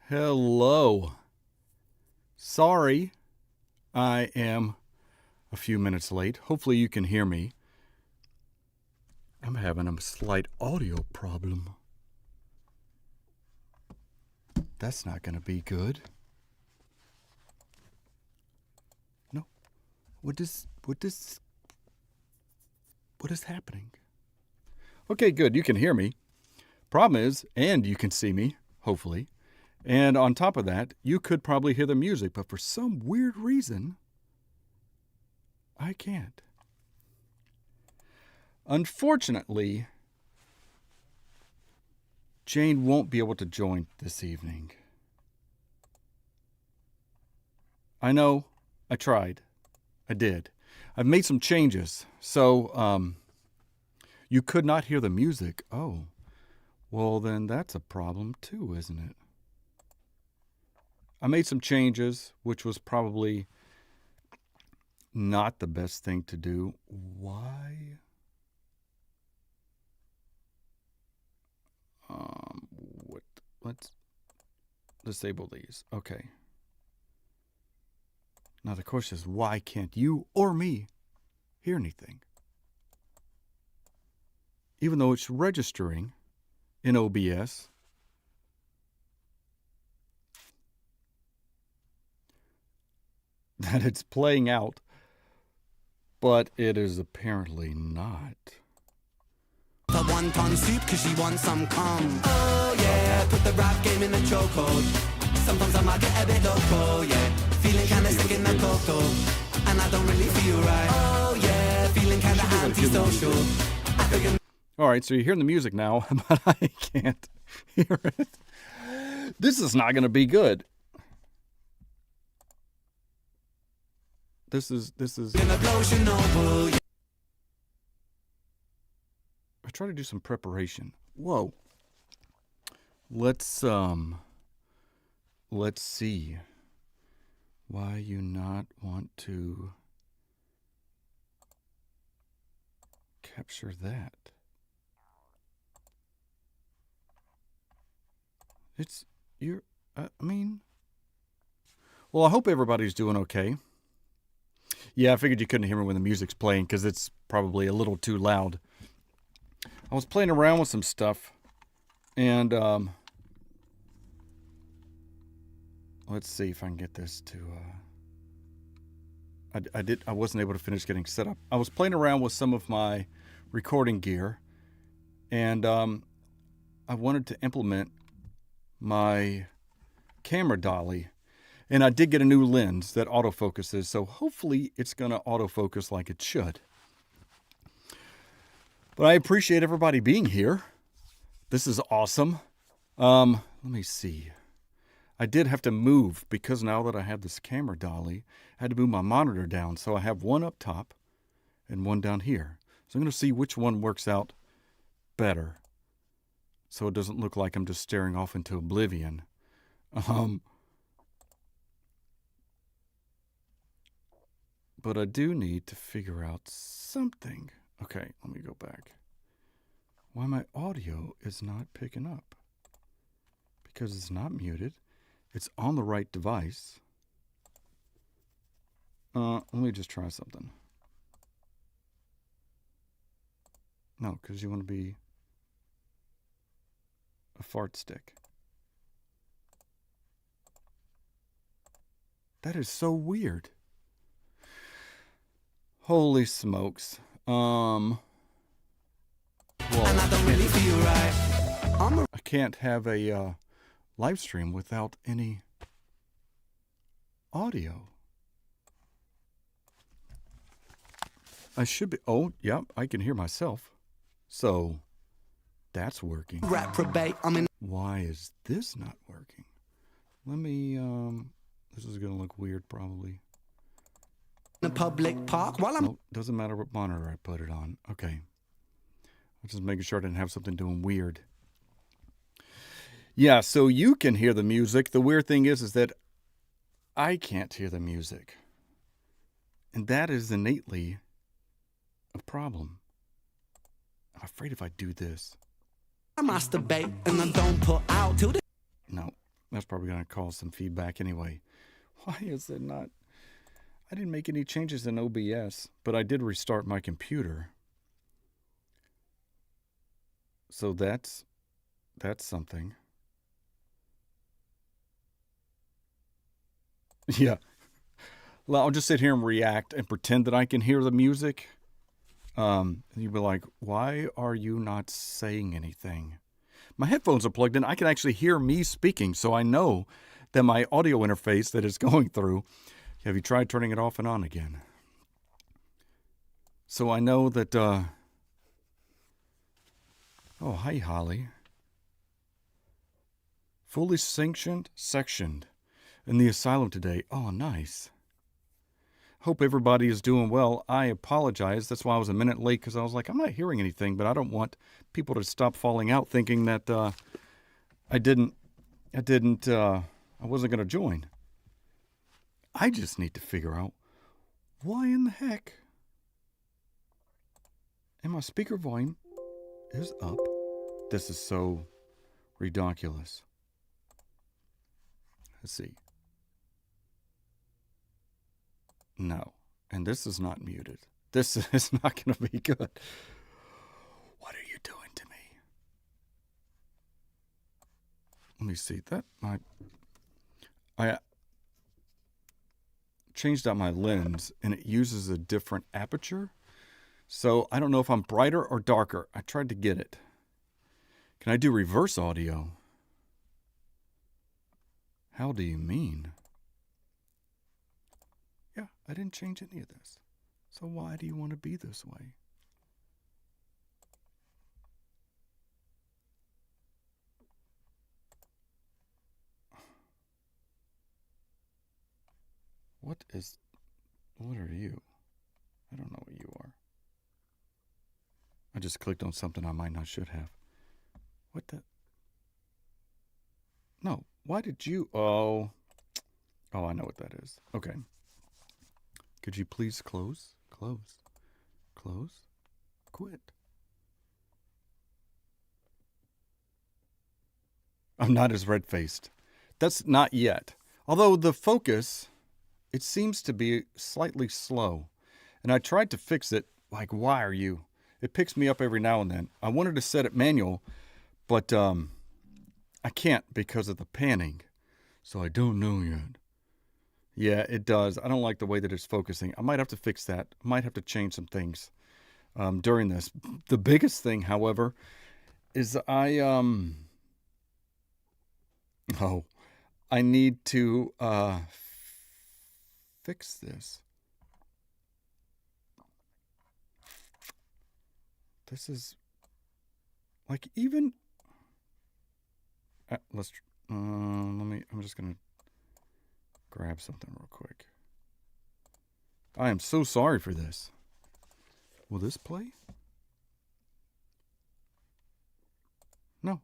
Hello. Sorry, I am a few minutes late. Hopefully you can hear me. I'm having a slight audio problem. That's not going to be good. No. What is happening? Okay, good. You can hear me. Problem is, and you can see me, hopefully. And on top of that, you could probably hear the music, but for some weird reason, I can't. Unfortunately, Jane won't be able to join this evening. I know, I tried. I did. I've made some changes, so you could not hear the music. Oh, well then that's a problem too, isn't it? I made some changes, which was probably not the best thing to do. Why? Let's disable these. Okay. Now the question is, why can't you or me hear anything? Even though it's registering in OBS. That it's playing out, but it is apparently not. The one-ton soup cause she wants some cum. Oh yeah, put the rap game in the chokehold. Sometimes I might get a bit loco, yeah. Feeling kinda sick in the cocoa, and I don't really feel right. Oh yeah, feeling kinda antisocial. Alright, so you're hearing the music now, but I can't hear it. This is not gonna be good. This is I try to do some preparation. Whoa. Let's see. Why you not want to capture that? Well, I hope everybody's doing okay. Yeah, I figured you couldn't hear me when the music's playing because it's probably a little too loud. I was playing around with some stuff, and let's see if I can get this to. I wasn't able to finish getting set up. I was playing around with some of my recording gear, and I wanted to implement my camera dolly. And I did get a new lens that autofocuses, so hopefully it's going to autofocus like it should. But I appreciate everybody being here. This is awesome. Let me see. I did have to move, because now that I have this camera dolly, I had to move my monitor down. So I have one up top and one down here. So I'm going to see which one works out better, so it doesn't look like I'm just staring off into oblivion. But I do need to figure out something. Okay, let me go back. Why my audio is not picking up? Because it's not muted. It's on the right device. Let me just try something. No, because you want to be a fart stick. That is so weird. Holy smokes. Well, I can't have a live stream without any audio. I should be. Oh, yeah, I can hear myself. So that's working. Why is this not working? Let me. This is gonna look weird, probably. In a public park while I'm. Nope, doesn't matter what monitor I put it on. Okay. I'm just making sure I didn't have something doing weird. Yeah, so you can hear the music. The weird thing is that I can't hear the music. And that is innately a problem. I'm afraid if I do this. I masturbate and I don't put out till the. No, That's probably going to cause some feedback anyway. Why is it not? I didn't make any changes in OBS, but I did restart my computer. So that's something. Yeah. Well, I'll just sit here and react and pretend that I can hear the music. And you'd be like, why are you not saying anything? My headphones are plugged in. I can actually hear me speaking, so I know that my audio interface that is going through. Have you tried turning it off and on again? So I know that, oh, hi, Holly. Fully sectioned in the asylum today. Oh, nice. Hope everybody is doing well. I apologize. That's why I was a minute late, because I was like, I'm not hearing anything, but I don't want people to stop falling out thinking that I wasn't going to join. I just need to figure out why in the heck. And my speaker volume is up. This is so ridiculous. Let's see. No. And this is not muted. This is not going to be good. What are you doing to me? Let me see. I changed out my lens, and it uses a different aperture. So I don't know if I'm brighter or darker. I tried to get it. Can I do reverse audio? How do you mean? Yeah, I didn't change any of this. So why do you want to be this way? What are you? I don't know what you are. I just clicked on something I might not should have. What the? No, why did you? Oh, I know what that is. Okay. Could you please close? Quit. I'm not as red-faced. That's not yet. Although the focus, it seems to be slightly slow. And I tried to fix it, like, why are you? It picks me up every now and then. I wanted to set it manual, but I can't because of the panning. So I don't know yet. Yeah, it does. I don't like the way that it's focusing. I might have to fix that. I might have to change some things during this. The biggest thing, however, is I need to fix this. This is like even. I'm just gonna grab something real quick. I am so sorry for this. Will this play? No.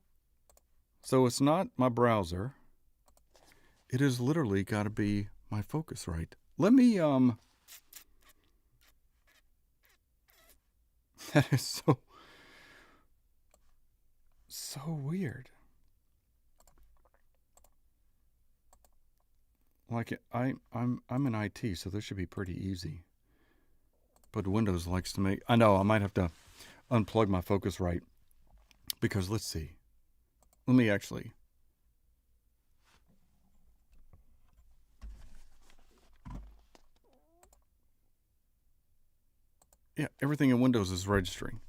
So it's not my browser. It has literally got to be my Focusrite. Let me, that is so weird. Like, I'm in IT, so this should be pretty easy. But Windows likes to make, I know, I might have to unplug my Focusrite. Because let's see. Let me actually. Yeah, everything in Windows is registering.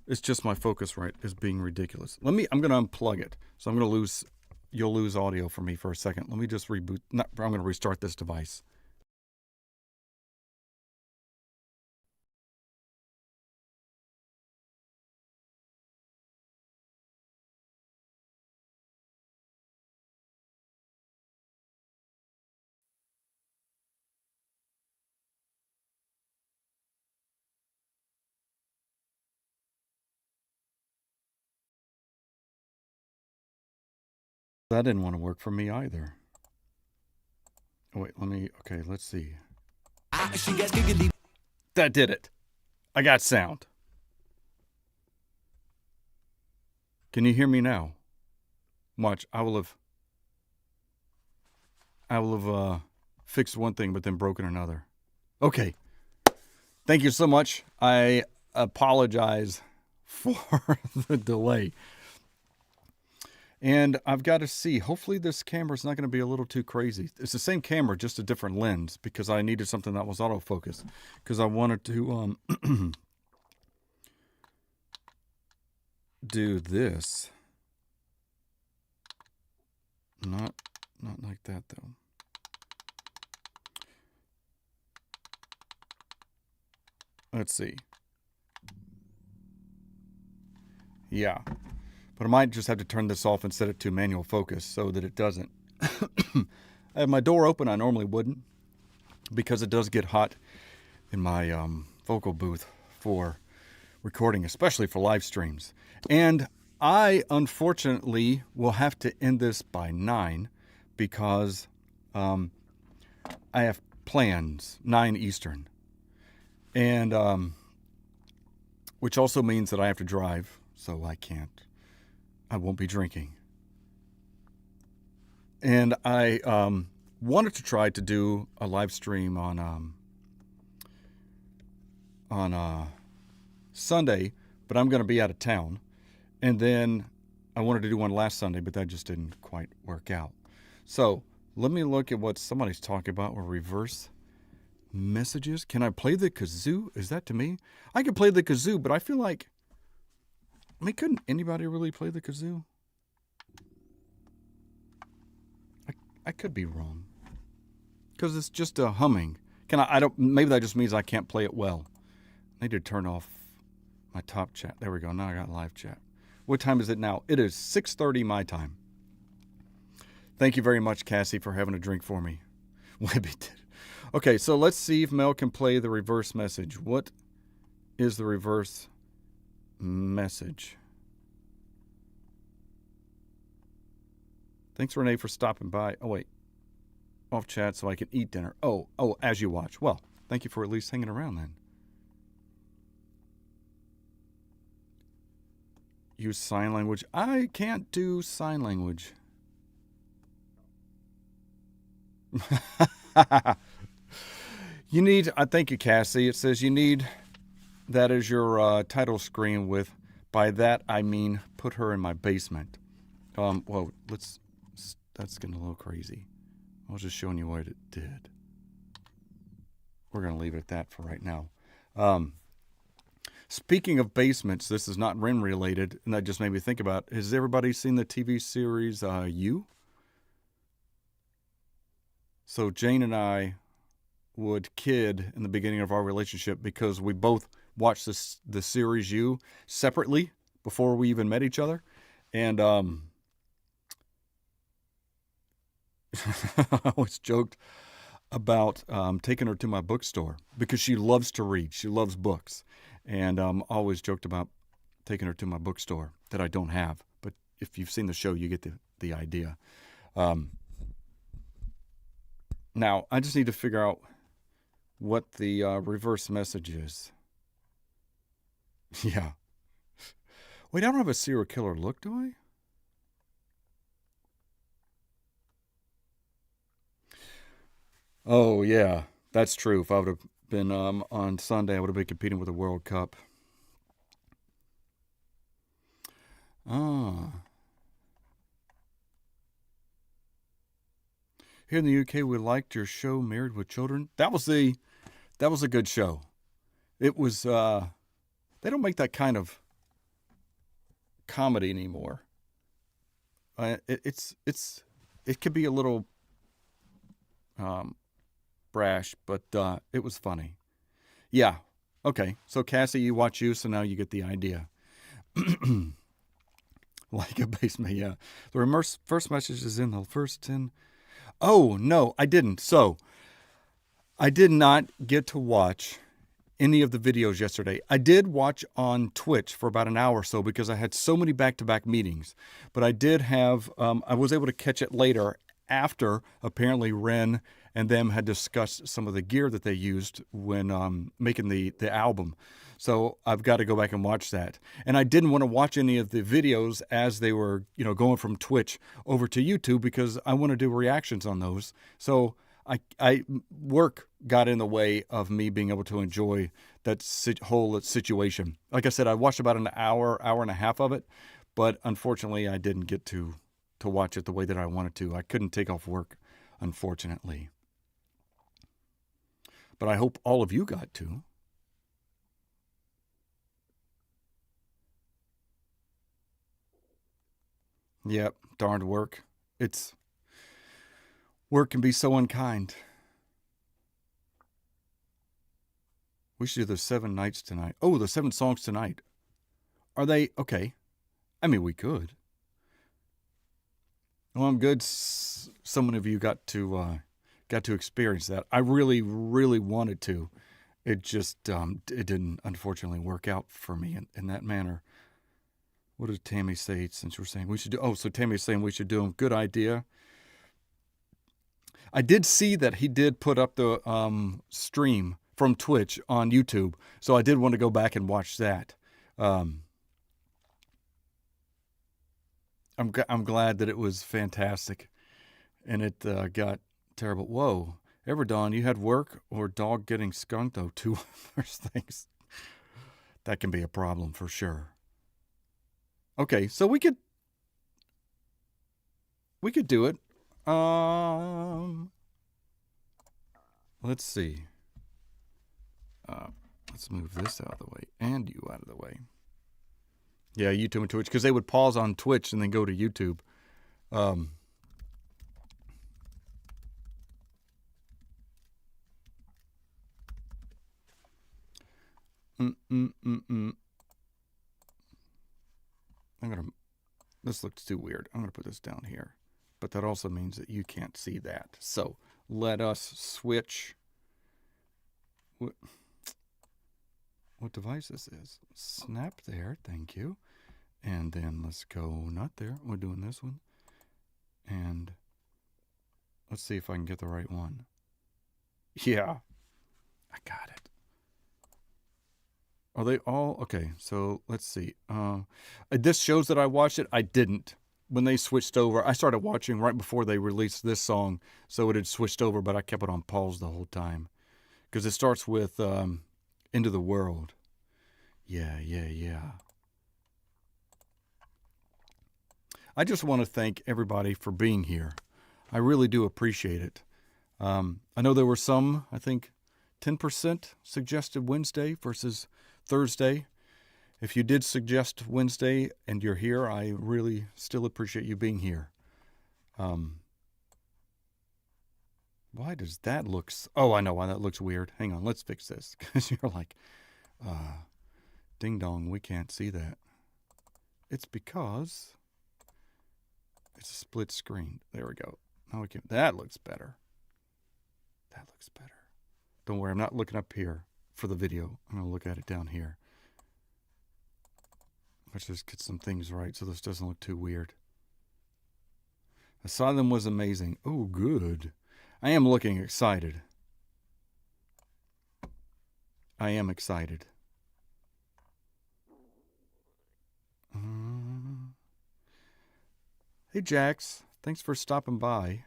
It's just my Focusrite is being ridiculous. I'm going to unplug it. So you'll lose audio for me for a second. Let me just reboot. I'm going to restart this device. That didn't want to work for me either. Oh, wait, let's see. That did it. I got sound. Can you hear me now? Watch, I will have. I will have fixed one thing but then broken another. Okay. Thank you so much. I apologize for the delay. And I've got to see, hopefully this camera's not going to be a little too crazy. It's the same camera, just a different lens, because I needed something that was autofocus. Because I wanted to do this. Not like that, though. Let's see. Yeah. But I might just have to turn this off and set it to manual focus so that it doesn't. I have my door open. I normally wouldn't, because it does get hot in my vocal booth for recording, especially for live streams. And I, unfortunately, will have to end this by 9 because I have plans, 9 Eastern. And which also means that I have to drive, so I won't be drinking. And I wanted to try to do a live stream on Sunday, but I'm going to be out of town. And then I wanted to do one last Sunday, but that just didn't quite work out. So let me look at what somebody's talking about with reverse messages. Can I play the kazoo? Is that to me? I could play the kazoo, but I feel like, I mean, couldn't anybody really play the kazoo? I could be wrong. Because it's just a humming. Maybe that just means I can't play it well. I need to turn off my top chat. There we go. Now I got live chat. What time is it now? It is 6:30 my time. Thank you very much, Cassie, for having a drink for me. Webby did. Okay, so let's see if Mel can play the reverse message. What is the reverse message? Thanks, Renee, for stopping by. Oh, wait. Off chat so I can eat dinner. Oh, as you watch. Well, thank you for at least hanging around then. Use sign language. I can't do sign language. You need, thank you, Cassie. It says you need, that is your title screen with, by that I mean, put her in my basement. Well, that's getting a little crazy. I was just showing you what it did. We're going to leave it at that for right now. Speaking of basements, this is not Ren related, and that just made me think about, has everybody seen the TV series You? So Jane and I would kid in the beginning of our relationship because we both watched the series You separately before we even met each other. And I always joked about taking her to my bookstore because she loves to read. She loves books. And always joked about taking her to my bookstore that I don't have. But if you've seen the show, you get the idea. Now, I just need to figure out what the reverse message is. Yeah. Wait, I don't have a serial killer look, do I? Oh, yeah. That's true. If I would have been on Sunday, I would have been competing with the World Cup. Here in the UK, we liked your show, Married with Children. That was a good show. It was. They don't make that kind of comedy anymore. It could be a little brash, but it was funny. Yeah. Okay. So Cassie, you watch You, so now you get the idea. Like a basement, yeah. The first message is in the first 10. Oh, no, I didn't. So, I did not get to watch any of the videos yesterday. I did watch on Twitch for about an hour or so because I had so many back-to-back meetings. But I did have, I was able to catch it later after apparently Ren and them had discussed some of the gear that they used when making the album. So I've got to go back and watch that. And I didn't want to watch any of the videos as they were, going from Twitch over to YouTube because I want to do reactions on those. So I work got in the way of me being able to enjoy that whole situation. Like I said, I watched about an hour and a half of it, but unfortunately I didn't get to watch it the way that I wanted to. I couldn't take off work, unfortunately. But I hope all of you got to. Yep, darned work. Work can be so unkind. We should do the 7 nights tonight. Oh, the 7 songs tonight. Are they okay? I mean, we could. Well, I'm good. Some of you got to experience that. I really, really wanted to. It just it didn't unfortunately work out for me in that manner. What did Tammy say? Since we're saying we should do, so Tammy's saying we should do them. Good idea. I did see that he did put up the stream from Twitch on YouTube, so I did want to go back and watch that. I'm glad that it was fantastic, and it got terrible. Whoa, Everdon, you had work or dog getting skunked? Oh, 2 first things. That can be a problem for sure. Okay, so we could do it. Let's see. Let's move this out of the way and you out of the way. Yeah, YouTube and Twitch, because they would pause on Twitch and then go to YouTube. This looks too weird. I'm gonna put this down here, but that also means that you can't see that. So let us switch. What device this is? Snap there, thank you. And then let's go not there. We're doing this one, and let's see if I can get the right one. Yeah, I got it. Are they all okay? So let's see. This shows that I watched it. I didn't. When they switched over, I started watching right before they released this song, so it had switched over, but I kept it on pause the whole time because it starts with "Into the World." Yeah. I just want to thank everybody for being here. I really do appreciate it. I know there were some, I think, 10% suggested Wednesday versus Thursday. If you did suggest Wednesday and you're here, I really still appreciate you being here. Why does that look... Oh, I know why that looks weird. Hang on, let's fix this. Because you're like, ding dong, we can't see that. It's because it's a split screen. There we go. Now we can... That looks better. That looks better. Don't worry, I'm not looking up here for the video. I'm going to look at it down here. Let's just get some things right so this doesn't look too weird. Asylum was amazing. Oh, good. I am looking excited. I am excited. Hey, Jax. Thanks for stopping by.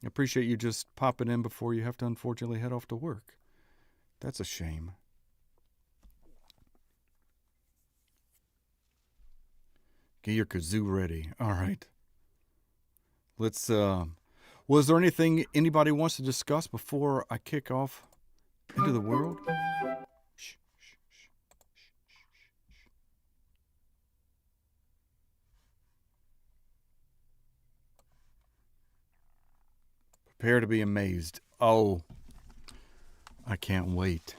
I appreciate you just popping in before you have to unfortunately head off to work. That's a shame. Get your kazoo ready. All right. Let's, was there anything anybody wants to discuss before I kick off Into the World? Shh. Prepare to be amazed. Oh, I can't wait.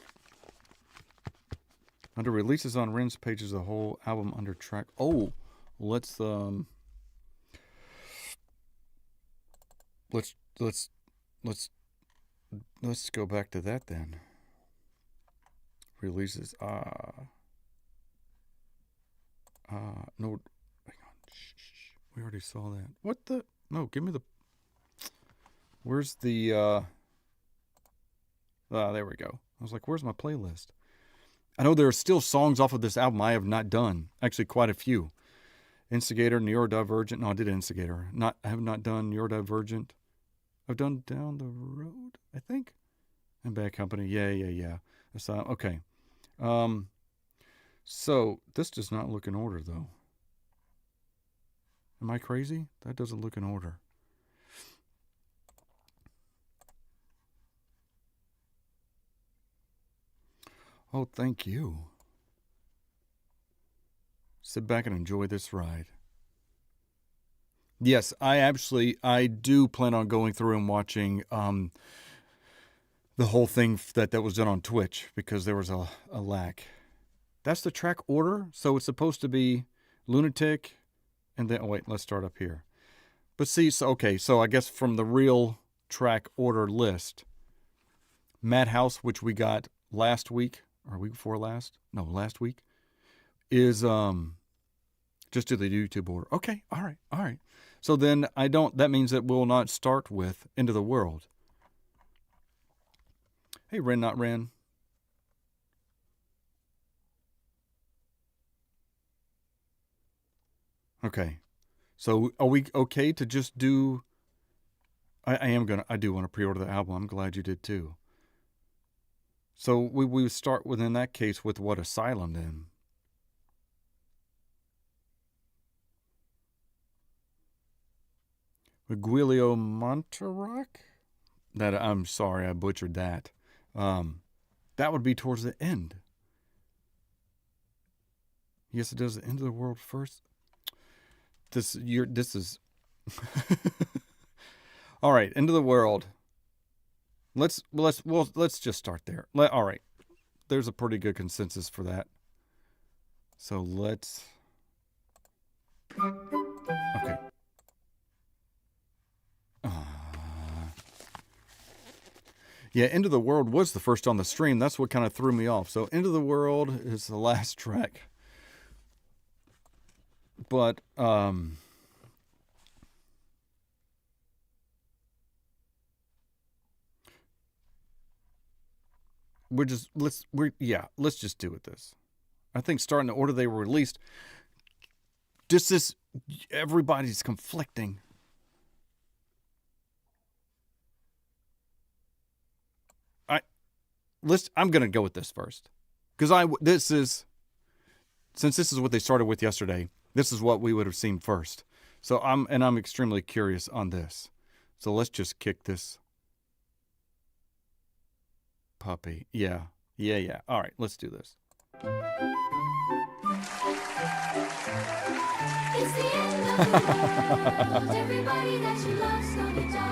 Under releases on Ren's page is the whole album under track. Oh, let's go back to that then. Releases. No, hang on. Shh. We already saw that. What the? No, give me the. Where's the? There we go. I was like, where's my playlist? I know there are still songs off of this album I have not done. Actually, quite a few. Instigator, Neurodivergent. No, I did Instigator. I have not done Neurodivergent. I've done Down the Road, I think. And Bad Company. Yeah. Okay. So, this does not look in order, though. Am I crazy? That doesn't look in order. Oh, thank you. Sit back and enjoy this ride. Yes, I do plan on going through and watching the whole thing that was done on Twitch, because there was a lack. That's the track order, so it's supposed to be Lunatic, and then, oh wait, let's start up here. But see, so I guess from the real track order list, Madhouse, which we got last week, or week before last? No, last week, is just to the YouTube order. Okay, all right. So then that means that we'll not start with Into the World. Hey, Ren, not Ren. Okay. So are we okay to just do... I do want to pre-order the album. I'm glad you did too. So we would start with, in that case, with what, Asylum then? With Guilio Montaroc? I'm sorry, I butchered that. That would be towards the end. Yes, it does the End of the World first. This is... All right, End of the World. Let's just start there. All right. There's a pretty good consensus for that. So let's... Okay. Yeah, End of the World was the first on the stream. That's what kind of threw me off. So End of the World is the last track. But, let's just do it this. I think starting the order they were released, everybody's conflicting. I'm going to go with this first. Because since this is what they started with yesterday, this is what we would have seen first. So I'm extremely curious on this. So let's just kick this puppy. Yeah. All right, let's do this. It's the end of the world. Everybody that you love's gonna die.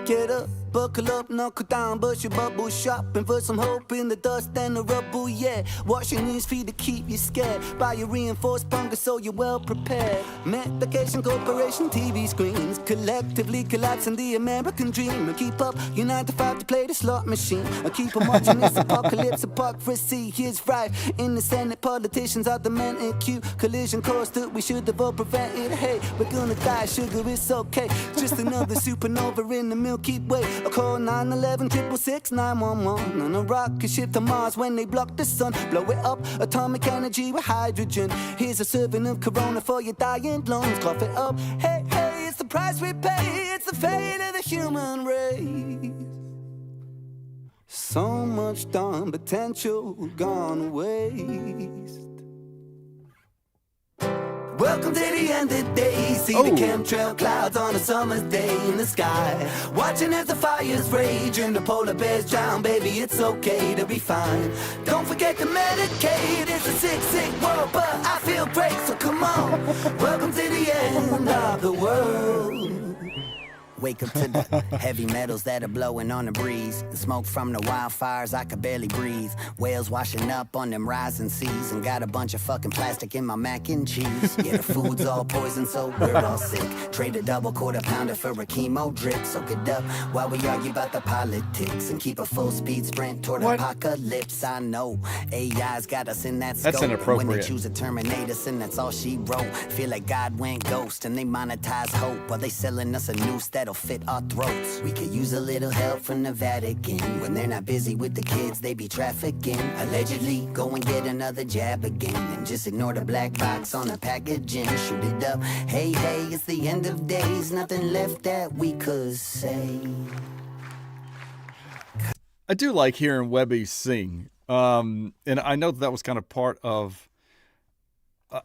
Get up, buckle up, knuckle down, bust your bubble, shopping for some hope in the dust and the rubble, yeah. Wash your knees, feet to keep you scared. Buy your reinforced bunker so you're well prepared. Medication corporation, TV screens, collectively collapsing the American dream. And keep up, your 9 to 5 to play the slot machine. And keep on watching this apocalypse, hypocrisy is rife. In the Senate, politicians are demented. Cue collision course that we should have all prevented. Hey, we're gonna die, sugar, it's okay. Just another supernova in the Milky Way. A call 911 666 911 on a rocket ship to Mars when they block the sun. Blow it up, atomic energy with hydrogen. Here's a serving of Corona for your dying lungs. Cough it up, hey, it's the price we pay. It's the fate of the human race. So much darn potential gone waste. Welcome to the end of the day. See the chemtrail clouds on a summer's day in the sky. Watching as the fires rage and the polar bears drown. Baby, it's okay to be fine. Don't forget to medicate. It's a sick, sick world, but I feel great, so come on. Welcome to the end of the world. Wake up to the heavy metals that are blowing on the breeze. The smoke from the wildfires, I could barely breathe. Whales washing up on them rising seas. And got a bunch of fucking plastic in my mac and cheese. Yeah, the food's all poison, so we're all sick. Trade a double quarter pounder for a chemo drip. So get up while we argue about the politics. And keep a full speed sprint toward apocalypse. I know AI's got us in that scope. That's inappropriate. When they choose to terminate us, and that's all she wrote. Feel like God went ghost and they monetize hope. While they selling us a noose that'll that'll fit our throats. We could use a little help from the Vatican. When they're not busy with the kids, they be trafficking. Allegedly, go and get another jab again. And just ignore the black box on the packaging. Shoot it up, hey, hey, it's the end of days. Nothing left that we could say. I do like hearing Venbee sing. And I know that was kind of part of, I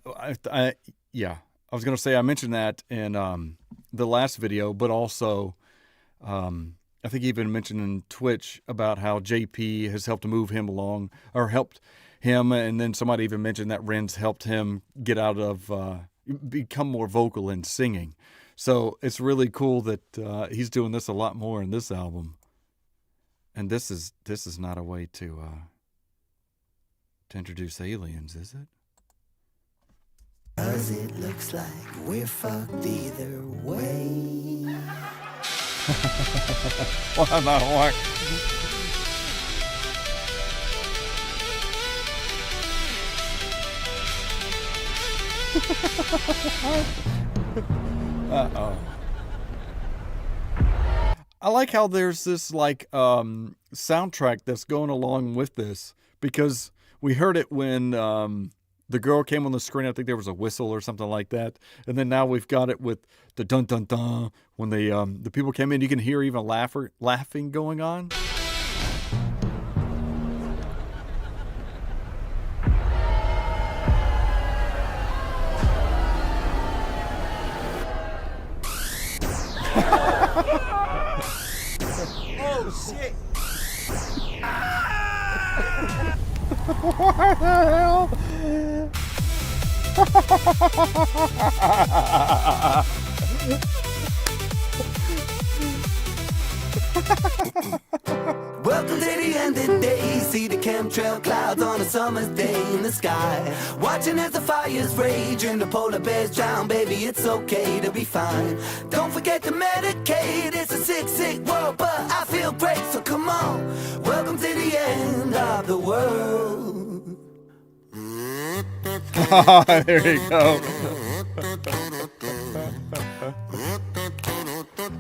was going to say I mentioned that in the last video, but also I think he even mentioned in Twitch about how JP has helped move him along, or helped him, and then somebody even mentioned that Ren's helped him get out of, become more vocal in singing. So it's really cool that he's doing this a lot more in this album. And this is not a way to introduce aliens, is it? 'Cause it looks like we're fucked either way. Why not? Why? Uh-oh. I like how there's this like soundtrack that's going along with this, because we heard it when the girl came on the screen. I think there was a whistle or something like that, and then now we've got it with the dun dun dun when the people came in. You can hear even laughing going on. Oh shit! What the hell? Welcome to the end of the day. See the chemtrail clouds on a summer's day in the sky. Watching as the fires rage and the polar bears drown. Baby, it's okay to be fine. Don't forget to medicate. It's a sick, sick world, but I feel great, so come on. Welcome to the end of the world. There you go.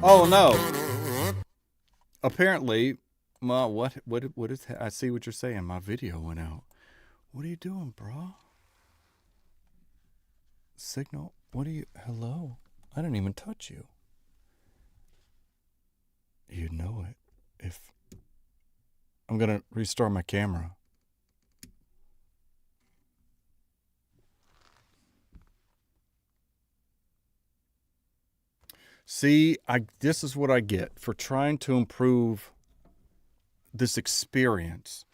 Oh no. Apparently, what is, I see what you're saying. My video went out. What are you doing, bro? Signal? What are you, hello? I didn't even touch you. You know it. If I'm gonna restart my camera. See, this is what I get for trying to improve this experience,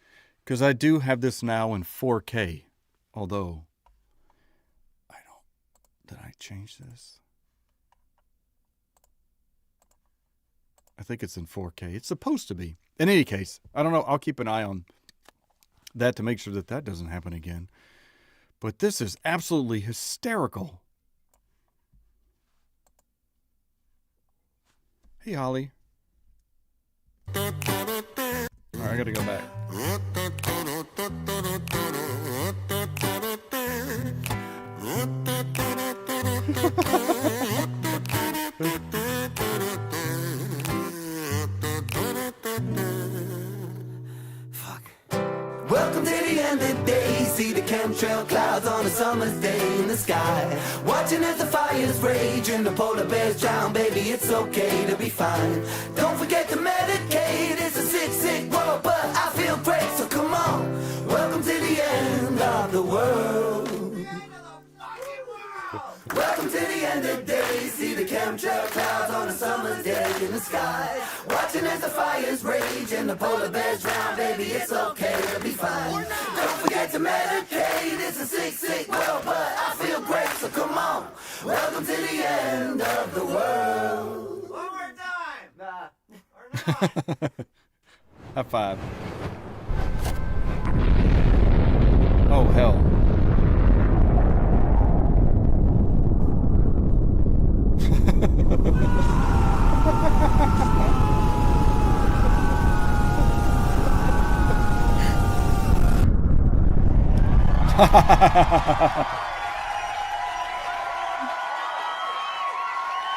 because I do have this now in 4K, although did I change this? I think it's in 4K. It's supposed to be. In any case, I don't know. I'll keep an eye on that to make sure that that doesn't happen again. But this is absolutely hysterical. Hey, Holly. All right, I gotta go back. Fuck. Welcome to the end of the day. See the chemtrail clouds on a summer's day in the sky. Watching as the fires rage and the polar bears drown. Baby, it's okay to be fine. Don't forget to medicate. It's a sick, sick world, but I feel great, so come on. Welcome to the end of the world. Welcome to the end of the day. See the chemtrail clouds on a summer's day in the sky. Watching as the fires rage and the polar bears drown. Baby, it's okay to be fine. Don't forget to medicate. It's a sick, sick world, but I feel great, so come on. Welcome to the end of the world. One more time. Or not. High five. Oh, hell.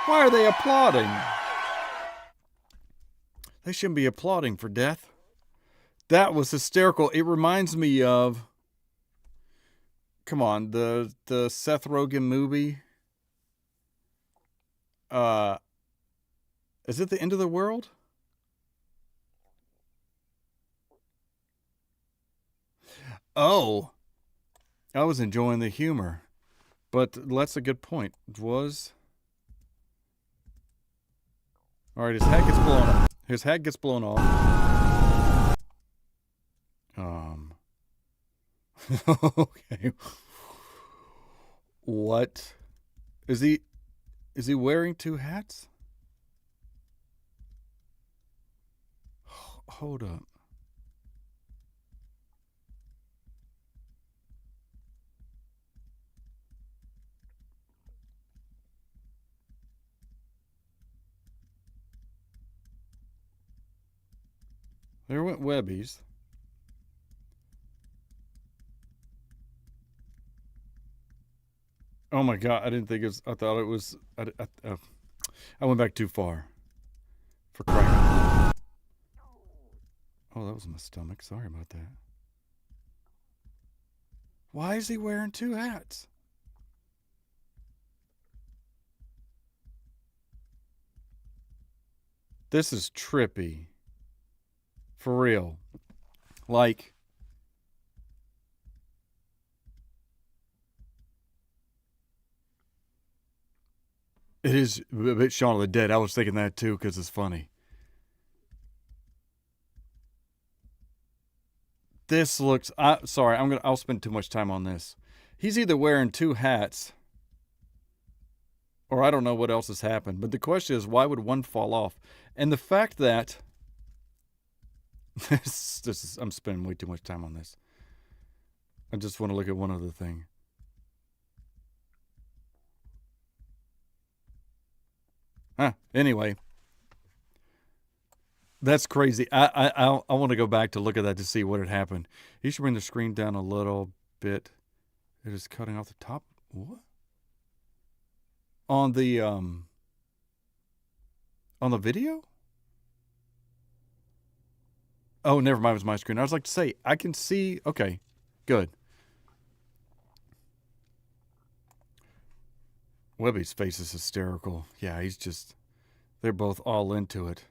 Why are they applauding? They shouldn't be applauding for death. That was hysterical. It reminds me of, come on, the Seth Rogen movie. Is it The End of the World? Oh, I was enjoying the humor, but that's a good point. It was. All right, his hat gets blown off. His hat gets blown off. Okay. What? Is he wearing two hats? Hold up. There went Webbies. Oh my God, I didn't think it was, I thought it was, I went back too far. For crying. Oh, that was my stomach. Sorry about that. Why is he wearing two hats? This is trippy. For real. Like, it is a bit Shaun of the Dead. I was thinking that too because it's funny. This looks. Sorry, I'll spend too much time on this. He's either wearing two hats, or I don't know what else has happened. But the question is, why would one fall off? And the fact that this is. I'm spending way too much time on this. I just want to look at one other thing. Anyway, that's crazy. I want to go back to look at that to see what had happened. You should bring the screen down a little bit. It is cutting off the top. What? On the video? Oh, never mind. It was my screen. I was like to say I can see. Okay, good. Webby's face is hysterical. Yeah, he's just. They're both all into it.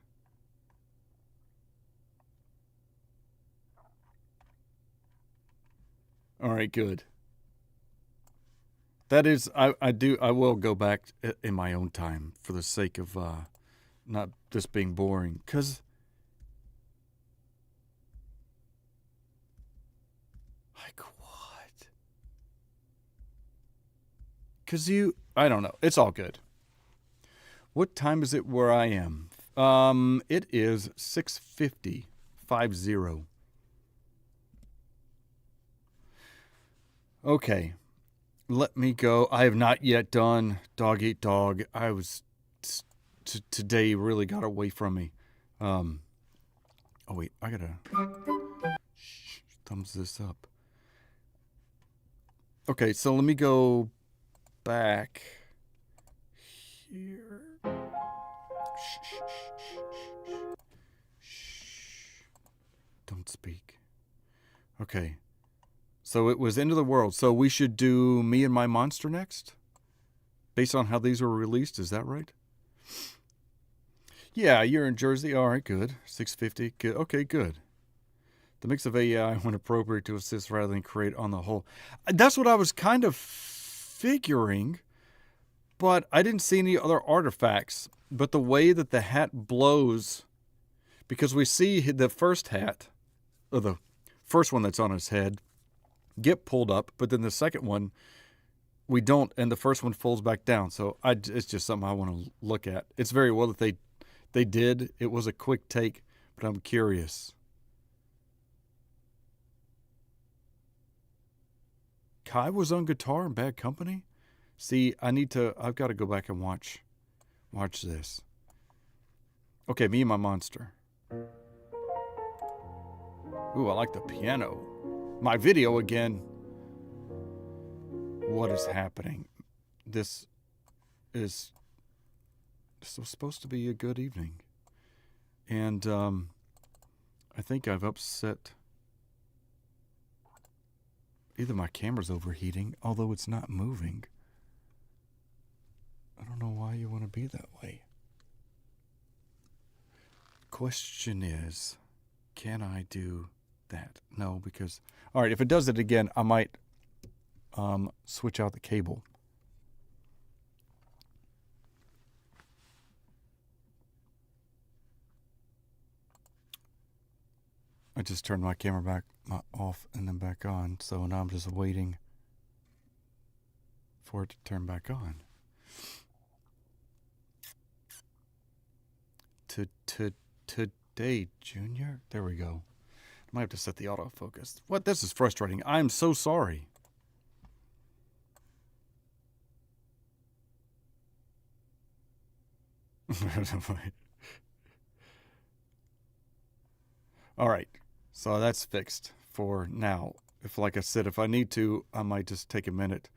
All right, good. That is, I will go back in my own time for the sake of not just being boring. Because, like, what? Because I don't know. It's all good. What time is it where I am? It is 6:50, 50. Okay, let me go. I have not yet done Dog Eat Dog. I was today really got away from me. Oh wait, I gotta thumbs this up. Okay, so let me go back here. Shh. Don't speak. Okay. So it was End of the World. So we should do Me and My Monster next? Based on how these were released, is that right? Yeah, you're in Jersey. All right, good. 650. Good. Okay, good. The mix of AI when appropriate to assist rather than create on the whole. That's what I was kind of figuring, but I didn't see any other artifacts. But the way that the hat blows, because we see the first hat, or the first one that's on his head, get pulled up, but then the second one, we don't, and the first one folds back down. So it's just something I want to look at. It's very well that they did. It was a quick take, but I'm curious. Kai was on guitar in Bad Company? See, I've got to go back and watch this. Okay, Me and My Monster. Ooh, I like the piano. My video again. What is happening? This was supposed to be a good evening. And I think I've upset... Either my camera's overheating, although it's not moving. I don't know why you want to be that way. Question is, can I do that? No, because... Alright, if it does it again, I might switch out the cable. I just turned my camera back off and then back on, so now I'm just waiting for it to turn back on. Today, Junior. There we go. I might have to set the autofocus. What? This is frustrating. I'm so sorry. All right. So that's fixed for now. If, like I said, if I need to, I might just take a minute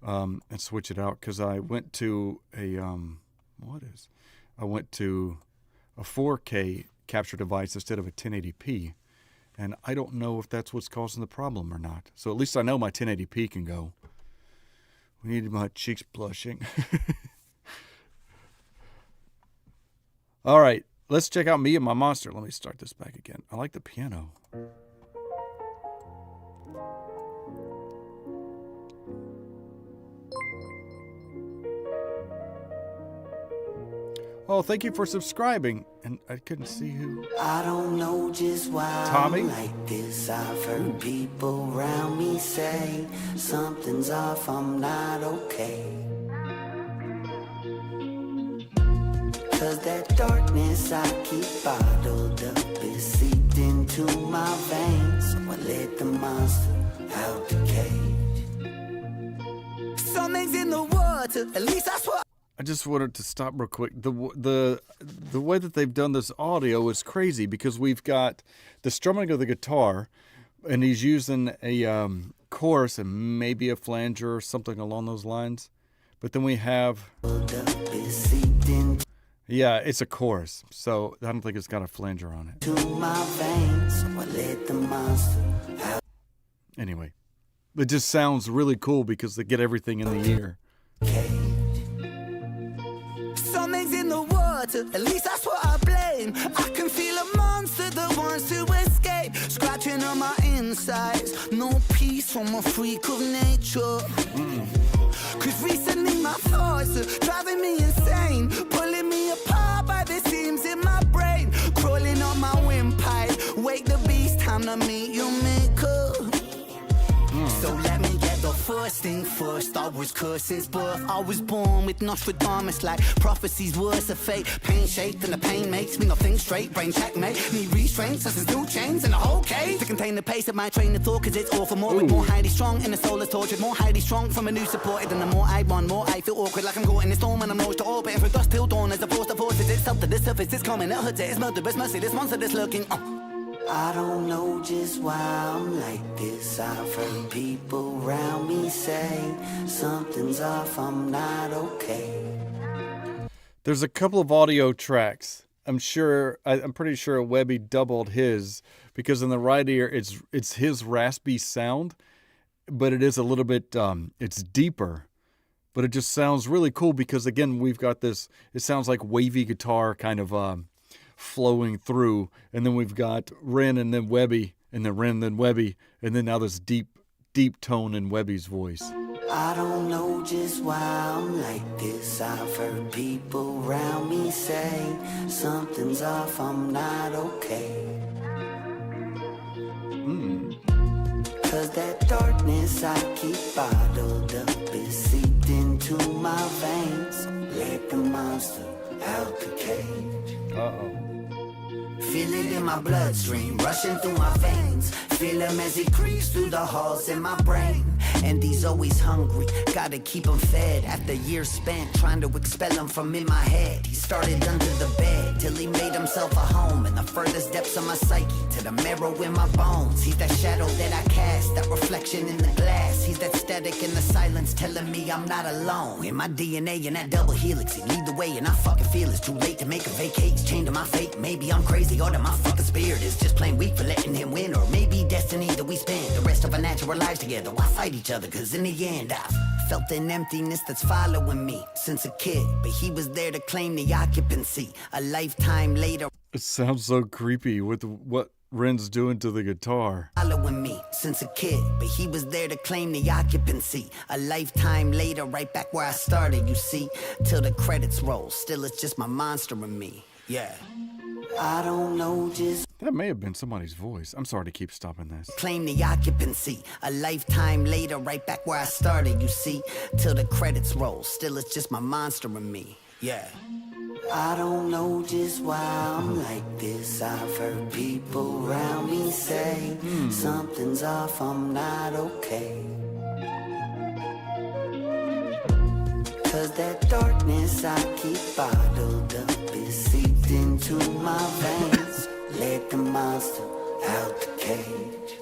and switch it out, because I went to a I went to a 4K capture device instead of a 1080p, and I don't know if that's what's causing the problem or not. So at least I know my 1080p can go. We need my cheeks blushing. All right. Let's check out Me and My Monster. Let me start this back again. I like the piano. Oh, thank you for subscribing. And I couldn't see who. I don't know just why Tommy? I'm like this. I've heard people around me say something's off, I'm not okay. Cause that darkness I keep bottled up is seeped into my veins. So I let the monster out the cage. Something's in the water, at least that's what. I just wanted to stop real quick. The way that they've done this audio is crazy, because we've got the strumming of the guitar, and he's using a chorus and maybe a flanger or something along those lines. But then we have... Yeah, it's a chorus, so I don't think it's got a flanger on it. To my veins, so I let the monster out. Anyway, it just sounds really cool because they get everything in the ear. Something's in the water, at least that's what I blame. I can feel a monster that wants to escape, scratching on my insides. No peace from a freak of nature. Cause recently my thoughts are driving me insane, pulling me apart by the seams in my brain, crawling on my windpipe. Wake the beast, time to meet your maker. So let me get the first thing first. I was cursed since birth. I was born with Nostradamus like prophecies, words of fate. Pain shaped and the pain makes me not think straight. Brain checkmate, need restraint, such as 2 chains and a whole cage to contain the pace of my train of thought. Cause it's all for more with more highly strong, and the soul is tortured. More highly strong from a new supported, and the more I want, more I feel awkward, like I'm caught in a storm and I'm launched to orbit. And from dusk till dawn as opposed to forces itself to the surface. It's coming, it hurts, it is murderous mercy, this monster that's lurking. I don't know just why I'm like this. I've heard people around me say something's off, I'm not okay. There's a couple of audio tracks. I'm pretty sure Webby doubled his, because in the right ear it's his raspy sound, but it is a little bit it's deeper, but it just sounds really cool because again we've got this. It sounds like wavy guitar kind of flowing through, and then we've got Ren and then Webby, and then Ren then Webby, and then now this deep tone in Webby's voice. I don't know just why I'm like this. I've heard people around me say something's off, I'm not okay. Cause that darkness I keep bottled up is seeped into my veins. Let the monster out the cage. Uh-oh. Feel it in my bloodstream, rushing through my veins. Feel him as he creeps through the halls in my brain. and he's always hungry. Gotta keep him fed after years spent trying to expel him from in my head. He started under the bed till he made himself a home in the furthest depths of my psyche, to the marrow in my bones. He's that shadow that I cast, that reflection in the glass. He's that static in the silence telling me I'm not alone. In my DNA in that double helix, he lead the way and I fucking feel it's too late to make a vacate. He's chained to my fate. Maybe I'm crazy or that my fucking spirit is just plain weak for letting him win. Or maybe destiny that we spend the rest of our natural lives together. Why fight each other? Cause in the end I've felt an emptiness that's following me since a kid. But he was there to claim the occupancy a lifetime later. It sounds so creepy with what Ren's doing to the guitar. Following me since a kid, but he was there to claim the occupancy a lifetime later, right back where I started, you see, till the credits roll. Still it's just my monster in me. Yeah, I don't know just That may have been somebody's voice. I'm sorry to keep stopping this. claim the occupancy a lifetime later, right back where I started, you see, till the credits roll. Still it's just my monster in me. Yeah, I don't know just why I'm like this. I've heard people around me say something's off, I'm not okay. Cause that darkness I keep bottled up is seeped into my veins. Let the monster out the cage.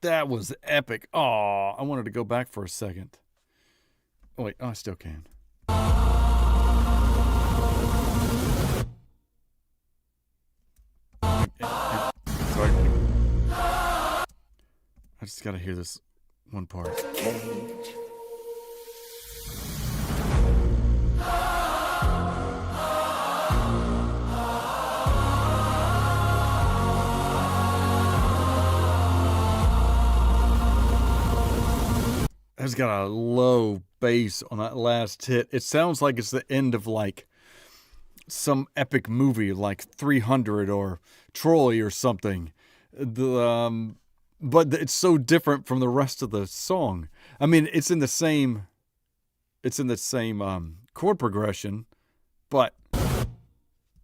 That was epic. Oh, I wanted to go back for a second. Oh, wait. Oh, I still can. Sorry. I just gotta hear this one part. Cage. It's got a low bass on that last hit. It sounds like it's the end of like some epic movie like 300 or Troy or something. But it's so different from the rest of the song. I mean, it's in the same chord progression, but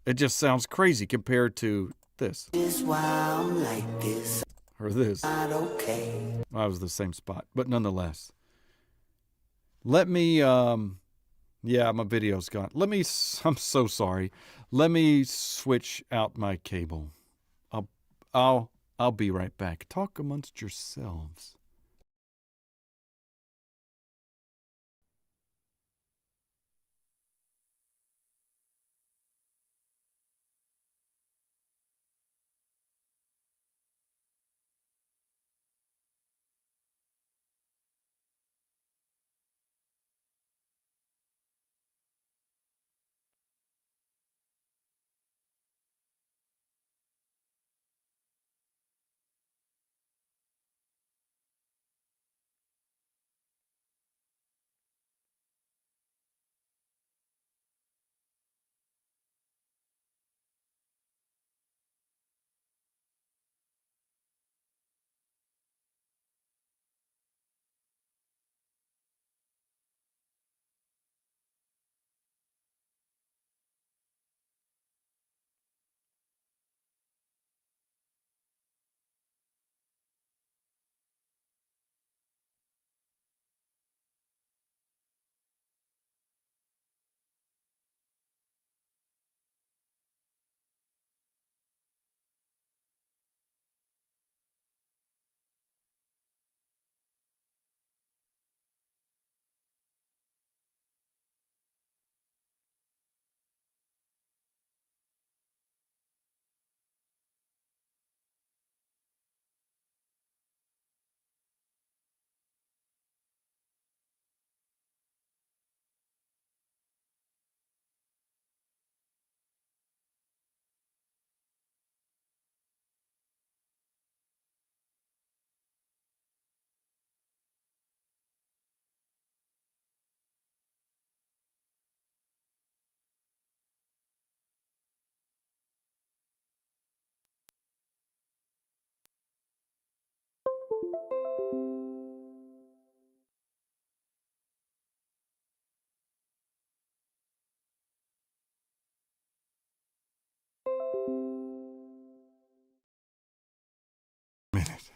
it just sounds crazy compared to this Is why I'm like this. or this. Not okay. I was the same spot, but nonetheless. Let me, yeah, my video's gone. I'm so sorry. Let me switch out my cable. I'll be right back. Talk amongst yourselves. minute.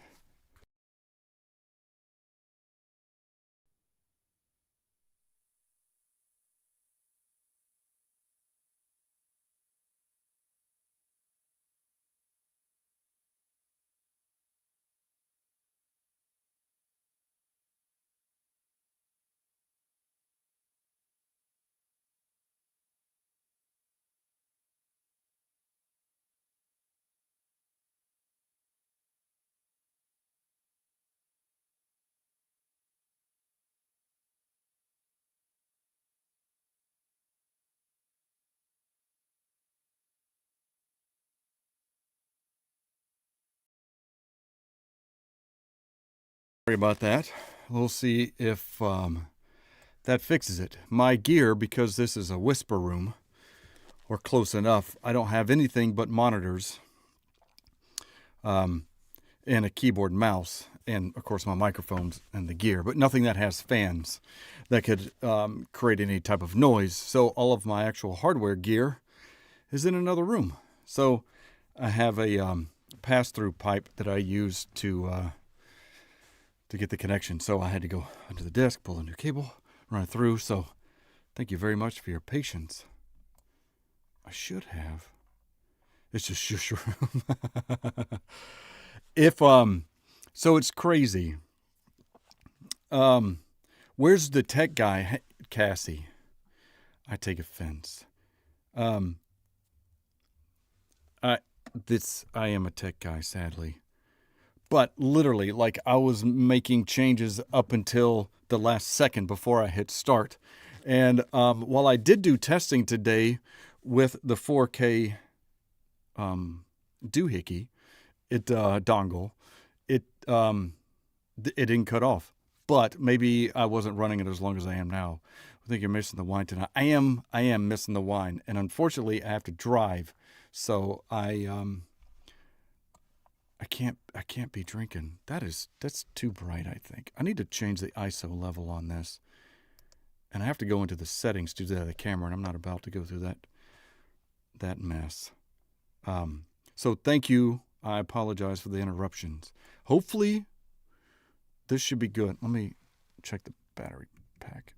Sorry about that. We'll see if that fixes it. My gear, because this is a whisper room, or close enough, I don't have anything but monitors and a keyboard and mouse, and of course my microphones and the gear, but nothing that has fans that could create any type of noise. So all of my actual hardware gear is in another room. So I have a pass-through pipe that I use to get the connection. So I had to go under the desk, pull a new cable, run it through. So thank you very much for your patience. I should have. It's just shush room. If so it's crazy. Where's the tech guy, Cassie? I take offense. I am a tech guy, sadly. But literally, like, I was making changes up until the last second before I hit start. And while I did do testing today with the 4K doohickey, dongle, it didn't cut off. But maybe I wasn't running it as long as I am now. I think you're missing the wine tonight. I am missing the wine, and unfortunately, I have to drive, so I can't be drinking. That's too bright, I think. I need to change the ISO level on this. And I have to go into the settings to do the camera, and I'm not about to go through that mess. So thank you. I apologize for the interruptions. Hopefully this should be good. Let me check the battery pack.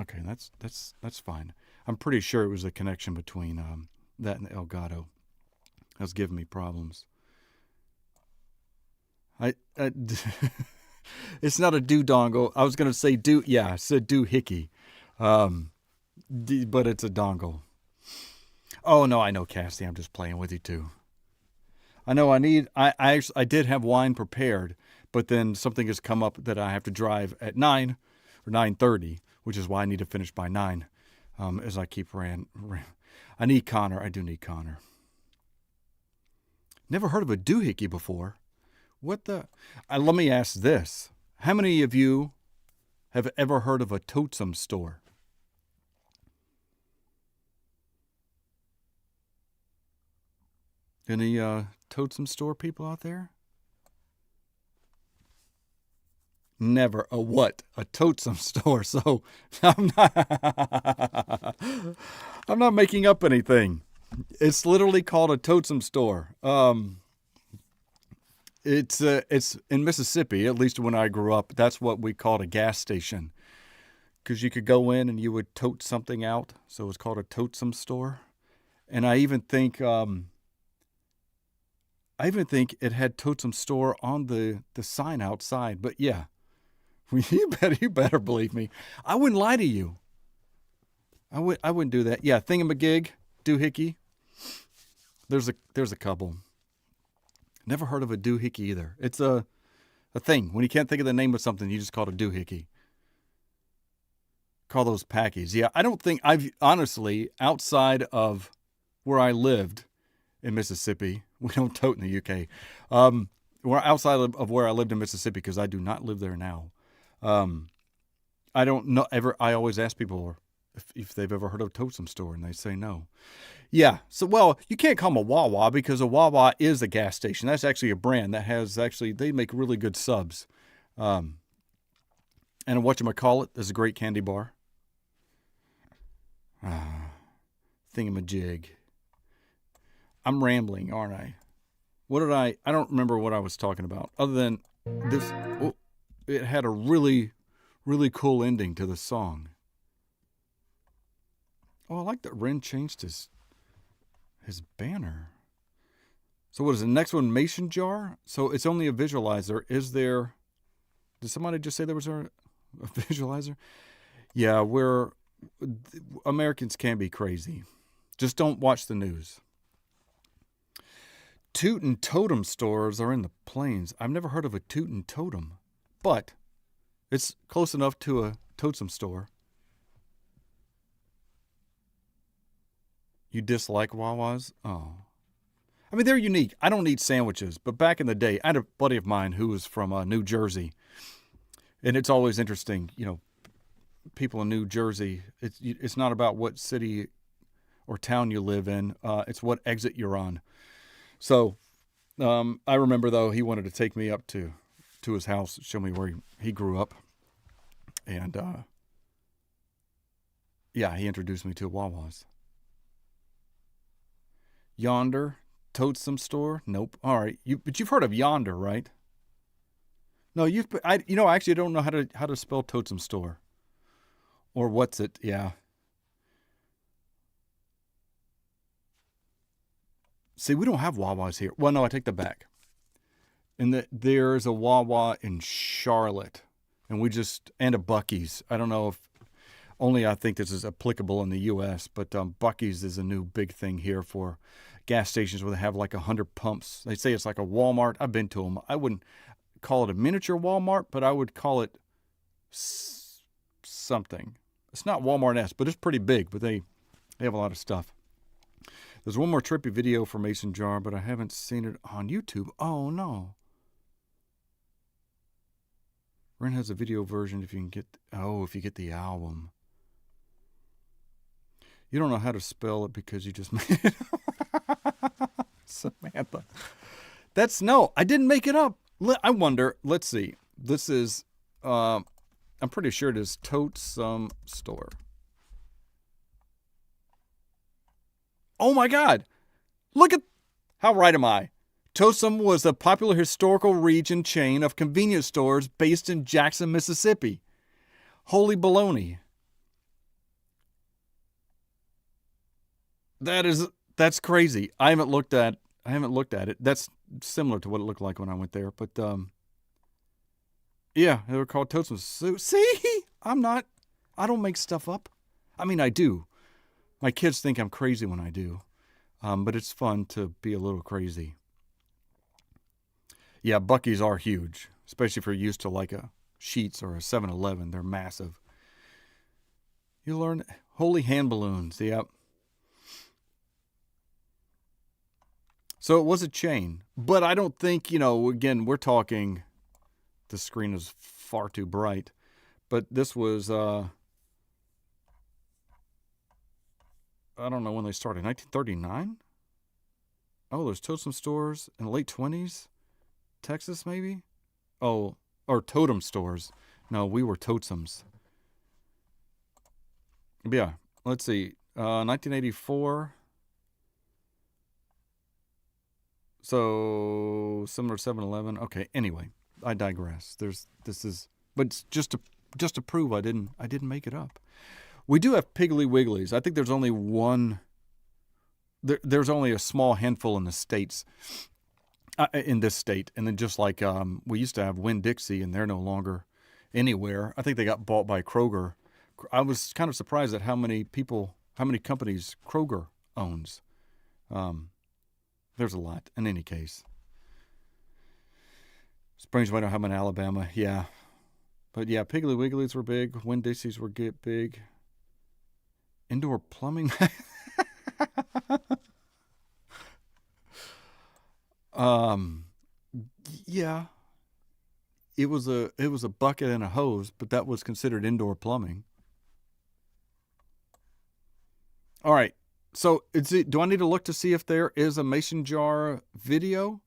Okay, that's fine. I'm pretty sure it was the connection between that and the Elgato that's giving me problems. It's not a do dongle. I was going to say do, yeah, I said doohickey. But it's a dongle. Oh, no, I know, Cassie. I'm just playing with you, too. I know I did have wine prepared, but then something has come up that I have to drive at 9 or 9:30, which is why I need to finish by 9, as I keep ran. I need Connor. I do need Connor. Never heard of a doohickey before. What the? Let me ask this. How many of you have ever heard of a totem store? Any totem store people out there? Never. A what? A totem store. So I'm not making up anything. It's literally called a totem store. It's in Mississippi, at least when I grew up. That's what we called a gas station, because you could go in and you would tote something out. So it's called a totem store. And I even think it had totem store on the sign outside. But yeah, you better believe me. I wouldn't lie to you. I wouldn't do that. Yeah, thingamajig, doohickey. There's a couple. Never heard of a doohickey either. It's a thing. When you can't think of the name of something, you just call it a doohickey. Call those packies. Yeah, I don't think honestly, outside of where I lived in Mississippi, we don't tote in the UK. We're outside of where I lived in Mississippi, because I do not live there now. I don't know I always ask people if they've ever heard of a totem store, and they say no. Yeah, so, well, you can't call them a Wawa, because a Wawa is a gas station. That's actually a brand that they make really good subs. And whatchamacallit is a great candy bar. Thingamajig. I'm rambling, aren't I? What did I don't remember what I was talking about other than this. Oh, it had a really, really cool ending to the song. Oh, I like that Ren changed his banner. So what is the next one? Mason jar? So it's only a visualizer. Is there... Did somebody just say there was a visualizer? Yeah, Americans can be crazy. Just don't watch the news. Toot and totem stores are in the plains. I've never heard of a toot and totem, but it's close enough to a totem store. You dislike Wawas? Oh. I mean, they're unique. I don't eat sandwiches, but back in the day, I had a buddy of mine who was from New Jersey. And it's always interesting, people in New Jersey, it's not about what city or town you live in. It's what exit you're on. So I remember, though, he wanted to take me up to his house, show me where he grew up. And, he introduced me to Wawa's. Yonder, Totem Store? Nope. All right. But you've heard of Yonder, right? No, I actually don't know how to spell Totem Store. Or what's it? Yeah. See, we don't have Wawas here. Well, no, I take that back. And there's a Wawa in Charlotte. And a Buc-ee's. I don't know if only I think this is applicable in the U.S., but Buc-ee's is a new big thing here for gas stations where they have like 100 pumps. They say it's like a Walmart. I've been to them. I wouldn't call it a miniature Walmart, but I would call it something. It's not Walmart-esque, but it's pretty big, but they have a lot of stuff. There's one more trippy video for Mason Jar, but I haven't seen it on YouTube. Oh, no. Ren has a video version if you get the album. You don't know how to spell it because you just made it up. Samantha. I didn't make it up. I wonder, let's see. This is, I'm pretty sure it is Totem Store. Oh my God. Look at, how right am I? Totem was a popular historical region chain of convenience stores based in Jackson, Mississippi. Holy baloney. That's crazy. I haven't looked at it. That's similar to what it looked like when I went there, but yeah, they were called Totem. See, I don't make stuff up. I mean, I do. My kids think I'm crazy when I do, but it's fun to be a little crazy. Yeah, Buc-ee's are huge, especially if you're used to like a Sheetz or a 7-Eleven. They're massive. You learn holy hand balloons. Yep. So it was a chain, but I don't think, again, we're talking, the screen is far too bright, but this was, I don't know when they started, 1939? Oh, there's Totem stores in the late 20s? Texas, maybe? Oh, or Totem stores. No, we were Totems. Yeah, let's see, 1984... So similar 7-Eleven. Okay. Anyway, I digress. But it's just to prove I didn't make it up. We do have Piggly Wigglies. I think there's only one. There's only a small handful in the states. In this state, and then just like we used to have Winn-Dixie, and they're no longer anywhere. I think they got bought by Kroger. I was kind of surprised at how many companies Kroger owns. There's a lot, in any case. Springs might not have them in Alabama, yeah. But yeah, Piggly Wigglies were big. Winn-Dixies were big. Indoor plumbing. Yeah. It was a bucket and a hose, but that was considered indoor plumbing. All right. So, do I need to look to see if there is a mason jar video?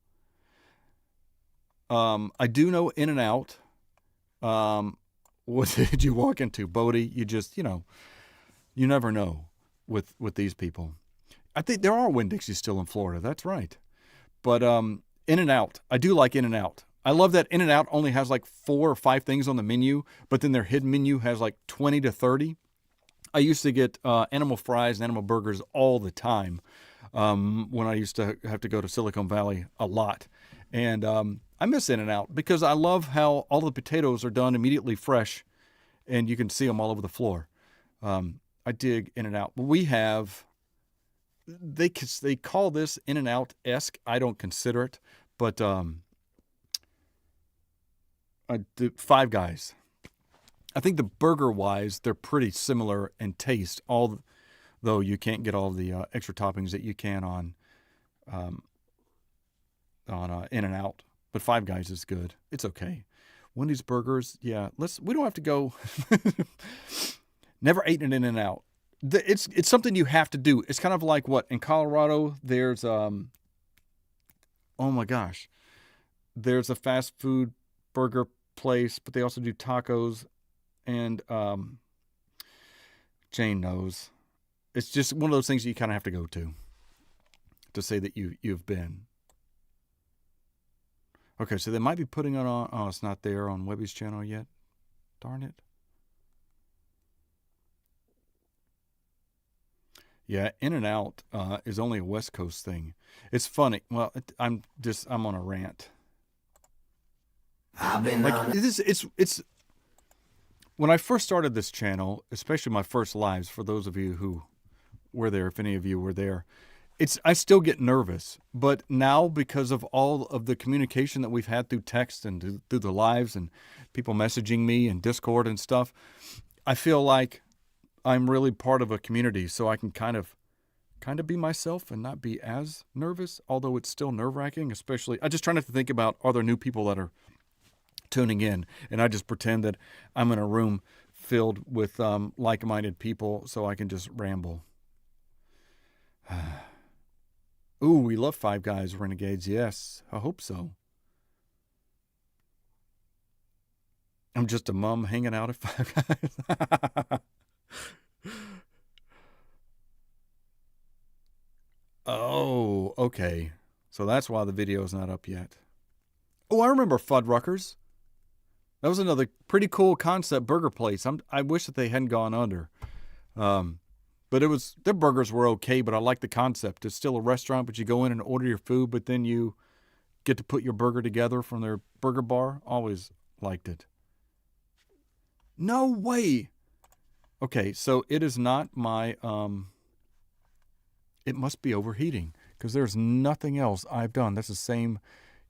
I do know In and Out. What did you walk into, Bodie? You just, you never know with these people. I think there are Winn-Dixies still in Florida. That's right. But In-N-Out. I do like In-N-Out. I love that In-N-Out only has like 4 or 5 things on the menu, but then their hidden menu has like 20 to 30. I used to get animal fries and animal burgers all the time when I used to have to go to Silicon Valley a lot. And I miss In-N-Out because I love how all the potatoes are done immediately fresh and you can see them all over the floor. I dig In-N-Out. We have, they call this In-N-Out-esque. I don't consider it, but Five Guys. I think the burger-wise, they're pretty similar in taste, though you can't get all the extra toppings that you can on In-N-Out. But Five Guys is good. It's okay. Wendy's burgers, yeah. We don't have to go. Never ate an In-N-Out. It's something you have to do. It's kind of like what in Colorado. There's oh my gosh, there's a fast food burger place, but they also do tacos. And Jane knows. It's just one of those things that you kind of have to go to say that you've been. Okay, so they might be putting it on. Oh, it's not there on Webby's channel yet. Darn it. Yeah, In-N-Out is only a West Coast thing. It's funny. Well, I'm on a rant. I've been Like it's. When I first started this channel, especially my first lives, for those of you who were there, if any of you were there, I still get nervous. But now, because of all of the communication that we've had through text and through the lives and people messaging me and Discord and stuff, I feel like I'm really part of a community, so I can kind of be myself and not be as nervous, although it's still nerve-wracking, especially. I just try not to think about other new people that are tuning in, and I just pretend that I'm in a room filled with like-minded people so I can just ramble. Ooh, we love Five Guys, Renegades. Yes, I hope so. I'm just a mom hanging out at Five Guys. Oh, okay. So that's why the video is not up yet. Oh, I remember Fuddruckers. That was another pretty cool concept burger place. I wish that they hadn't gone under. But their burgers were okay, but I like the concept. It's still a restaurant, but you go in and order your food, but then you get to put your burger together from their burger bar. Always liked it. No way. Okay, so it is not my, it must be overheating because there's nothing else I've done. That's the same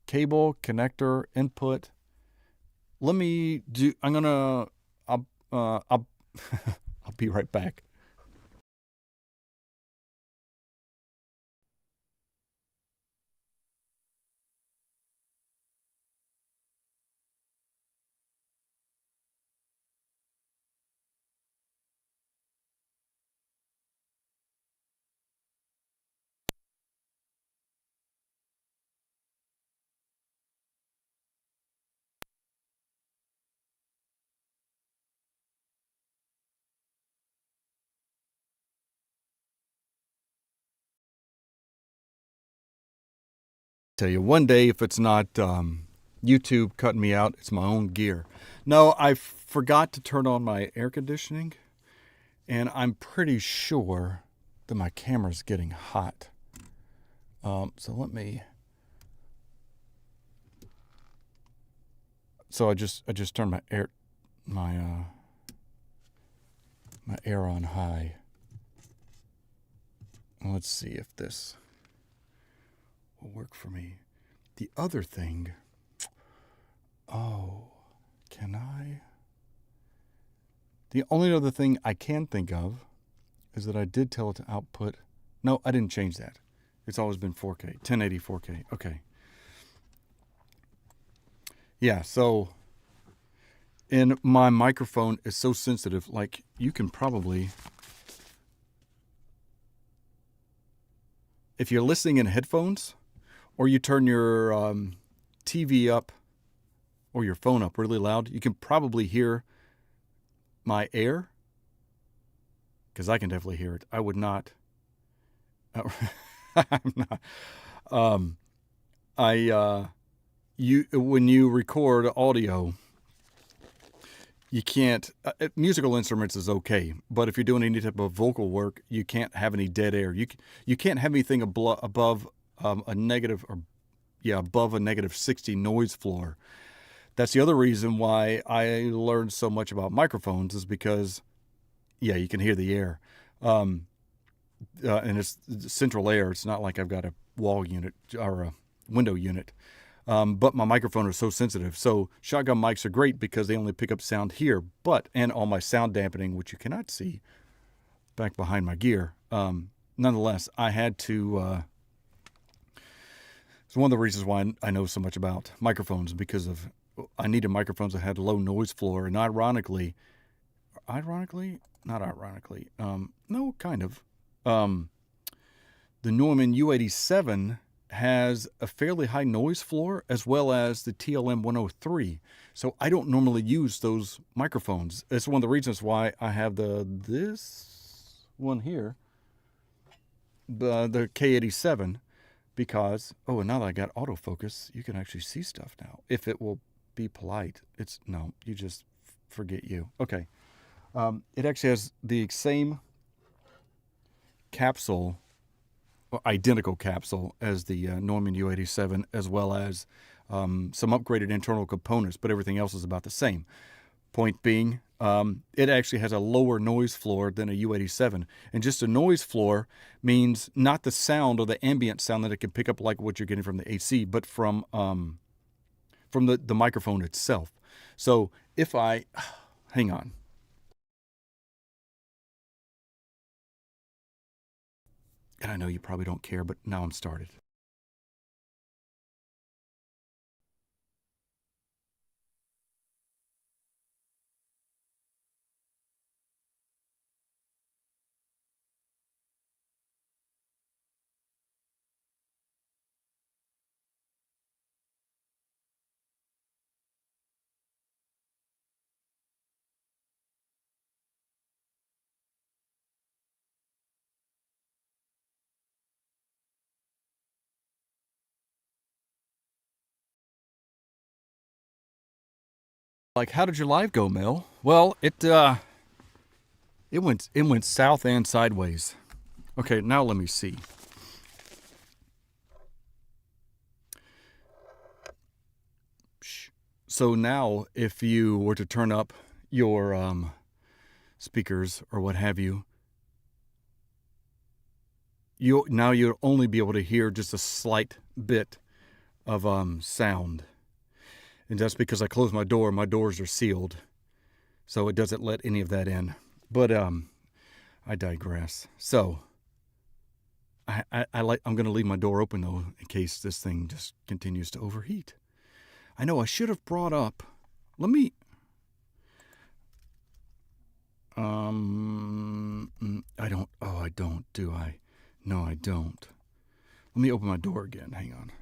cable, connector, input. I'll I'll be right back. Tell you, one day if it's not YouTube cutting me out, it's my own gear. No, I forgot to turn on my air conditioning, and I'm pretty sure that my camera's getting hot. So let me. So I just turned my air on high. Let's see if this will work for me. The other thing, can I? The only other thing I can think of is that I did tell it to output. No, I didn't change that. It's always been 4K, 1080 4K. Okay. Yeah, so, and my microphone is so sensitive, like you can probably, if you're listening in headphones, or you turn your TV up or your phone up really loud, you can probably hear my air, because I can definitely hear it. I would not. I'm not. when you record audio, you can't, musical instruments is okay, but if you're doing any type of vocal work, you can't have any dead air. You can't have anything above a negative, above a negative 60 noise floor. That's the other reason why I learned so much about microphones, is because, you can hear the air. And it's central air. It's not like I've got a wall unit or a window unit. But my microphone is so sensitive. So shotgun mics are great because they only pick up sound here. And all my sound dampening, which you cannot see back behind my gear. Nonetheless, I had to... it's one of the reasons why I know so much about microphones, because I needed microphones that had low noise floor. And ironically, not ironically, no, kind of. The Neumann U87 has a fairly high noise floor, as well as the TLM 103. So I don't normally use those microphones. It's one of the reasons why I have this one here, the K87, because, and now that I got autofocus, you can actually see stuff now. If it will be polite. No, you just forget you. Okay. It actually has the same capsule, identical capsule as the Neumann U87, as well as some upgraded internal components, but everything else is about the same. Point being, it actually has a lower noise floor than a U87. And just a noise floor means not the sound or the ambient sound that it can pick up like what you're getting from the AC, but from the microphone itself. So if hang on. And I know you probably don't care, but now I'm started. Like, how did your live go, Mel? Well, it went south and sideways. Okay, now let me see. So now, if you were to turn up your speakers or what have you, you'll only be able to hear just a slight bit of sound. And that's because I closed my door. My doors are sealed, so it doesn't let any of that in. But I digress. So I'm going to leave my door open, though, in case this thing just continues to overheat. I know I should have brought up. Let me. I don't. Oh, I don't. Do I? No, I don't. Let me open my door again. Hang on.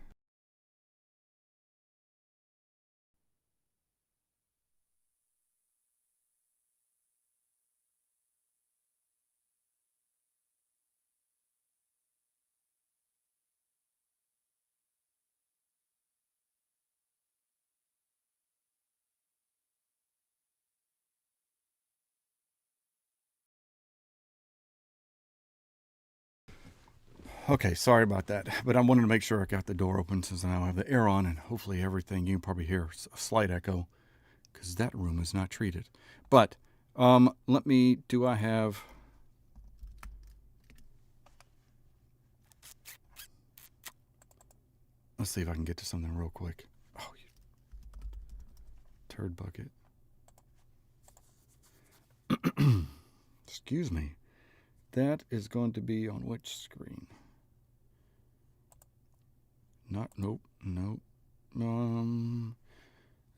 Okay, sorry about that, but I wanted to make sure I got the door open since now I have the air on, and hopefully everything, you can probably hear a slight echo because that room is not treated. But let me, do I have... Let's see if I can get to something real quick. Oh, you turd bucket. Excuse me. That is going to be on which screen? Nope.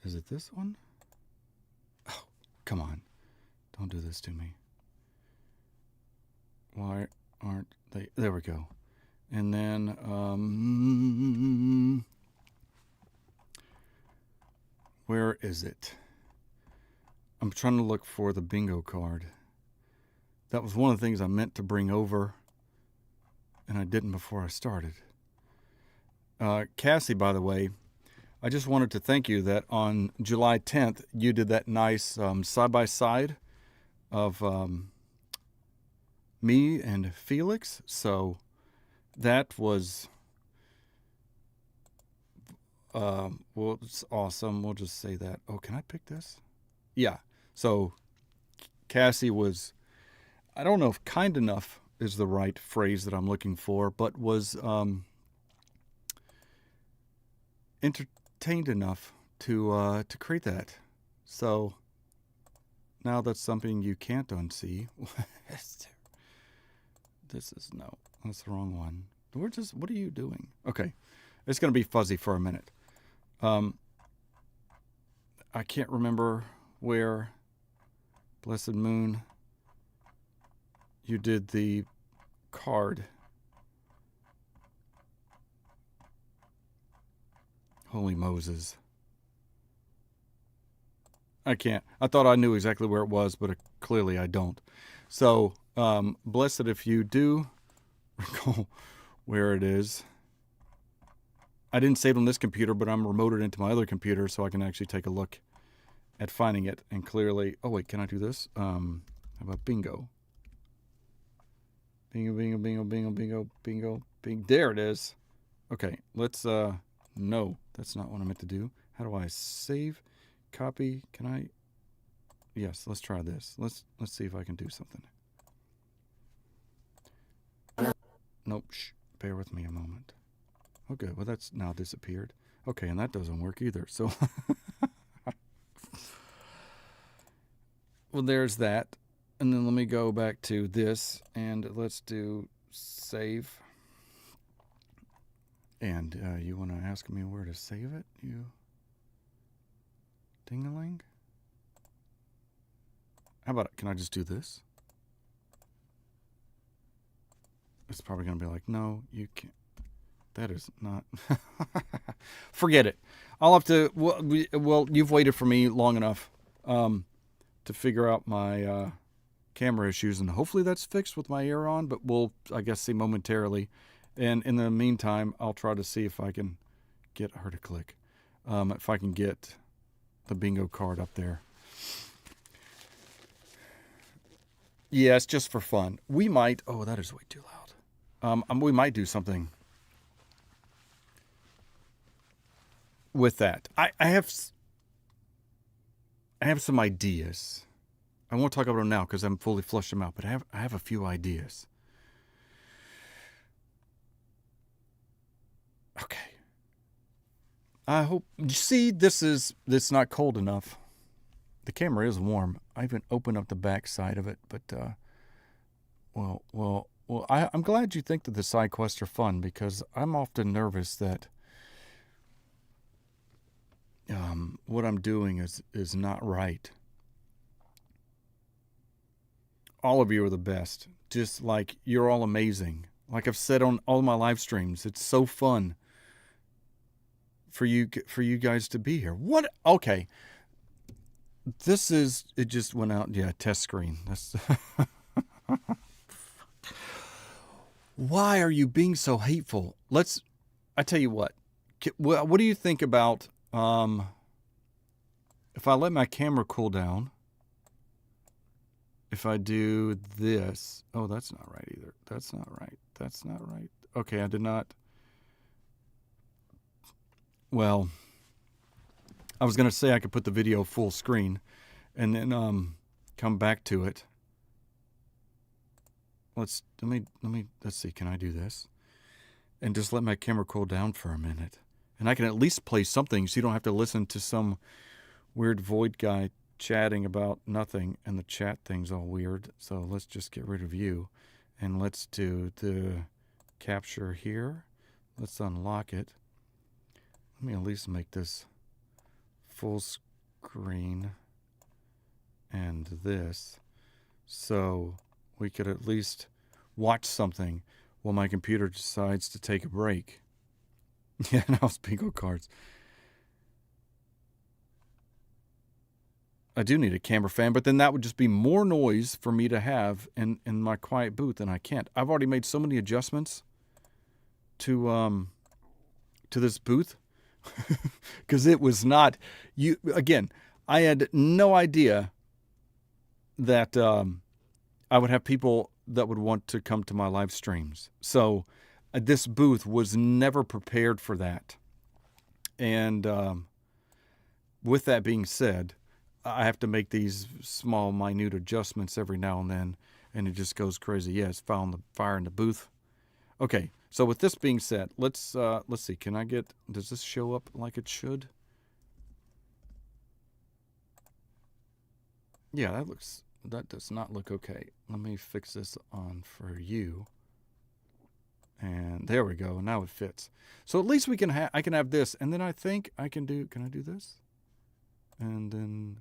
Is it this one? Oh, come on. Don't do this to me. Why aren't they? There we go. And then, where is it? I'm trying to look for the bingo card. That was one of the things I meant to bring over, and I didn't before I started. Cassie, by the way, I just wanted to thank you that on July 10th, you did that nice side-by-side of me and Felix. So that was, well, it's awesome. We'll just say that. Oh, can I pick this? Yeah. So Cassie was, I don't know if kind enough is the right phrase that I'm looking for, but was entertained enough to create that. So now that's something you can't unsee. This is no, that's the wrong one. What are you doing? Okay, it's gonna be fuzzy for a minute. I can't remember where, Blessed Moon, you did the card. Holy Moses. I can't. I thought I knew exactly where it was, but clearly I don't. So, blessed if you do recall where it is. I didn't save it on this computer, but I'm remoted into my other computer so I can actually take a look at finding it. And clearly, oh wait, can I do this? How about bingo? Bingo, bingo, bingo, bingo, bingo, bingo, bingo. There it is. Okay, let's, no, that's not what I meant to do. How do I save, copy? Can I? Yes, let's try this. Let's see if I can do something. Nope, shh, bear with me a moment. Okay, well that's now disappeared. Okay, and that doesn't work either, so. Well, there's that. And then let me go back to this, and let's do save. And you want to ask me where to save it? You ding-a-ling? How about, can I just do this? It's probably going to be like, no, you can't. That is not. Forget it. I'll have to, well, you've waited for me long enough to figure out my camera issues, and hopefully that's fixed with my ear on, but we'll, I guess, see momentarily. And in the meantime, I'll try to see if I can get her to click. If I can get the bingo card up there. Yeah, it's just for fun. We might, oh, that is way too loud. We might do something with that. I have some ideas. I won't talk about them now because I haven't fully flushed them out, but I have a few ideas. Okay. I hope, you see, it's not cold enough. The camera is warm. I even opened up the back side of it, but, I'm glad you think that the side quests are fun, because I'm often nervous that what I'm doing is not right. All of you are the best. Just like, you're all amazing. Like I've said on all my live streams, it's so fun for you guys to be here. What? Okay. It just went out. Yeah, test screen. That's Why are you being so hateful? I tell you what. What do you think about if I let my camera cool down? If I do this. Oh, that's not right either. That's not right. That's not right. Okay, I did not. Well, I was going to say I could put the video full screen and then come back to it. Let's see, can I do this? And just let my camera cool down for a minute. And I can at least play something so you don't have to listen to some weird void guy chatting about nothing, and the chat thing's all weird. So let's just get rid of you. And let's do the capture here. Let's unlock it. Let me at least make this full screen and this, so we could at least watch something while my computer decides to take a break. Yeah, now it's bingo cards. I do need a camera fan, but then that would just be more noise for me to have in my quiet booth, and I can't. I've already made so many adjustments to to this booth because it was not you. Again, I had no idea that I would have people that would want to come to my live streams. So this booth was never prepared for that. And with that being said, I have to make these small, minute adjustments every now and then, and it just goes crazy. Yeah, it's fire in the booth. Okay, so with this being said, let's see. Can I get? Does this show up like it should? Yeah, that does not look okay. Let me fix this on for you. And there we go. Now it fits. So at least I can have this, and then I think I can do. Can I do this? And then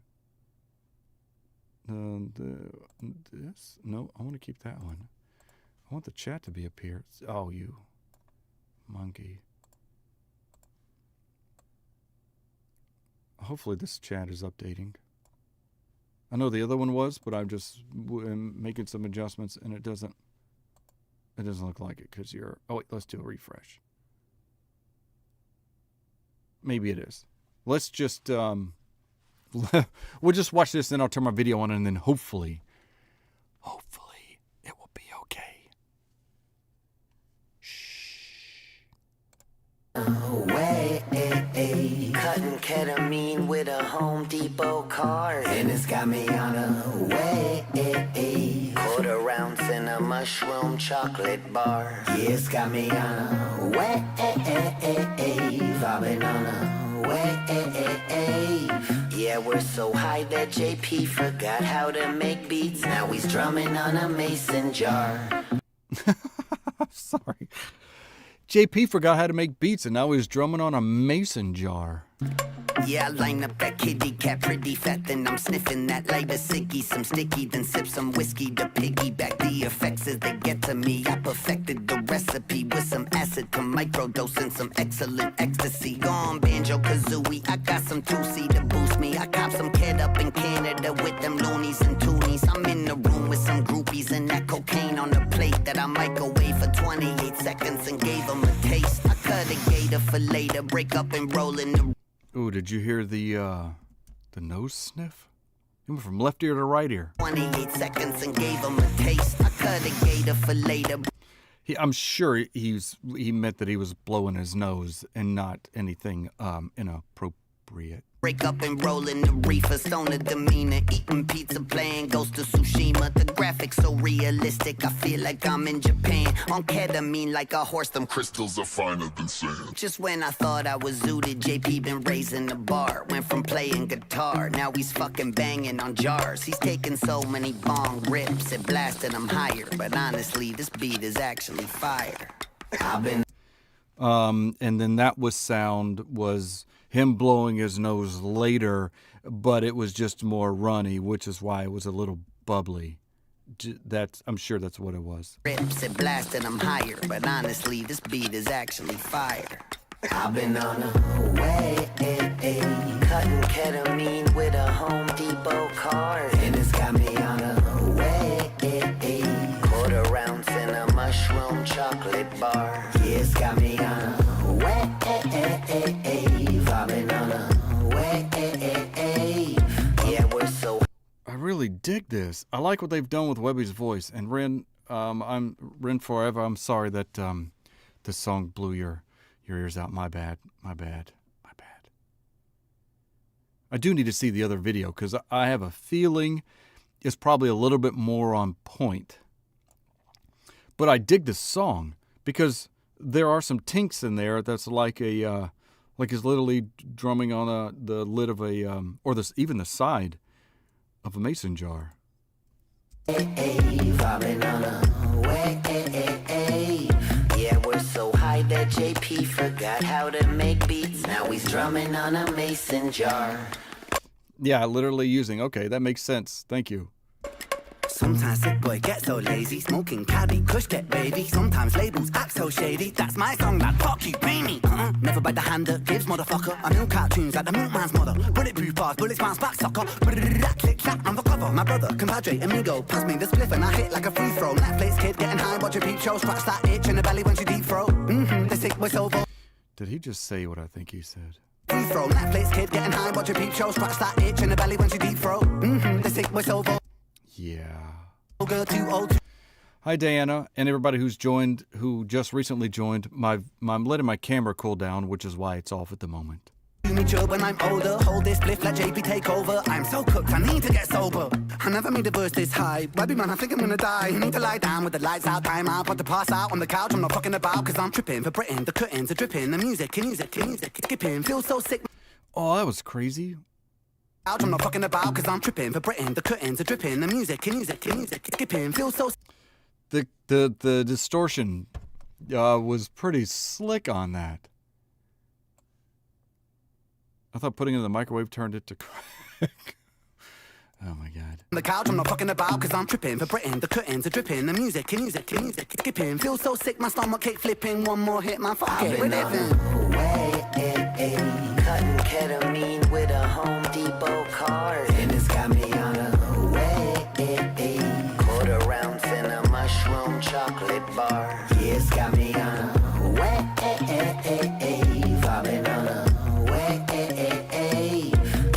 this. No, I want to keep that one. I want the chat to be up here. Oh, you monkey. Hopefully this chat is updating. I know the other one was, but I'm just making some adjustments, and it doesn't look like it because you're... Oh, wait, let's do a refresh. Maybe it is. Let's just... we'll just watch this, and I'll turn my video on, and then hopefully it will be okay. Shh. Away, cutting ketamine with a Home Depot card, and it's got me on a way. Quarter ounce in a mushroom chocolate bar. Yeah, it's got me on a way. I've been on a way. Yeah, we're so high that JP forgot how to make beats. Now he's drumming on a mason jar. Sorry. JP forgot how to make beats, and now he's drumming on a mason jar. Yeah, I line up that kitty cat pretty fat, then I'm sniffing that lighter ciggy, some sticky, then sip some whiskey to piggyback the effects as they get to me. I perfected the recipe with some acid to microdose and some excellent ecstasy. Gone banjo kazooie, I got some 2C to boost me. I cop some kid up in Canada with them loonies and toonies. I'm in the room with some groupies and that cocaine on the plate that I microwave for 28 seconds and gave them a taste. I cut a gator for later, break up and roll in the... Ooh, did you hear the nose sniff? It went from left ear to right ear. 28 seconds and gave him a taste. I cut a gator for later. I'm sure he meant that he was blowing his nose and not anything inappropriate. Break up and roll in the reefer, stoner demeanor, eating pizza, playing Ghost of Tsushima. The graphics so realistic, I feel like I'm in Japan. On ketamine like a horse, them crystals are finer than sand. Just when I thought I was zooted, JP been raising the bar. Went from playing guitar, now he's fucking banging on jars. He's taking so many bong rips, it blasted him higher. But honestly, this beat is actually fire. I've been... And then that sound was him blowing his nose later, but it was just more runny, which is why it was a little bubbly. I'm sure that's what it was. Rips, it blasted him higher, but honestly, this beat is actually fire. I've been on a way, cutting ketamine with a Home Depot card, and it's got me on a way, quarter ounce in a mushroom chocolate bar. Yeah, it's got me on a way, I've been on a way. Yeah, we're so... I really dig this. I like what they've done with Webby's voice. And Ren, I'm Ren Forever. I'm sorry that this song blew your ears out. My bad. I do need to see the other video because I have a feeling it's probably a little bit more on point. But I dig this song because there are some tinks in there that's like he's literally drumming on the lid of even the side of a mason jar. Yeah, we're so high that JP forgot how to make beats. Now he's drumming on a mason jar. Yeah, literally using. Okay, that makes sense. Thank you. Sometimes sick boy get so lazy, smoking caddy, kush get baby. Sometimes labels act so shady. That's my song, that fuck you, pay me. Never bite the hand that gives, motherfucker. I milk cartoons like the milkman's mother. Bulletproof bars, bullets bounce back, sucker. Click clack, I'm the cover. My brother, compadre, amigo, pass me the spliff and I hit like a free throw. Netflix kid getting high, watch a peep show, scratch that itch in the belly when she deep throat. The sick boy so. Did he just say what I think he said? Free throw, Netflix kid getting high, watch a peep show, scratch that itch in the belly when she deep throat. The sick whistle, Yeah. girl too old. Hi, Diana, and everybody who's joined, who just recently joined. I'm letting my camera cool down, which is why it's off at the moment. Do me job when I'm older, hold this spliff, let JP take over. I'm so cooked, I need to get sober. I never made a verse this high. Baby man, I think I'm gonna die. I need to lie down with the lights out, time out, but to pass out on the couch. I'm not fucking about, cause I'm tripping for Britain. The curtains are dripping, the music, skipping, feel so sick. Oh, that was crazy. I'm not fucking about, cause I'm tripping for Britain. The curtains are dripping, the music, skipping, feel so. The distortion was pretty slick on that. I thought putting it in the microwave turned it to crack. Oh my god. On the couch, I'm not fucking about, cause I'm tripping for Britain. The curtains are dripping, the music, skipping, feel so sick, my stomach kick flipping. One more hit, man, fuck it, we're living. Cutting ketamine with a Home Depot card. And it's got me on a way. Quarter ounce in a mushroom chocolate bar. Yeah, it's got me on a way. Vibing on a way.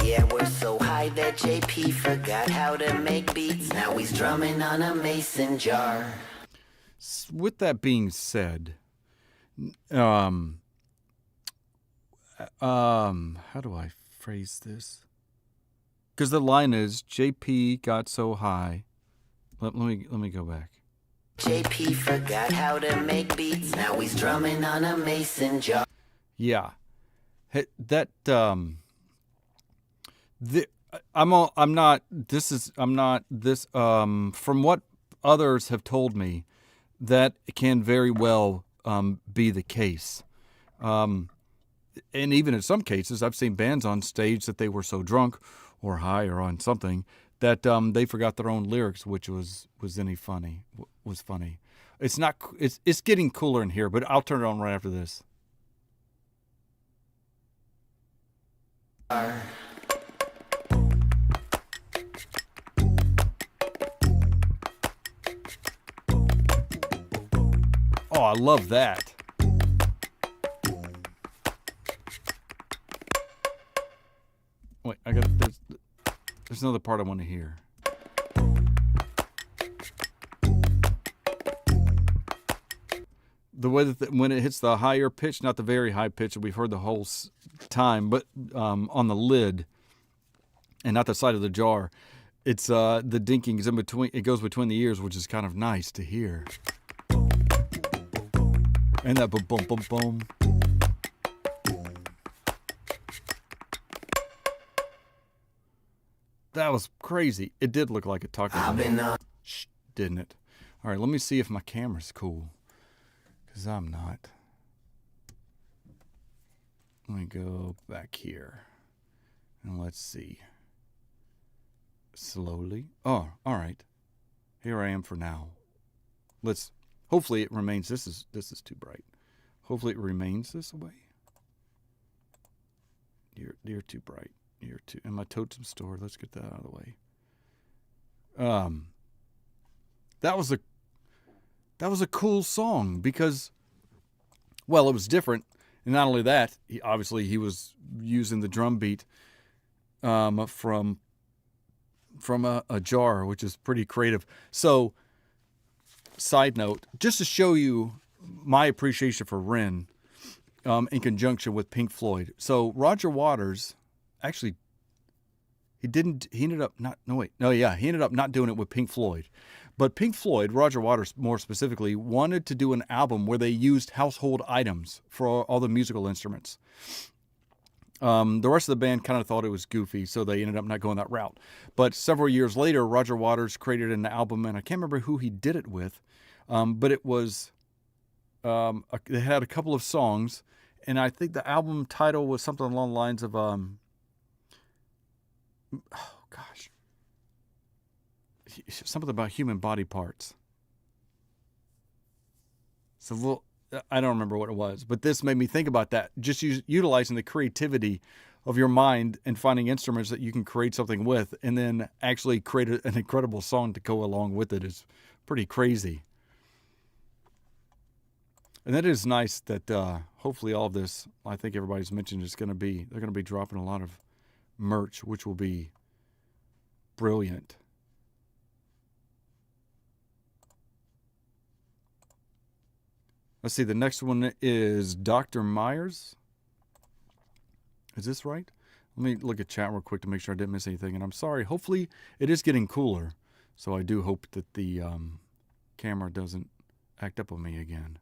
Yeah, we're so high that JP forgot how to make beats. Now he's drumming on a mason jar. With that being said, how do I phrase this? Because the line is JP got so high. Let me go back. JP forgot how to make beats. Now he's drumming on a mason jar. Yeah, that I'm not this. From what others have told me, that can very well be the case. And even in some cases, I've seen bands on stage that they were so drunk or high or on something that they forgot their own lyrics, which was funny. It's not. It's getting cooler in here, but I'll turn it on right after this. Oh, I love that. Wait, there's another part I want to hear. The way that when it hits the higher pitch, not the very high pitch that we've heard the whole time, but on the lid and not the side of the jar, it's the dinking is in between. It goes between the ears, which is kind of nice to hear. And that boom, boom, boom, boom. That was crazy. It did look like it talked about it. Shh, didn't it? All right, let me see if my camera's cool. Because I'm not. Let me go back here. And let's see. Slowly. Oh, all right. Here I am for now. Hopefully it remains. This is too bright. Hopefully it remains this way. You're too bright. You're too. And my totem store. Let's get that out of the way. That was a cool song because, well, it was different. And not only that, he was using the drum beat from a jar, which is pretty creative. So, side note, just to show you my appreciation for Ren in conjunction with Pink Floyd. So Roger Waters, actually, he ended up not doing it with Pink Floyd. But Pink Floyd, Roger Waters more specifically, wanted to do an album where they used household items for all the musical instruments. The rest of the band kind of thought it was goofy, so they ended up not going that route. But several years later, Roger Waters created an album, and I can't remember who he did it with, but it was, they had a couple of songs, and I think the album title was something along the lines of, something about human body parts. It's a little, I don't remember what it was, but this made me think about that. Just utilizing the creativity of your mind and finding instruments that you can create something with, and then actually create an incredible song to go along with it is pretty crazy. And that is nice that hopefully all of this, I think everybody's mentioned, they're going to be dropping a lot of merch, which will be brilliant. Let's see, the next one is Dr. Myers. Is this right? Let me look at chat real quick to make sure I didn't miss anything. And I'm sorry, hopefully it is getting cooler. So I do hope that the camera doesn't act up on me again.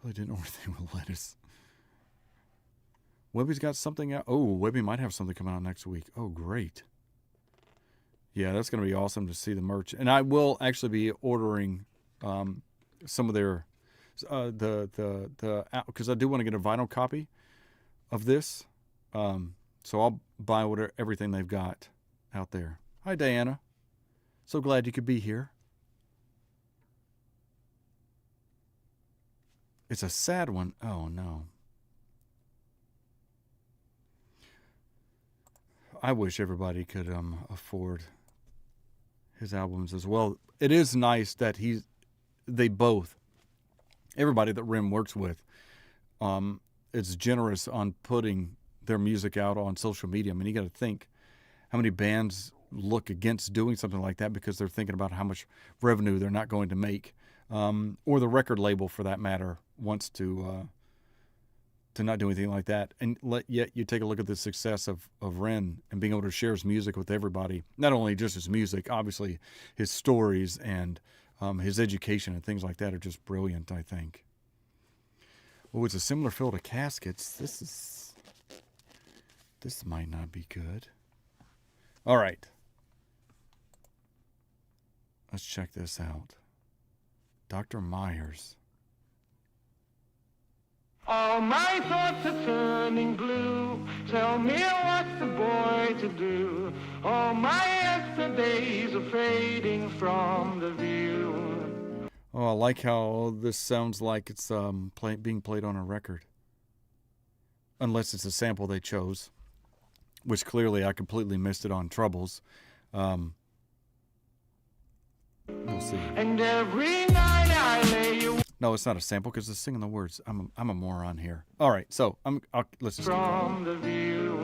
Well, I didn't order anything with lettuce. Webby's got something out. Oh, Webby might have something coming out next week. Oh, great. Yeah, that's going to be awesome to see the merch. And I will actually be ordering some of their because I do want to get a vinyl copy of this. So I'll buy everything they've got out there. Hi, Diana. So glad you could be here. It's a sad one. Oh, no. I wish everybody could afford his albums as well. It is nice that everybody that Ren works with, is generous on putting their music out on social media. I mean, you got to think how many bands look against doing something like that because they're thinking about how much revenue they're not going to make, or the record label, for that matter, wants to not do anything like that. And yet you take a look at the success of Ren and being able to share his music with everybody. Not only just his music, obviously his stories and his education and things like that are just brilliant, I think. Oh, it's a similar feel to Caskets. This might not be good. All right. Let's check this out. Dr. Myers. All my thoughts are turning blue. Tell me what's the boy to do. All my yesterdays are fading from the view. Oh, I like how this sounds like it's being played on a record. Unless it's a sample they chose, which clearly I completely missed it on Troubles. We'll see. And every night I lay awake No, it's not a sample because it's singing the words. I'm a moron here. All right, so let's just from the view.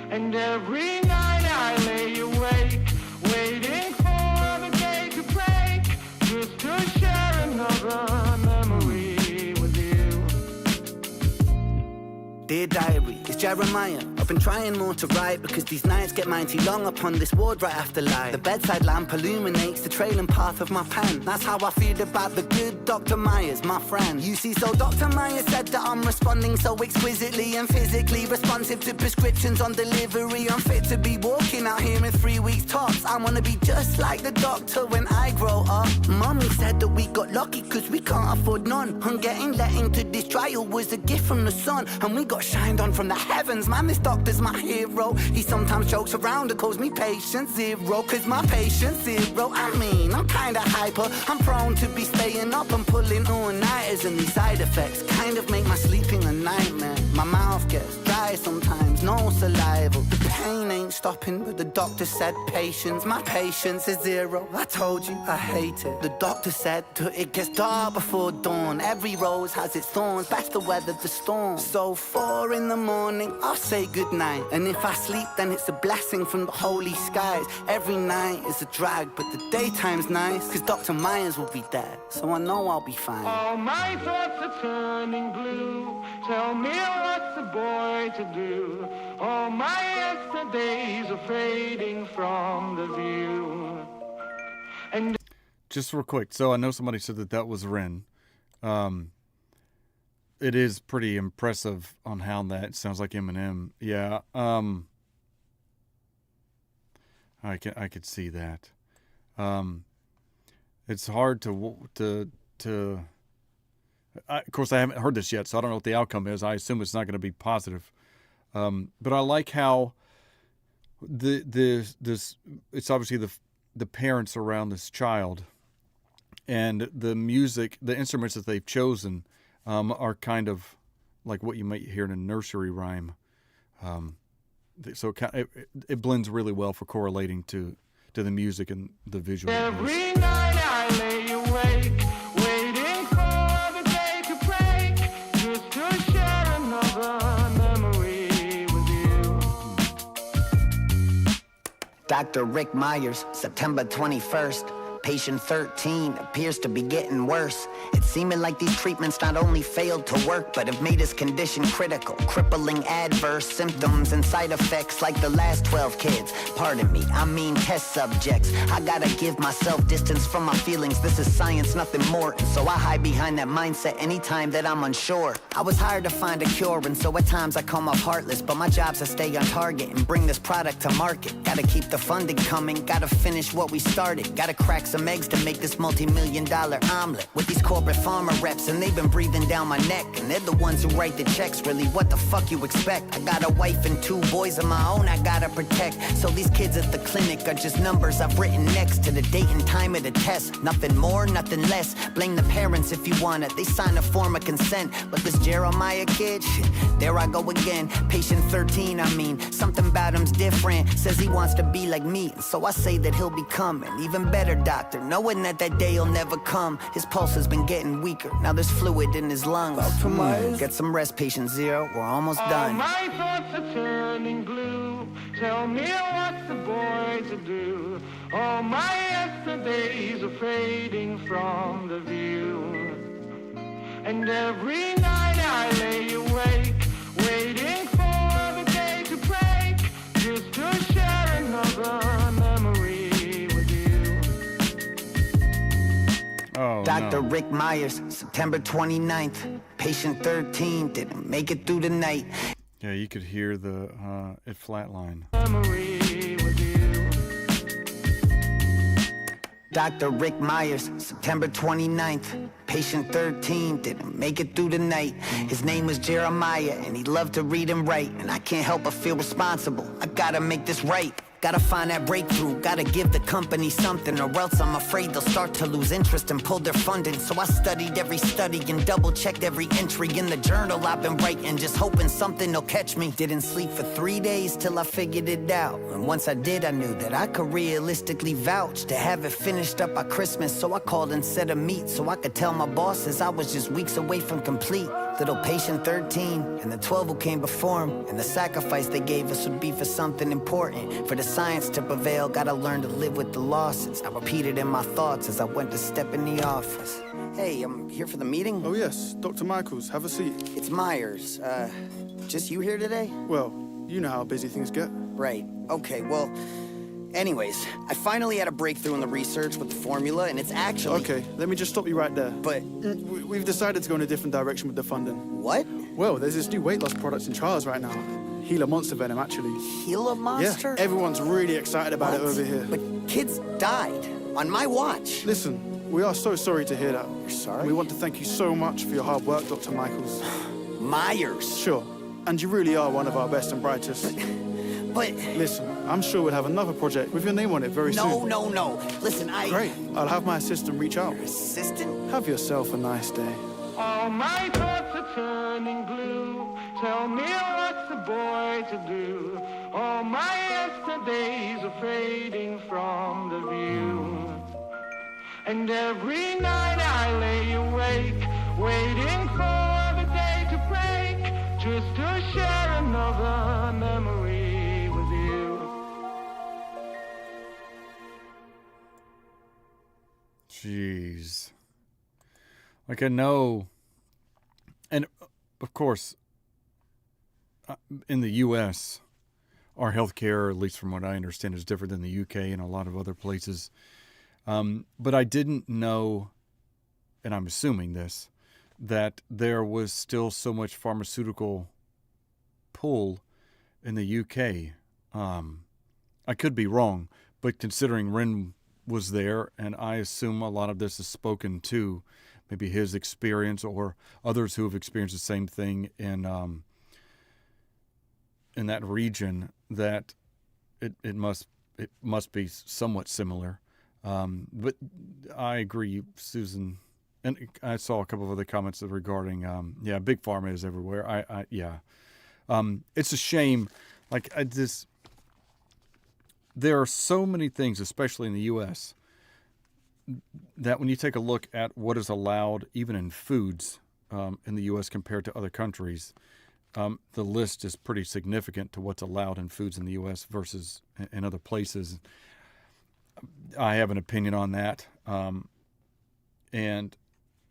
And every night I lay awake, waiting for the day to break, just to share another memory with you. Dear diary, it's Jeremiah. I've been trying more to write because these nights get mighty long upon this ward right after light. The bedside lamp illuminates the trailing path of my pen. That's how I feel about the good Dr. Myers, my friend. You see, so Dr. Myers said that I'm responding so exquisitely and physically responsive to prescriptions on delivery. I'm fit to be walking out here in 3 weeks tops. I wanna be just like the doctor when I grow up. Mommy said that we got lucky cause we can't afford none. And getting let into this trial was a gift from the sun. And we got shined on from the heavens. Man, this doctor's my hero. He sometimes jokes around and calls me patient zero. Cause my patience zero. I mean, I'm kinda hyper. I'm prone to be staying up and pulling all-nighters. And these side effects kind of make my sleeping a nightmare. My mouth gets dry sometimes, no saliva. The pain ain't stopping, but the doctor said patience. My patience is zero. I told you I hate it. The doctor said that it gets dark before dawn. Every rose has its thorns, best to weather the storm. So 4 in the morning, I'll say goodnight. And if I sleep, then it's a blessing from the holy skies. Every night is a drag, but the daytime's nice. Cause Dr. Myers will be there, so I know I'll be fine. All my thoughts are turning blue. Tell me what's the boy to do. All my yesterdays are fading from the view. And just real quick. So I know somebody said that was Ren. It is pretty impressive on how that sounds like Eminem. Yeah. I could see that. It's hard to. Of course, I haven't heard this yet, so I don't know what the outcome is. I assume it's not going to be positive. But I like how it's obviously the parents around this child, and the music, the instruments that they've chosen, are kind of like what you might hear in a nursery rhyme. So it blends really well for correlating to the music and the visual. Every night I lay awake, waiting for the day to break, just to share another memory with you. Dr. Rick Myers, September 21st. Patient 13 appears to be getting worse. It's seeming like these treatments not only failed to work, but have made his condition critical. Crippling adverse symptoms and side effects like the last 12 kids. Pardon me, I mean test subjects. I gotta give myself distance from my feelings. This is science, nothing more. And so I hide behind that mindset anytime that I'm unsure. I was hired to find a cure, and so at times I come off heartless. But my job's to stay on target and bring this product to market. Gotta keep the funding coming, gotta finish what we started. Gotta crack some eggs to make this multi-million-dollar omelet with these corporate pharma reps, and they've been breathing down my neck, and they're the ones who write the checks. Really, what the fuck you expect? I got a wife and 2 boys of my own I gotta protect, so these kids at the clinic are just numbers I've written next to the date and time of the test. Nothing more, nothing less. Blame the parents if you want it, they sign a form of consent. But this Jeremiah kid, there I go again. Patient 13, I mean, something about him's different. Says he wants to be like me, and so I say that he'll become an even better doctor, knowing that day'll never come. His pulse has been getting weaker, now there's fluid in his lungs. Get some rest, patient 0, we're almost All done. my thoughts are turning blue. Tell me what's the boy to do. All my yesterdays are fading from the view. And every night I lay awake, waiting for the day to break, just to share another memory with you. Oh, Dr. no. Rick Myers, September 29th. Patient 13 didn't make it through the night. Yeah, you could hear the it flatline. Memory with you. Dr. Rick Myers, September 29th. Patient 13 didn't make it through the night. His name was Jeremiah, and he loved to read and write. And I can't help but feel responsible. I gotta make this right. Gotta find that breakthrough, gotta give the company something, or else I'm afraid they'll start to lose interest and pull their funding. So I studied every study and double-checked every entry in the journal I've been writing, just hoping something will catch me. Didn't sleep for 3 days till I figured it out. And once I did, I knew that I could realistically vouch to have it finished up by Christmas. So I called and set a meet so I could tell my bosses I was just weeks away from complete. Little patient 13 and the 12 who came before him, and the sacrifice they gave us would be for something important. For the science to prevail, gotta learn to live with the losses. I repeated in my thoughts as I went to step in the office. Hey, I'm here for the meeting. Oh yes, Dr. Michaels, have a seat. It's Myers. Just you here today? Well, you know how busy things get. Right. Okay, well, anyways, I finally had a breakthrough in the research with the formula, and it's actually... Okay, let me just stop you right there. But... We've decided to go in a different direction with the funding. What? Well, there's this new weight loss product in trials right now. Gila Monster Venom, actually. Gila Monster? Yeah, everyone's really excited about it over here. But kids died on my watch. Listen, we are so sorry to hear that. You're sorry? And we want to thank you so much for your hard work, Dr. Michaels. Myers. Sure, and you really are one of our best and brightest. But... Listen, I'm sure we'll have another project with your name on it very soon. No. Listen, Great, I'll have my assistant reach out. Assistant? Have yourself a nice day. All my thoughts are turning blue. Tell me what's the boy to do. All my yesterdays are fading from the view. And every night I lay awake, waiting for the day to break, just to share another memory with you. Jeez. Like, I know, and of course, in the U.S., our healthcare, at least from what I understand, is different than the U.K. and a lot of other places. But I didn't know, and I'm assuming this, that there was still so much pharmaceutical pull in the UK. I could be wrong, but considering Ren was there, and I assume a lot of this is spoken to, maybe his experience or others who have experienced the same thing in that region, that it must be somewhat similar. But I agree, Susan, and I saw a couple of other comments regarding big pharma is everywhere. It's a shame Like, there are so many things, especially in the U.S., that when you take a look at what is allowed, even in foods in the U.S. compared to other countries, the list is pretty significant to what's allowed in foods in the U.S. versus in other places. I have an opinion on that. And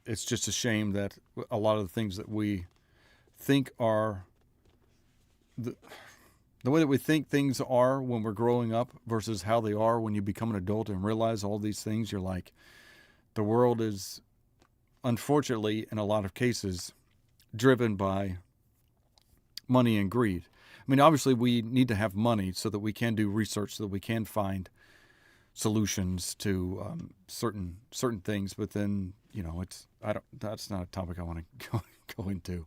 it's just a shame that a lot of the things that we think are the way that we think things are when we're growing up versus how they are when you become an adult and realize all these things, you're like, the world is, unfortunately, in a lot of cases, driven by money and greed. I mean, obviously, we need to have money so that we can do research, so that we can find solutions to certain things. But then, that's not a topic I want to go into.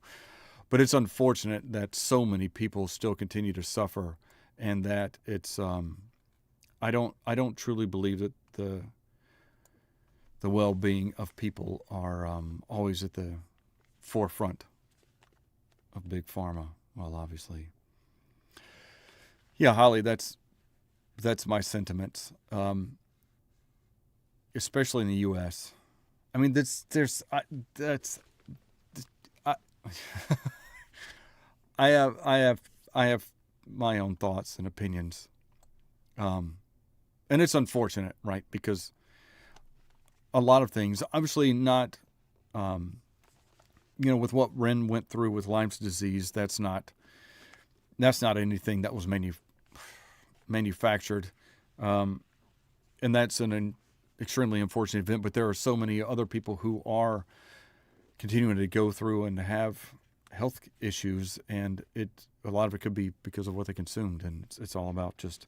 But it's unfortunate that so many people still continue to suffer, and that it's I don't truly believe that the well-being of people are always at the forefront of big pharma. Well, obviously, yeah, Holly, that's my sentiments, especially in the U.S. I mean, I have my own thoughts and opinions, and it's unfortunate, right? Because a lot of things, obviously not, with what Ren went through with Lyme's disease, that's not anything that was manufactured, and that's an extremely unfortunate event. But there are so many other people who are continuing to go through and have health issues, and a lot of it could be because of what they consumed, and it's all about just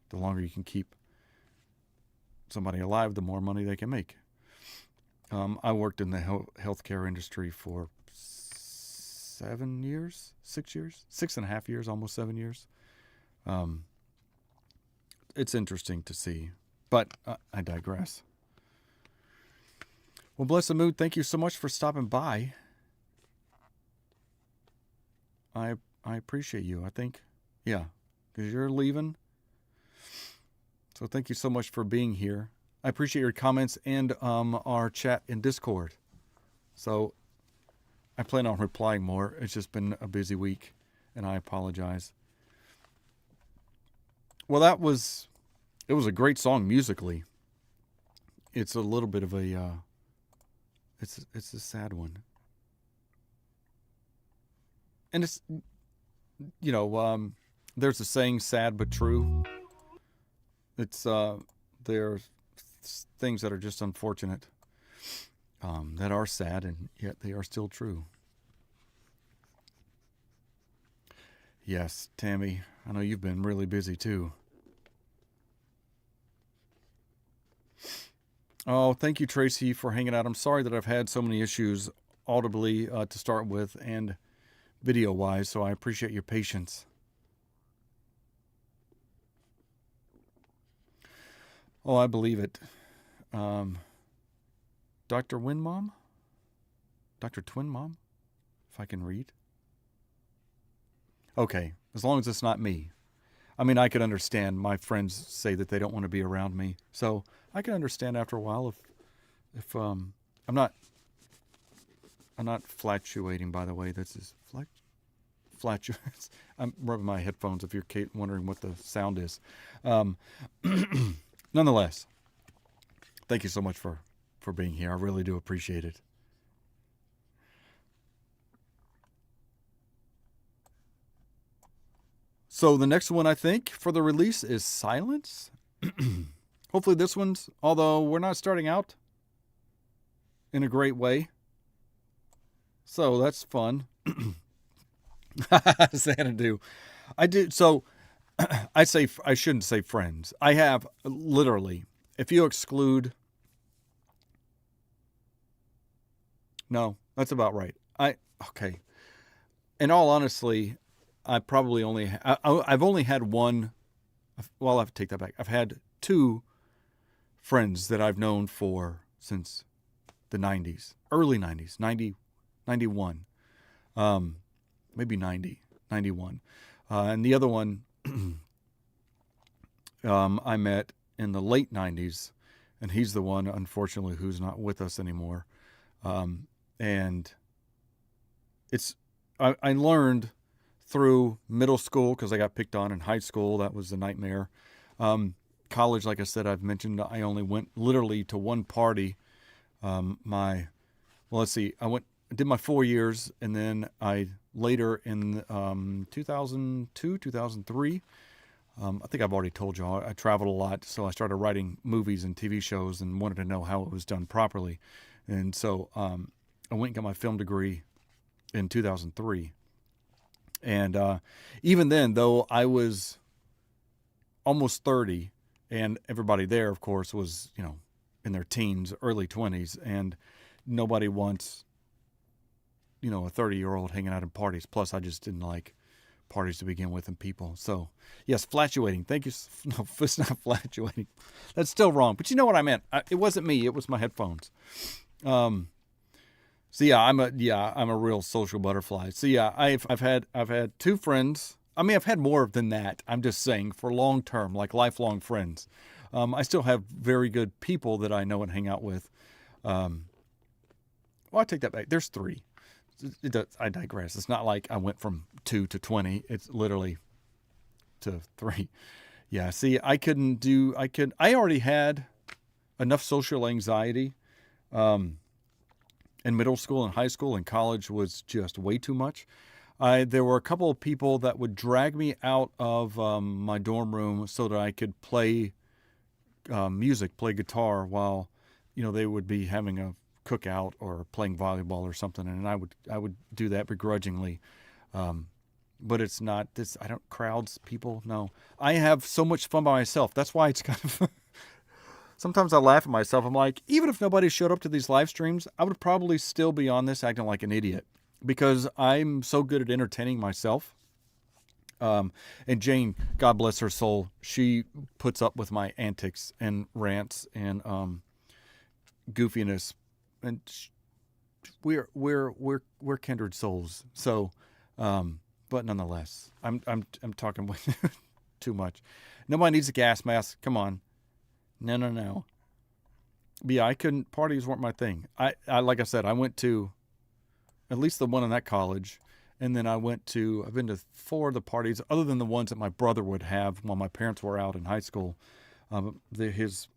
the longer you can keep somebody alive, the more money they can make. I worked in the healthcare industry for 7 years, 6 years, 6.5 years, almost 7 years. It's interesting to see, but I digress. Well, Blessed Mood, thank you so much for stopping by. I appreciate you. I think, yeah, because you're leaving. So thank you so much for being here. I appreciate your comments and our chat in Discord. So I plan on replying more. It's just been a busy week, and I apologize. Well, it was a great song musically. It's a little bit of a, it's a sad one. And it's, there's a saying, sad but true. It's, there's things that are just unfortunate, that are sad, and yet they are still true. Yes, Tammy, I know you've been really busy too. Oh, thank you, Tracy, for hanging out. I'm sorry that I've had so many issues audibly to start with and video-wise, so I appreciate your patience. Oh, I believe it. Dr. Winmom? Dr. Twin Mom? If I can read. Okay, as long as it's not me. I mean, I could understand. My friends say that they don't want to be around me, so I can understand after a while if I'm not fluctuating, by the way. This is flatulence. I'm rubbing my headphones if you're wondering what the sound is. Nonetheless, thank you so much for being here. I really do appreciate it. So the next one, I think, for the release is Silence. Hopefully this one's, although we're not starting out in a great way. So that's fun. Xanadu. I did, so I shouldn't say friends. I have literally, if you exclude, no, that's about right. Okay. In all honesty, I probably I've only had one, well, I have to take that back. I've had two friends that I've known since the 90s, early 90s, 90, 91, maybe 90, 91. And the other one I met in the late 90s, and he's the one, unfortunately, who's not with us anymore. And I learned through middle school, because I got picked on in high school. That was a nightmare. College, like I said, I've mentioned, I only went literally to one party. Let's see, I did my 4 years, and then I later in 2002, 2003, I think I've already told you, I traveled a lot, so I started writing movies and TV shows and wanted to know how it was done properly. And so I went and got my film degree in 2003. And even then, though I was almost 30, and everybody there, of course, was, in their teens, early 20s, and nobody wants, a 30-year-old hanging out in parties. Plus, I just didn't like parties to begin with and people. So, yes, flatulating. Thank you. No, it's not flatulating. That's still wrong. But you know what I meant. It wasn't me. It was my headphones. So yeah, I'm a real social butterfly. So yeah, I've had two friends. I mean, I've had more than that. I'm just saying, for long term, like lifelong friends. I still have very good people that I know and hang out with. Well, I take that back. There's three. I digress. It's not like I went from 2 to 20. It's literally to 3. Yeah. See, I already had enough social anxiety. In middle school and high school and college was just way too much. There were a couple of people that would drag me out of my dorm room so that I could play music, play guitar while, they would be having a cookout or playing volleyball or something, and I would do that begrudgingly. But it's not this. I don't crowds people. No, I have so much fun by myself. That's why it's kind of. Sometimes I laugh at myself. I'm like, even if nobody showed up to these live streams, I would probably still be on this acting like an idiot because I'm so good at entertaining myself. And Jane, God bless her soul, she puts up with my antics and rants and goofiness, and we're kindred souls. So, but nonetheless, I'm talking way too much. Nobody needs a gas mask. Come on. No. But yeah, parties weren't my thing. I like I said, I went to at least the one in that college. And then I've been to 4 of the parties other than the ones that my brother would have while my parents were out in high school. That's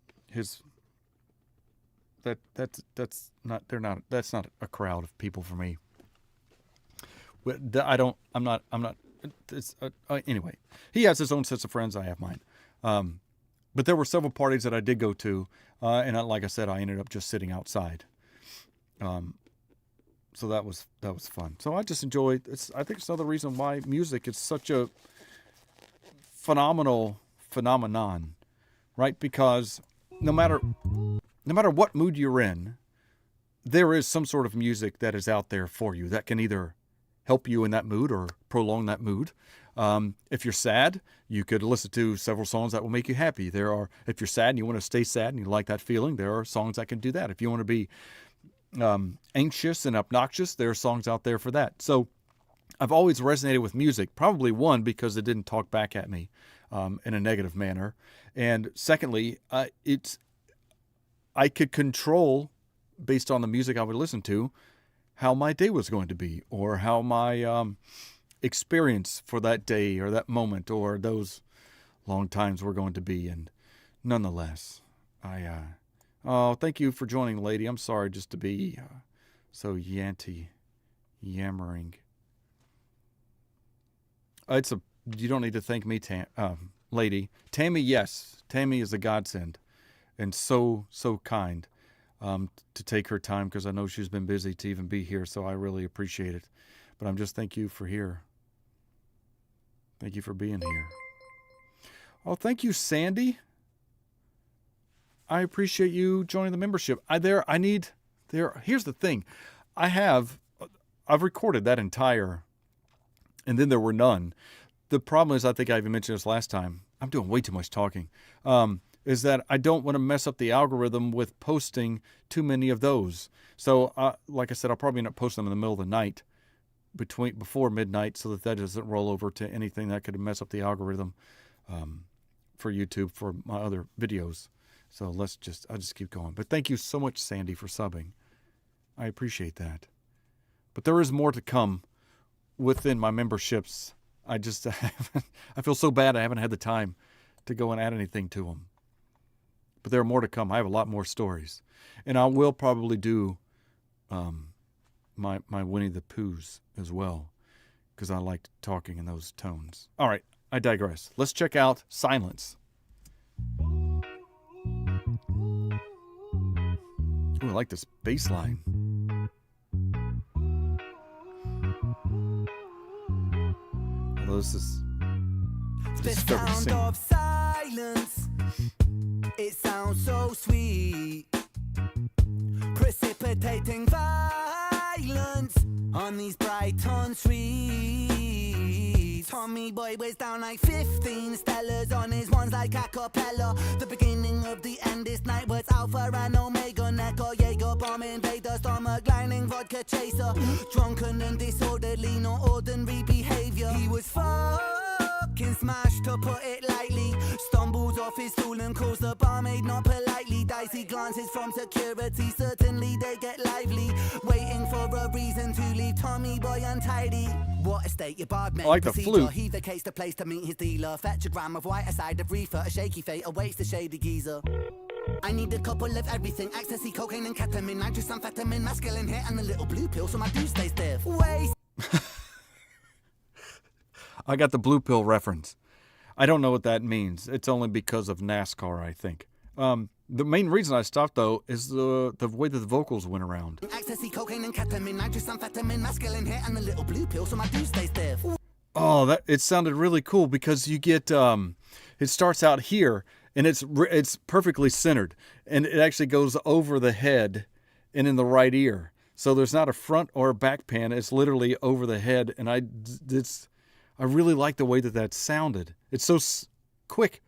not a crowd of people for me. Anyway, he has his own sets of friends. I have mine. But there were several parties that I did go to, and like I said, I ended up just sitting outside. So that was fun. So I just enjoyed. I think it's another reason why music is such a phenomenal phenomenon, right? Because no matter what mood you're in, there is some sort of music that is out there for you that can either help you in that mood or prolong that mood. If you're sad, you could listen to several songs that will make you happy. If you're sad and you want to stay sad and you like that feeling, there are songs that can do that. If you want to be anxious and obnoxious, there are songs out there for that. So I've always resonated with music, probably one, because it didn't talk back at me in a negative manner. And secondly, I could control, based on the music I would listen to, how my day was going to be, or how my experience for that day or that moment or those long times were going to be. And nonetheless, thank you for joining, lady. I'm sorry just to be so yammering. You don't need to thank me, lady. Tammy, yes. Tammy is a godsend and so kind to take her time, because I know she's been busy to even be here, so I really appreciate it. But I'm just thank you for here. Thank you for being here. Oh, thank you, Sandy. I appreciate you joining the membership. Here's the thing. I've recorded that entire, and then there were none. The problem is, I think I even mentioned this last time, I'm doing way too much talking, is that I don't want to mess up the algorithm with posting too many of those. So, like I said, I'll probably end up posting them in the middle of the night. before midnight so that doesn't roll over to anything that could mess up the algorithm for YouTube for my other videos. So I'll just keep going. But thank you so much, Sandy, for subbing. I appreciate that. But there is more to come within my memberships. I feel so bad I haven't had the time to go and add anything to them. But there are more to come. I have a lot more stories. And I will probably do my Winnie the Poohs as well, because I like talking in those tones. All right, I digress. Let's check out Silence. Ooh, I like this bass line. Although this is disturbing to sing. Of silence, it sounds so sweet, precipitating violence on these Brighton streets. Tommy Boy wears down like 15 stellars on his ones like a cappella. The beginning of the end is night words Alpha and Omega, Necker, Jaeger, bomb invader, stomach lining, vodka chaser. Drunken and disorderly, no ordinary behavior. He was fucking smashed, to put it lightly. Stumbles off his stool and calls the barmaid not politely. Dicey glances from security, certainly they get lively. Waiting for a reason to leave Tommy Boy untidy. What a state your barred men. I like the flute. He vacates the place to meet his dealer. Fetch a gram of white, a side of reefer. A shaky fate awaits the shady geezer. I need a couple of everything: ecstasy, cocaine and ketamine, nitrous amphetamine, masculine hit and a little blue pill so my dude stays stiff. Waste. I got the blue pill reference. I don't know what that means. It's only because of NASCAR, I think. The main reason I stopped, though, is the way that the vocals went around. Ecstasy, cocaine and ketamine, nitrous amphetamine, masculine hit and a little blue pill so my dude stays stiff. Oh, it sounded really cool because you get it starts out here and it's perfectly centered and it actually goes over the head and in the right ear. So there's not a front or a back pan. It's literally over the head, and I really like the way that sounded. It's so quick.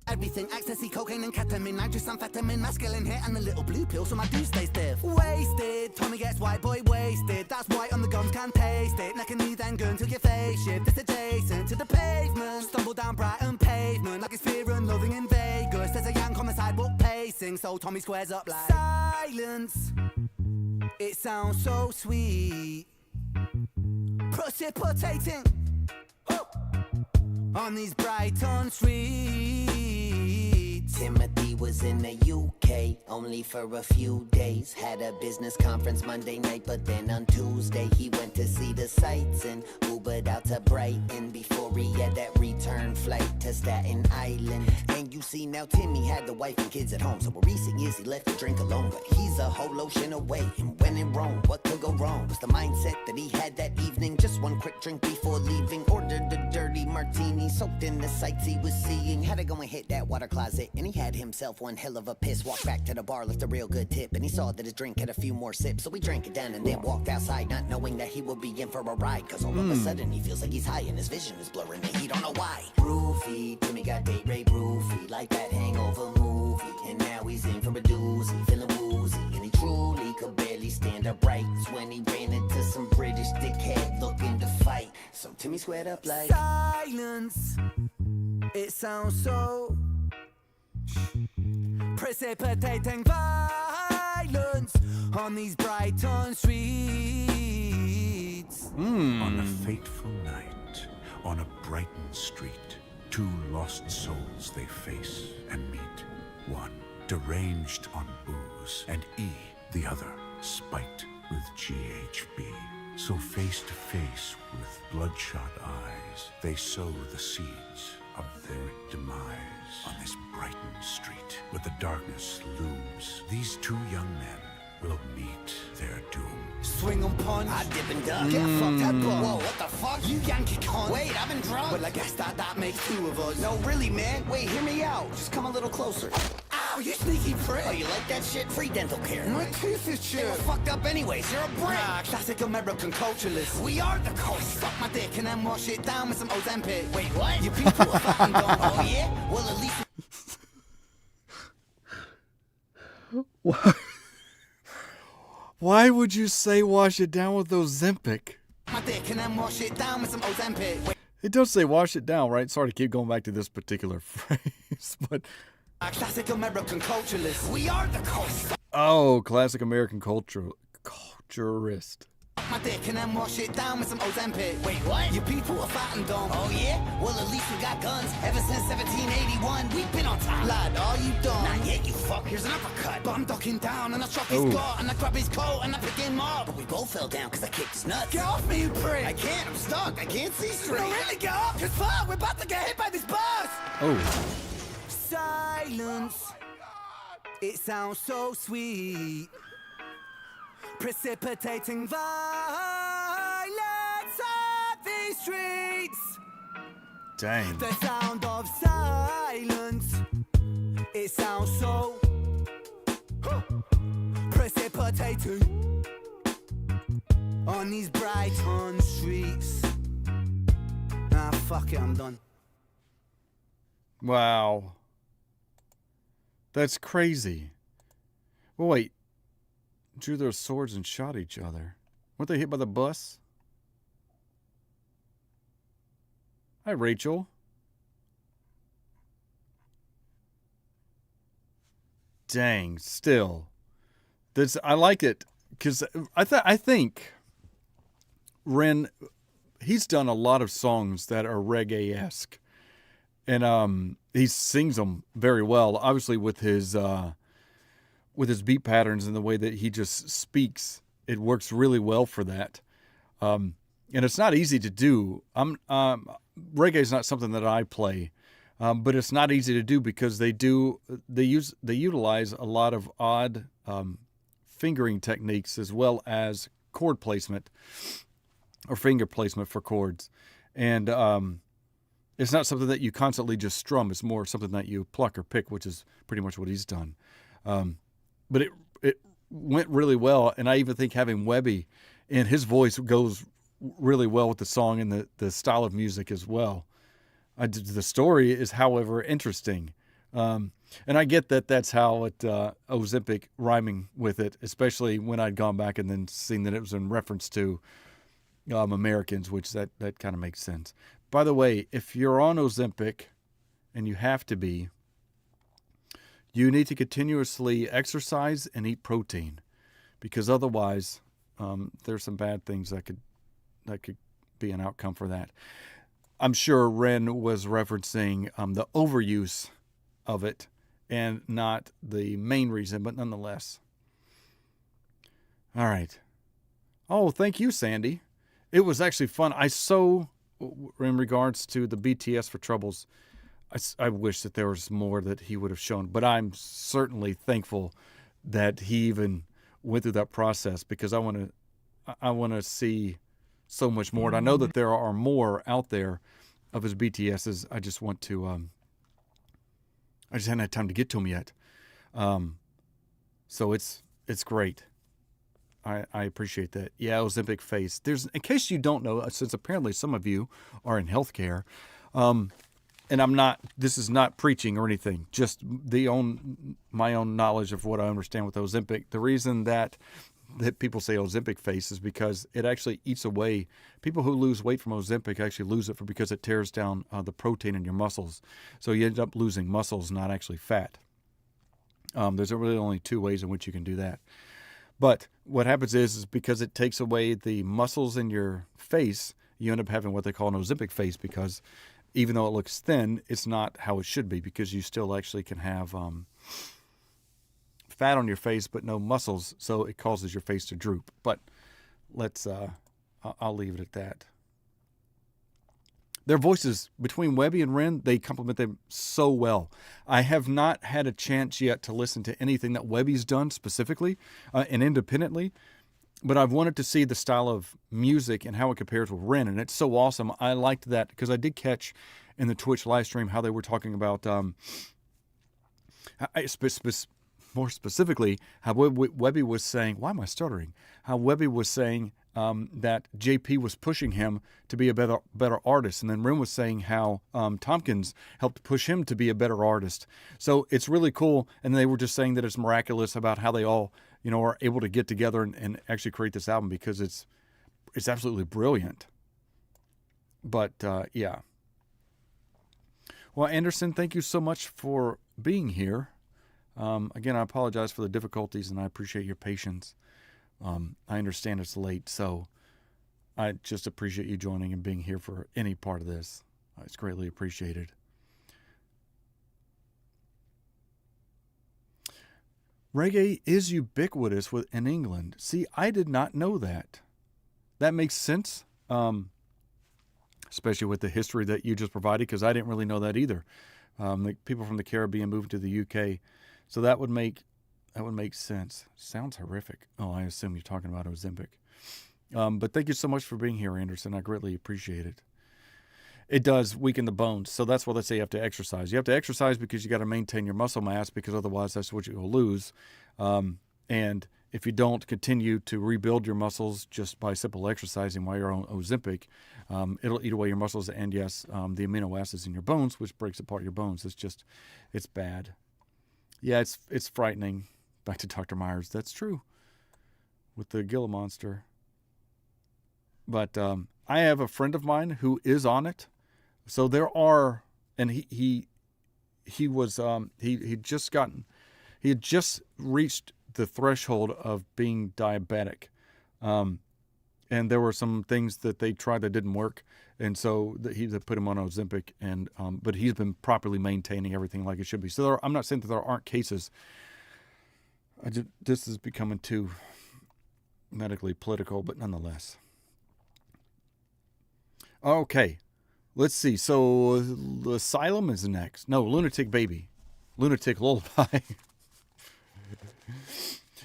Everything, ecstasy, cocaine and ketamine, nitrous amphetamine, masculine hit and a little blue pill so my dude stays stiff. Wasted, Tommy gets white boy wasted. That's white on the gums, can't taste it. Neck and knee then gun till your face shift. It's adjacent to the pavement. Stumble down Brighton pavement like it's fear and loving in Vegas. There's a yank on the sidewalk pacing, so Tommy squares up like silence. It sounds so sweet, precipitating on these Brighton streets. Timothy was in the UK only for a few days. Had a business conference Monday night, but then on Tuesday he went to see the sights and Ubered out to Brighton before he had that return flight to Staten Island. And you see now Timmy had the wife and kids at home, so in recent years he left to drink alone. But he's a whole ocean away, and when in Rome, what could go wrong? Was the mindset that he had that evening. Just one quick drink before leaving, ordered a dirty martini, soaked in the sights he was seeing. Had to go and hit that water closet, and he had himself one hell of a piss. Walked back to the bar, left a real good tip, and he saw that his drink had a few more sips, so he drank it down and then walked outside, not knowing that he would be in for a ride. Cause all of a sudden he feels like he's high and his vision is blurring and he don't know why. Roofy, Timmy got date rape roofy, like that hangover movie, and now he's in for a doozy, feeling woozy, and he truly could barely stand upright when he ran into some British dickhead looking to fight. So Timmy squared up like silence. It sounds so precipitating violence on these Brighton streets. On a fateful night, on a Brighton street, two lost souls they face and meet. One deranged on booze, and the other spiked with GHB. So face to face with bloodshot eyes, they sow the seeds of their demise. On this Brighton street, where the darkness looms, these two young men will meet their doom. Swing on punch, I dip and duck, get fucked up. Whoa, what the fuck? You Yankee cunt. Wait, I've been drunk. Well, I guess that makes two of us. No, really, man. Wait, hear me out. Just come a little closer. Ow, you sneaky prick. oh, you like that shit? Free dental care. My tooth is They were chipped. fucked up anyways, you're a brick. Nah, classic American culturalist. We are the coast. Suck my dick and then wash it down with some Ozempic. Wait, what? Your people are fucking dumb. Oh yeah? Well, at least Why would you say wash it down with those Ozempic? my dick and then wash it down with some Ozempic. Wait, It does say wash it down, right? Sorry to keep going back to this particular phrase, but a classic American culturalist. We are the coast. oh, classic American culturist. My dick and then wash it down with some Ozempic. Wait, what? You people are fat and dumb. Oh yeah? Well, at least we got guns. Ever since 1781, we've been on time. Lad, are you dumb? Not yet, you fuck. Here's an uppercut. But I'm ducking down and I chop his gut and I grab his coat and I pick him up. But we both fell down because I kicked his nuts. Get off me, you prick! I can't. I'm stuck. I can't see straight. No, really, get off! Cause fuck, we're about to get hit by this bus. Oh, Silence. It sounds so sweet. Precipitating violence of these streets. dang. The sound of silence. It sounds so precipitating on these Brighton streets. Ah, fuck it, I'm done. Wow. That's crazy. Well, wait. Drew their swords and shot each other. Weren't they hit by the bus? Hi, Rachel. Dang, still. This, I like it because I think Ren, he's done a lot of songs that are reggae-esque. And he sings them very well, obviously with his beat patterns and the way that he just speaks. It works really well for that. And it's not easy to do. Reggae is not something that I play, but it's not easy to do because they utilize a lot of odd fingering techniques as well as chord placement or finger placement for chords. And it's not something that you constantly just strum. It's more something that you pluck or pick, which is pretty much what he's done. But it went really well, and I even think having Venbee and his voice goes really well with the song and the style of music as well. The story is, however, interesting. And I get that that's how it, Ozempic rhyming with it, especially when I'd gone back and then seen that it was in reference to Americans, which that kind of makes sense. By the way, if you're on Ozempic, and you have to be, you need to continuously exercise and eat protein, because otherwise there's some bad things that could be an outcome for that. I'm sure Ren was referencing the overuse of it and not the main reason, but nonetheless. All right. Oh, thank you, Sandy. It was actually fun. In regards to the BTS for Troubles, I wish that there was more that he would have shown, but I'm certainly thankful that he even went through that process, because I want to see so much more. And I know that there are more out there of his BTSs. I just want to, I just hadn't had time to get to them yet. So it's great. I appreciate that. Yeah, Ozempic face. In case you don't know, since apparently some of you are in healthcare, and this is not preaching or anything, just my own knowledge of what I understand with Ozempic. The reason that people say Ozempic face is because it actually eats away. People who lose weight from Ozempic actually lose it because it tears down the protein in your muscles. So you end up losing muscles, not actually fat. There's really only two ways in which you can do that. But what happens is because it takes away the muscles in your face, you end up having what they call an Ozempic face, because even though it looks thin, it's not how it should be, because you still actually can have fat on your face but no muscles, so it causes your face to droop. But I'll leave it at that. Their voices, between Venbee and Ren, they complement them so well. I have not had a chance yet to listen to anything that Venbee's done specifically and independently, but I've wanted to see the style of music and how it compares with Ren, and it's so awesome. I liked that because I did catch in the Twitch live stream how they were talking about, more specifically, how Venbee was saying, why am I stuttering? How Venbee was saying that JP was pushing him to be a better artist. And then Ren was saying how Tompkins helped push him to be a better artist. So it's really cool. And they were just saying that it's miraculous about how they all, are able to get together and actually create this album, because it's it's absolutely brilliant. But yeah. Well, Anderson, thank you so much for being here. Again, I apologize for the difficulties, and I appreciate your patience. I understand it's late, so I just appreciate you joining and being here for any part of this. It's greatly appreciated. Reggae is ubiquitous in England. See, I did not know that. That makes sense, especially with the history that you just provided, because I didn't really know that either. The people from the Caribbean moved to the UK, so that would make sense. Sounds horrific. Oh, I assume you're talking about Ozempic. But thank you so much for being here, Anderson. I greatly appreciate it. It does weaken the bones, so that's why they say you have to exercise. You have to exercise because you got to maintain your muscle mass, because otherwise that's what you'll lose. And if you don't continue to rebuild your muscles just by simple exercising while you're on Ozempic, it'll eat away your muscles and, yes, the amino acids in your bones, which breaks apart your bones. It's bad. Yeah, it's frightening. Back to Dr. Myers. That's true with the Gila monster. But I have a friend of mine who is on it. So there are, and he had just reached the threshold of being diabetic. And there were some things that they tried that didn't work. And so they put him on Ozempic, and but he's been properly maintaining everything like it should be. So I'm not saying that there aren't cases. This is becoming too medically political, but nonetheless. Okay, let's see. So Asylum is next. No, Lunatic Baby. Lunatic Lullaby.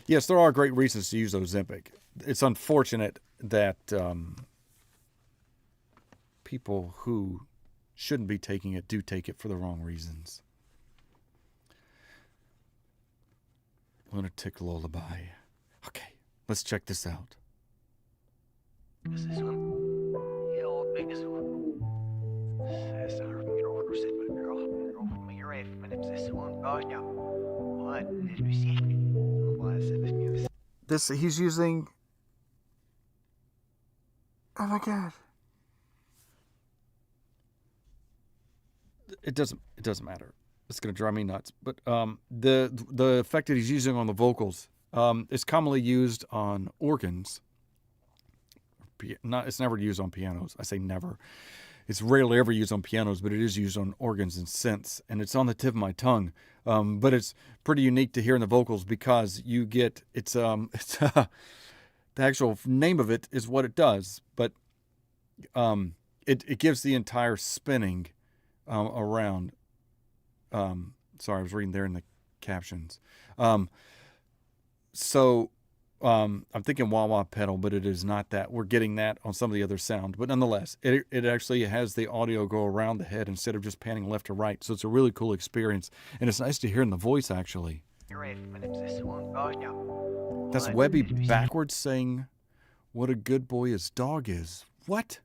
Yes, there are great reasons to use Ozempic. It's unfortunate that people who shouldn't be taking it do take it for the wrong reasons. Lunatic Lullaby. Okay, let's check this out. He's using. Oh my God. It doesn't matter. It's going to drive me nuts. But the effect that he's using on the vocals is commonly used on organs. It's never used on pianos. I say never. It's rarely ever used on pianos, but it is used on organs and synths, and it's on the tip of my tongue. But it's pretty unique to hear in the vocals because you get the actual name of it is what it does, but it gives the entire spinning around. Sorry, I was reading there in the captions. I'm thinking wah-wah pedal, but it is not that. We're getting that on some of the other sound. But nonetheless, it actually has the audio go around the head instead of just panning left to right. So it's a really cool experience. And it's nice to hear in the voice, actually. That's Webby backwards saying, what a good boy his dog is. What?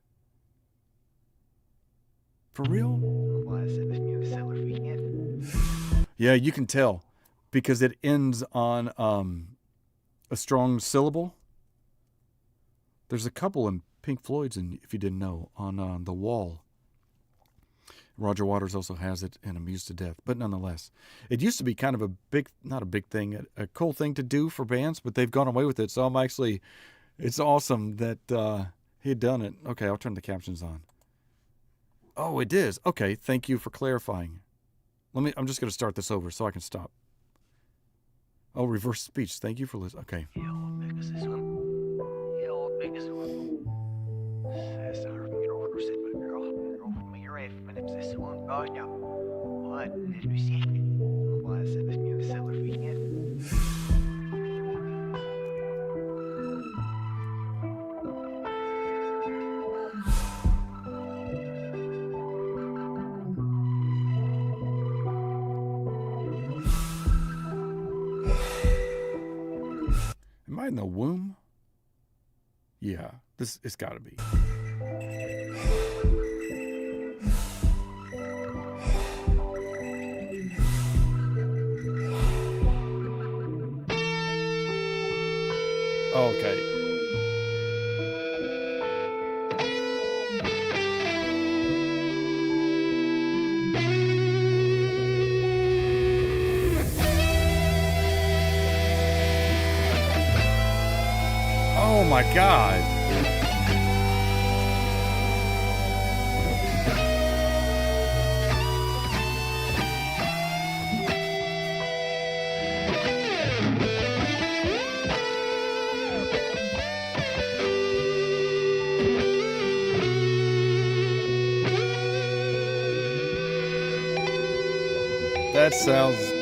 For real? Yeah, you can tell. Because it ends on a strong syllable. There's a couple in Pink Floyd's, and if you didn't know, on The Wall. Roger Waters also has it in Amused to Death. But nonetheless, it used to be kind of not a big thing, a cool thing to do for bands, but they've gone away with it. So it's awesome that he had done it. Okay, I'll turn the captions on. Oh, it is. Okay, thank you for clarifying. I'm just going to start this over so I can stop. Oh, reverse speech. Thank you for listening. Okay. Am I in the womb? Yeah, it's got to be. Okay. Oh my God. That sounds...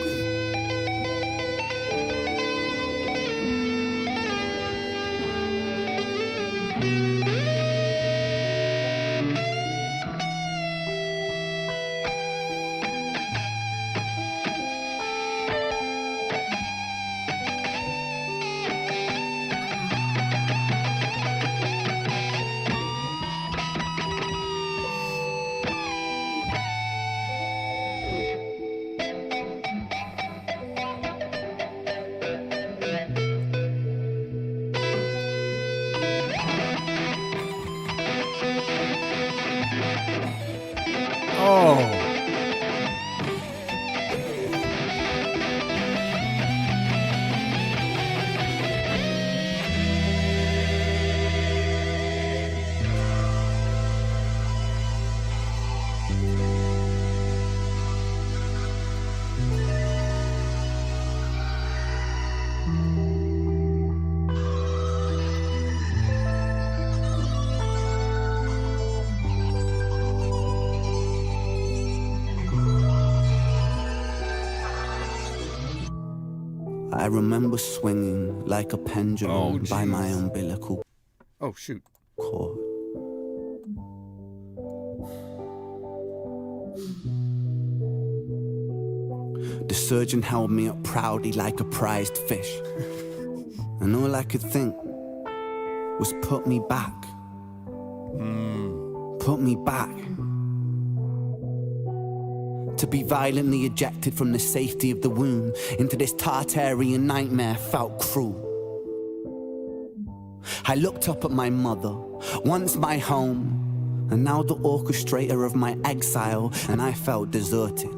Oh. I remember swinging like a pendulum Oh, by my jeez. umbilical Oh, shoot. cord. The surgeon held me up proudly like a prized fish. And all I could think was put me back. Put me back. To be violently ejected from the safety of the womb into this Tartarian nightmare felt cruel. I looked up at my mother, once my home, and now the orchestrator of my exile, and I felt deserted.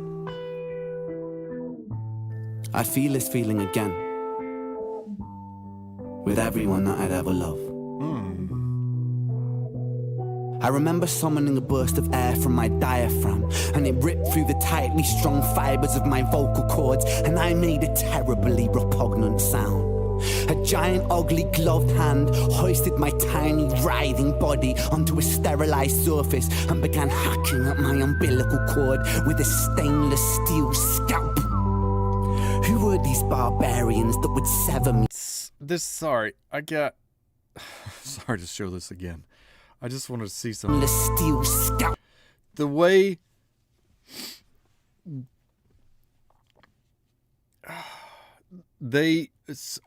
I feel this feeling again, with everyone that I'd ever loved. I remember summoning a burst of air from my diaphragm, and it ripped through the tightly strung fibers of my vocal cords, and I made a terribly repugnant sound. A giant, ugly, gloved hand hoisted my tiny, writhing body onto a sterilized surface and began hacking at my umbilical cord with a stainless steel scalpel. Who were these barbarians that would sever me? Sorry, I got... Sorry to show this again. I just wanted to see some... The steel scalpel. The way...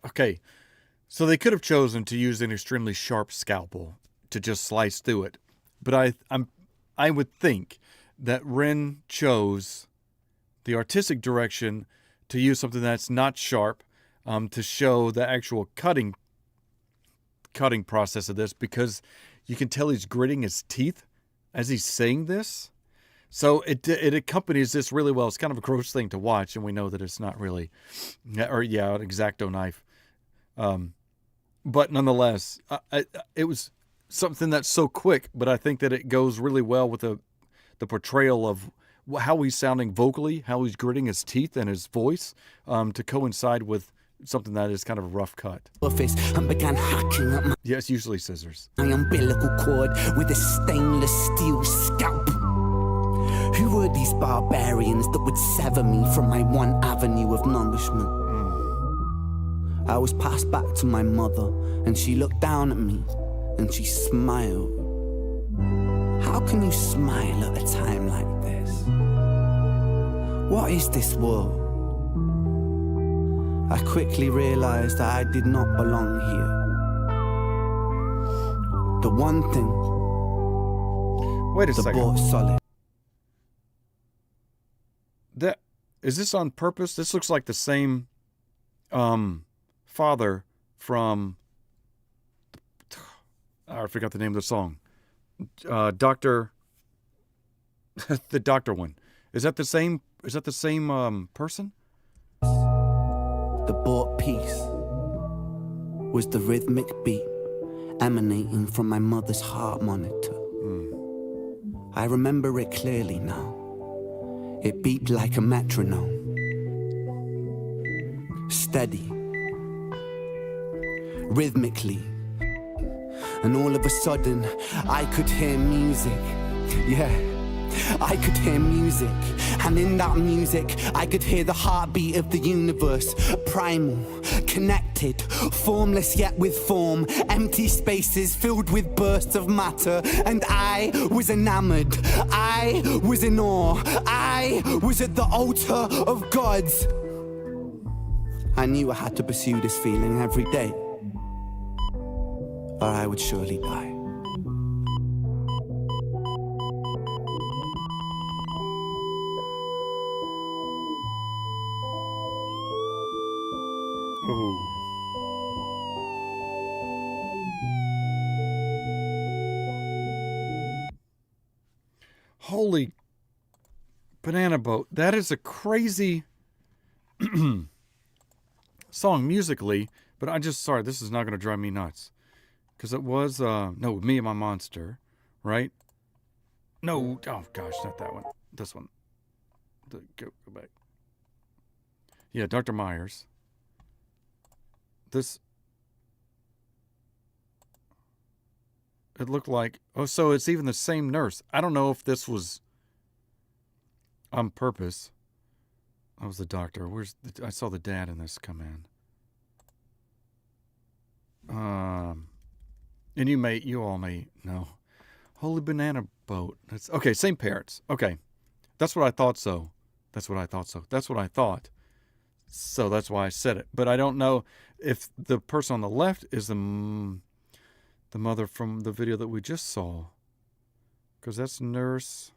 Okay, so they could have chosen to use an extremely sharp scalpel to just slice through it. But I would think that Ren chose the artistic direction to use something that's not sharp, to show the actual cutting process of this, because you can tell he's gritting his teeth as he's saying this. So it accompanies this really well. It's kind of a gross thing to watch, and we know that it's not really, an X-Acto knife. But nonetheless, it was something that's so quick, but I think that it goes really well with the portrayal of how he's sounding vocally, how he's gritting his teeth and his voice, to coincide with something that is kind of a rough cut. And began hacking at Yes, usually scissors. my umbilical cord with a stainless steel scalpel. Who were these barbarians that would sever me from my one avenue of nourishment? I was passed back to my mother, and she looked down at me, and she smiled. How can you smile at a time like this? What is this world? I quickly realized that I did not belong here. The one thing Wait a that second. brought solid. Is this on purpose? This looks like the same father from... I forgot the name of the song. Doctor... the doctor one. Is that the same person? The bought peace was the rhythmic beat emanating from my mother's heart monitor. I remember it clearly now. It beat like a metronome. Steady. Rhythmically. And all of a sudden, I could hear music. Yeah, I could hear music. And in that music, I could hear the heartbeat of the universe. Primal, connected, formless yet with form. Empty spaces filled with bursts of matter. And I was enamored. I was in awe. I was at the altar of gods. I knew I had to pursue this feeling every day, or I would surely die. Ooh. Holy banana boat. That is a crazy song musically, but sorry, this is not going to drive me nuts. Because it was, no, Me and My Monster, right? No, oh gosh, not that one. This one. Go back. Yeah, Dr. Myers. This, it looked like, oh, so it's even the same nurse. I don't know if this was on purpose. I was the doctor. I saw the dad in this come in. And you all may know. Holy banana boat. That's okay, same parents. Okay. That's what I thought so. That's what I thought. So that's why I said it. But I don't know if the person on the left is the mother from the video that we just saw. Because that's nurse.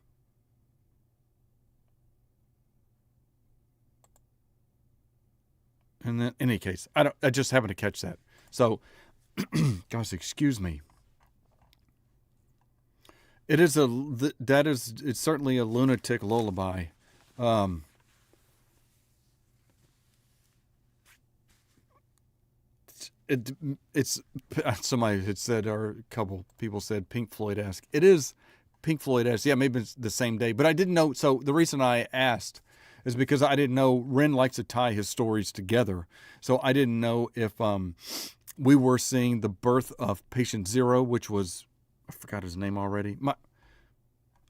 And then, in any case, I just happened to catch that. So, gosh, excuse me. It's certainly a lunatic lullaby. It's somebody had said, or a couple people said, Pink Floyd-esque. It is Pink Floyd-esque. Yeah, maybe it's the same day, but I didn't know. So the reason I asked is because I didn't know Ren likes to tie his stories together. So I didn't know if we were seeing the birth of Patient Zero, which was, I forgot his name already.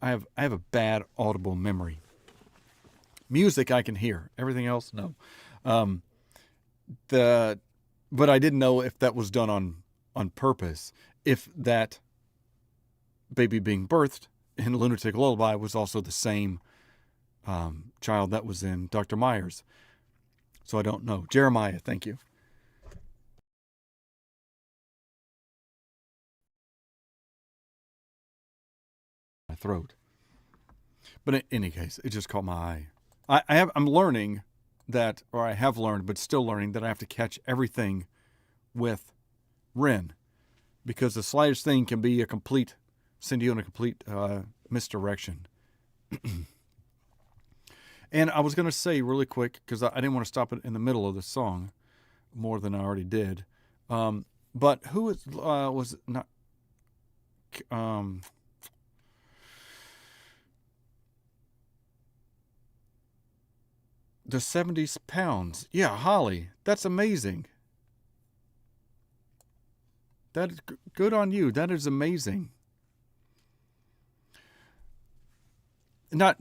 I have a bad audible memory. Music I can hear. Everything else, no. But I didn't know if that was done on purpose. If that baby being birthed in Lunatic Lullaby was also the same child that was in Dr. Myers. So I don't know. Jeremiah, thank you. My throat. But in any case, it just caught my eye. I'm learning that, or I have learned, but still learning, that I have to catch everything with Ren, because the slightest thing can be send you in a complete misdirection. And I was going to say really quick, because I didn't want to stop it in the middle of the song more than I already did. But who was it not? The 70 pounds. Yeah, Holly. That's amazing. That is good on you. That is amazing. Not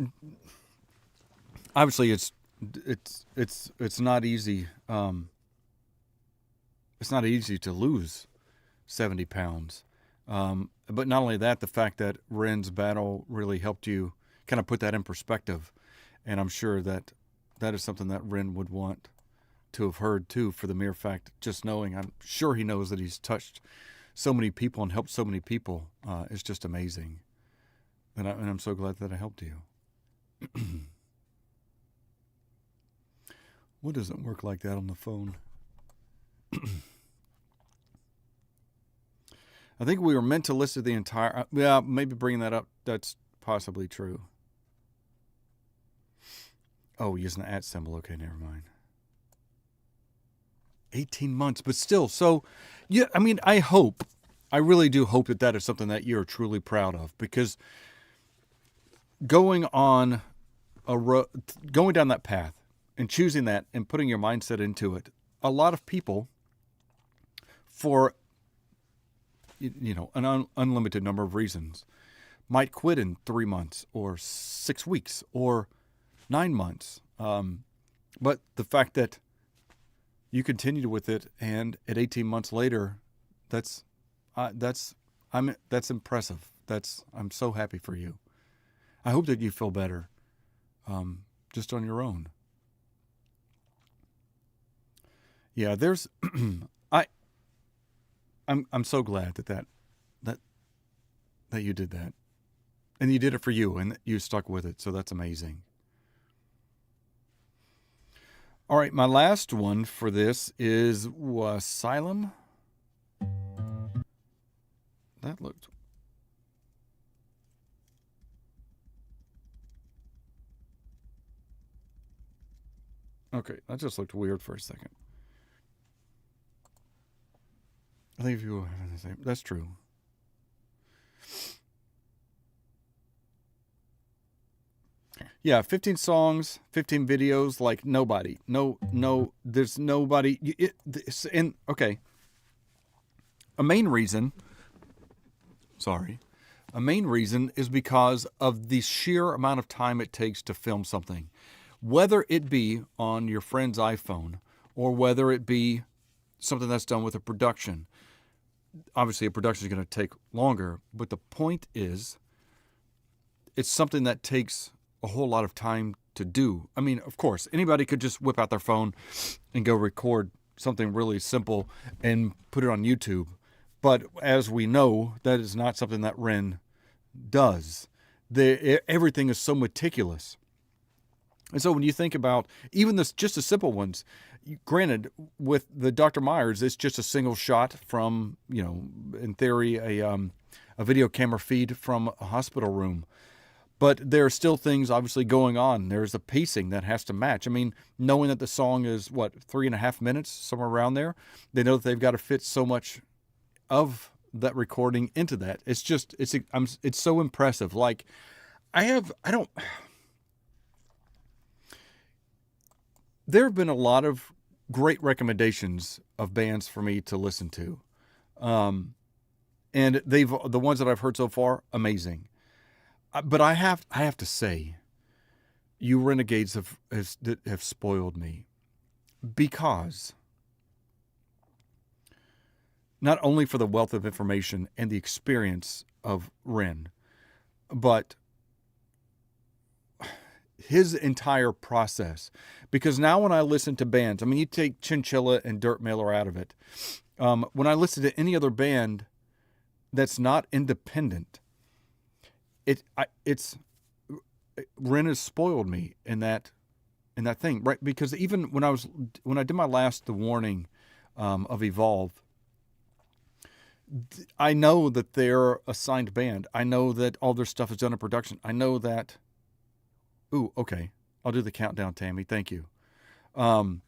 obviously it's not easy. It's not easy to lose 70 pounds. But not only that, the fact that Ren's battle really helped you kind of put that in perspective. And I'm sure that is something that Ren would want to have heard too, for the mere fact, just knowing, I'm sure he knows that he's touched so many people and helped so many people. It's just amazing. And I'm so glad that I helped you. What doesn't work like that on the phone? I think we were meant to listen to the entire... yeah, maybe bringing that up, that's possibly true. Oh, using the @ symbol. Okay, never mind. 18 months, but still. So, yeah, I mean, I hope I really do hope that that is something that you're truly proud of, because going on going down that path and choosing that and putting your mindset into it, a lot of people, for an unlimited number of reasons, might quit in 3 months or 6 weeks or 9 months. But the fact that you continued with it, and at 18 months later, that's impressive. I'm so happy for you. I hope that you feel better, just on your own. Yeah, I'm so glad that you did that, and you did it for you, and you stuck with it. So that's amazing. All right, my last one for this is Asylum. That looked... Okay, that just looked weird for a second. I think if you were having the same... That's true. Yeah, 15 songs, 15 videos, like nobody. No, there's nobody. Okay. A main reason is because of the sheer amount of time it takes to film something. Whether it be on your friend's iPhone or whether it be something that's done with a production. Obviously, a production is going to take longer, but the point is, it's something that takes a whole lot of time to do. I mean, of course, anybody could just whip out their phone and go record something really simple and put it on YouTube. But as we know, that is not something that Ren does. Everything is so meticulous. And so when you think about even just the simple ones, granted, with the Dr. Myers, it's just a single shot from, in theory, a video camera feed from a hospital room. But there are still things obviously going on. There's a pacing that has to match. I mean, knowing that the song is, 3.5 minutes, somewhere around there, they know that they've got to fit so much of that recording into that. It's so impressive. Like, there have been a lot of great recommendations of bands for me to listen to. And the ones that I've heard so far, amazing. But I have to say, you renegades have spoiled me, because not only for the wealth of information and the experience of Ren, but his entire process. Because now when I listen to bands, I mean, you take Chinchilla and Dirt Mailer out of it. When I listen to any other band that's not independent, Ren has spoiled me in that thing, right? Because even when I did my last The Warning of Evolve, I know that they're a signed band. I know that all their stuff is done in production. I know that. Ooh, okay. I'll do the countdown, Tammy. Thank you. Is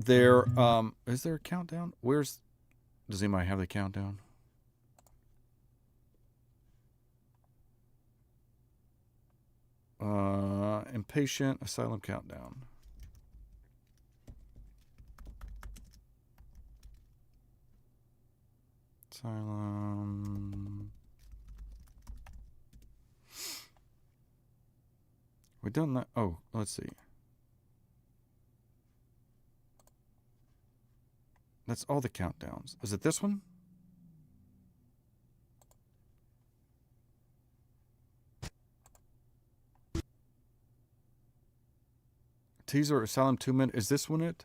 there a countdown? Does anybody have the countdown? Impatient Asylum countdown. Asylum. We done that. Oh, let's see. That's all the countdowns. Is it this one? Teaser Asylum 2 minutes. Is this one it?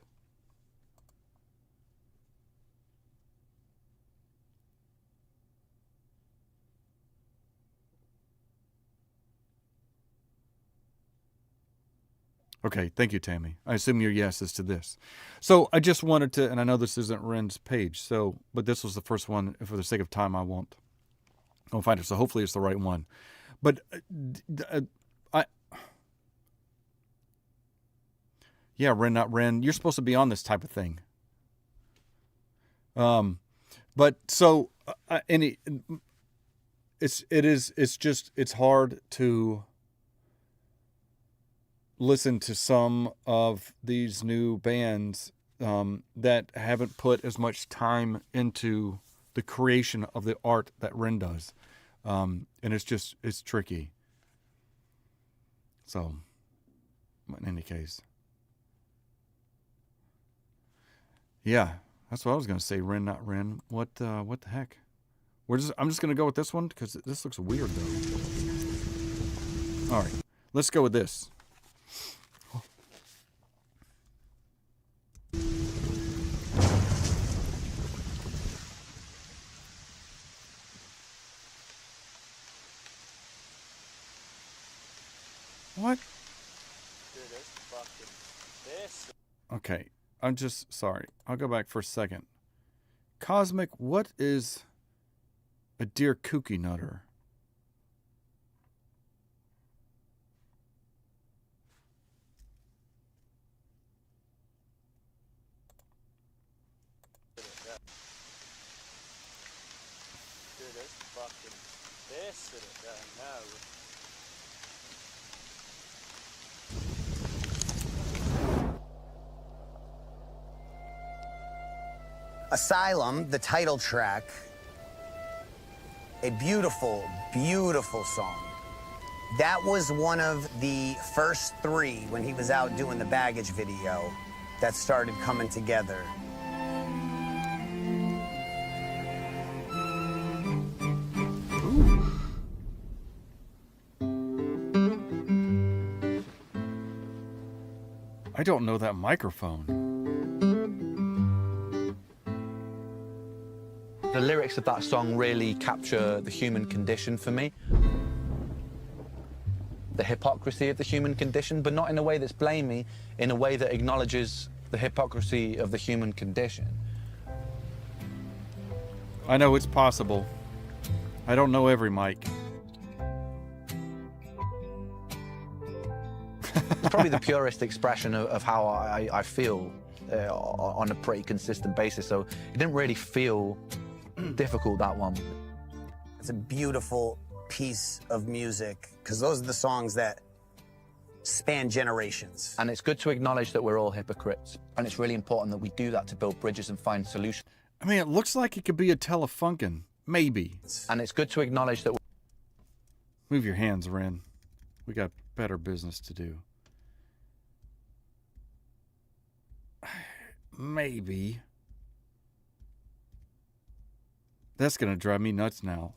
Okay, thank you, Tammy. I assume your yes is to this. So I just wanted to, and I know this isn't Ren's page, but this was the first one. For the sake of time, I won't find it. So hopefully it's the right one. But yeah, Ren, not Ren. You're supposed to be on this type of thing. But so it's hard to listen to some of these new bands that haven't put as much time into the creation of the art that Ren does. And it's tricky. So, in any case. Yeah, that's what I was going to say. Ren, not Ren. What the heck? I'm just going to go with this one because this looks weird, though. All right, let's go with this. What? Okay, I'm just sorry. I'll go back for a second. Cosmic, what is a deer kooky nutter? Asylum, the title track, a beautiful, beautiful song. That was one of the first three when he was out doing the baggage video that started coming together. I don't know that microphone. The lyrics of that song really capture the human condition for me. The hypocrisy of the human condition, but not in a way that's blamey, in a way that acknowledges the hypocrisy of the human condition. I know it's possible. I don't know every mic. It's probably the purest expression of how I feel on a pretty consistent basis, so it didn't really feel difficult, that one. It's a beautiful piece of music because those are the songs that span generations. And it's good to acknowledge that we're all hypocrites, and it's really important that we do that to build bridges and find solutions. I mean, it looks like it could be a Telefunken. Maybe. And it's good to acknowledge that. Move your hands, Ren. We got better business to do. Maybe. That's going to drive me nuts now.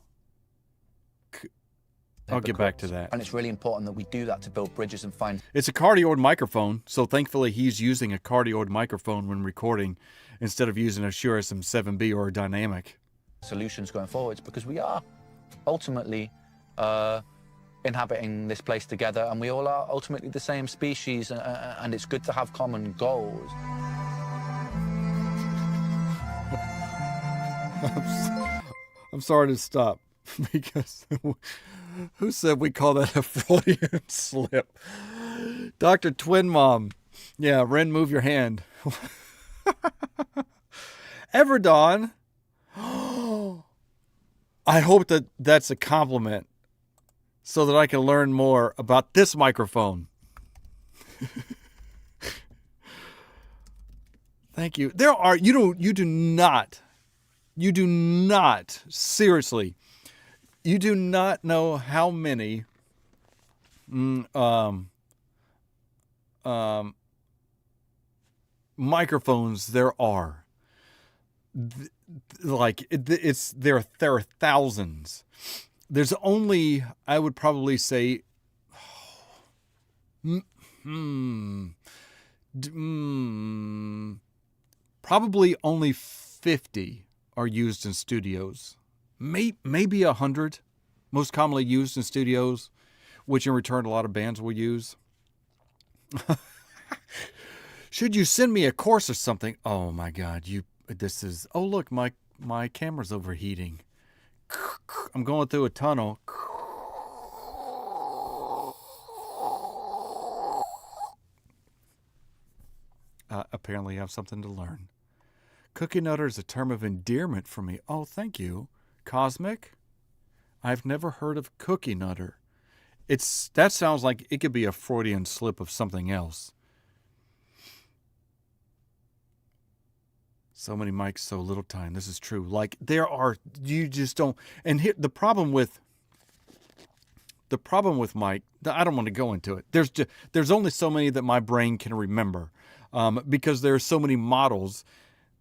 I'll get back to that. And it's really important that we do that to build bridges and find. It's a cardioid microphone, so thankfully he's using a cardioid microphone when recording instead of using a Shure SM7B or a dynamic. Solutions going forwards, because we are ultimately inhabiting this place together, and we all are ultimately the same species, and it's good to have common goals. I'm sorry to stop, because who said we call that a Freudian slip? Dr. Twin Mom. Yeah, Ren, move your hand. Everdon. I hope that that's a compliment so that I can learn more about this microphone. Thank you. You do not, seriously, you do not know how many microphones there are. There are thousands. There's only, I would probably say, probably only 50 are used in studios. Maybe 100, most commonly used in studios, which in return a lot of bands will use. Should you send me a course or something? Oh my God, oh look, my camera's overheating. I'm going through a tunnel. Apparently I have something to learn. Cookie Nutter is a term of endearment for me. Oh, thank you. Cosmic? I've never heard of Cookie Nutter. That sounds like it could be a Freudian slip of something else. So many mics, so little time. This is true. Like you just don't. And here, the problem with mic, I don't want to go into it. There's only so many that my brain can remember, because there are so many models.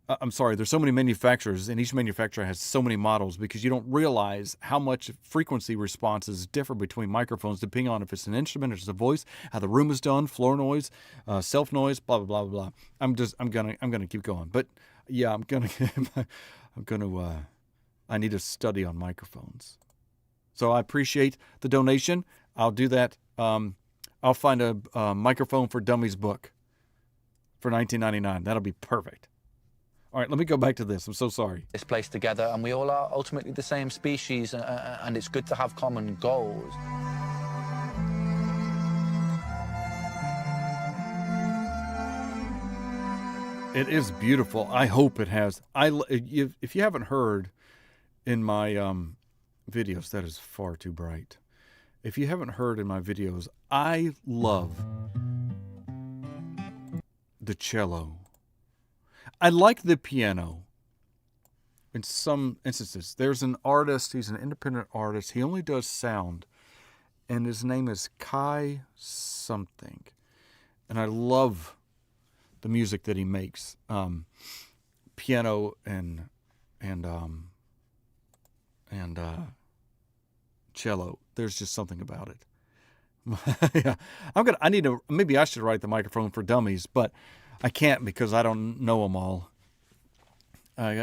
There's so many manufacturers, and each manufacturer has so many models, because you don't realize how much frequency responses differ between microphones depending on if it's an instrument or it's a voice, how the room is done, floor noise, self noise, blah blah blah blah. I'm gonna keep going, but yeah, I need to study on microphones. So I appreciate the donation. I'll do that. I'll find a microphone for dummies book for $19.99. That'll be perfect. All right, let me go back to this. I'm so sorry. This place together, and we all are ultimately the same species, and it's good to have common goals. It is beautiful. I hope it has. If you haven't heard in my videos, that is far too bright. If you haven't heard in my videos, I love the cello. I like the piano in some instances. There's an artist, he's an independent artist. He only does sound, and his name is Kai something. And I love the music that he makes. Piano and cello. There's just something about it. Yeah, maybe I should write the microphone for dummies, but I can't because I don't know them all.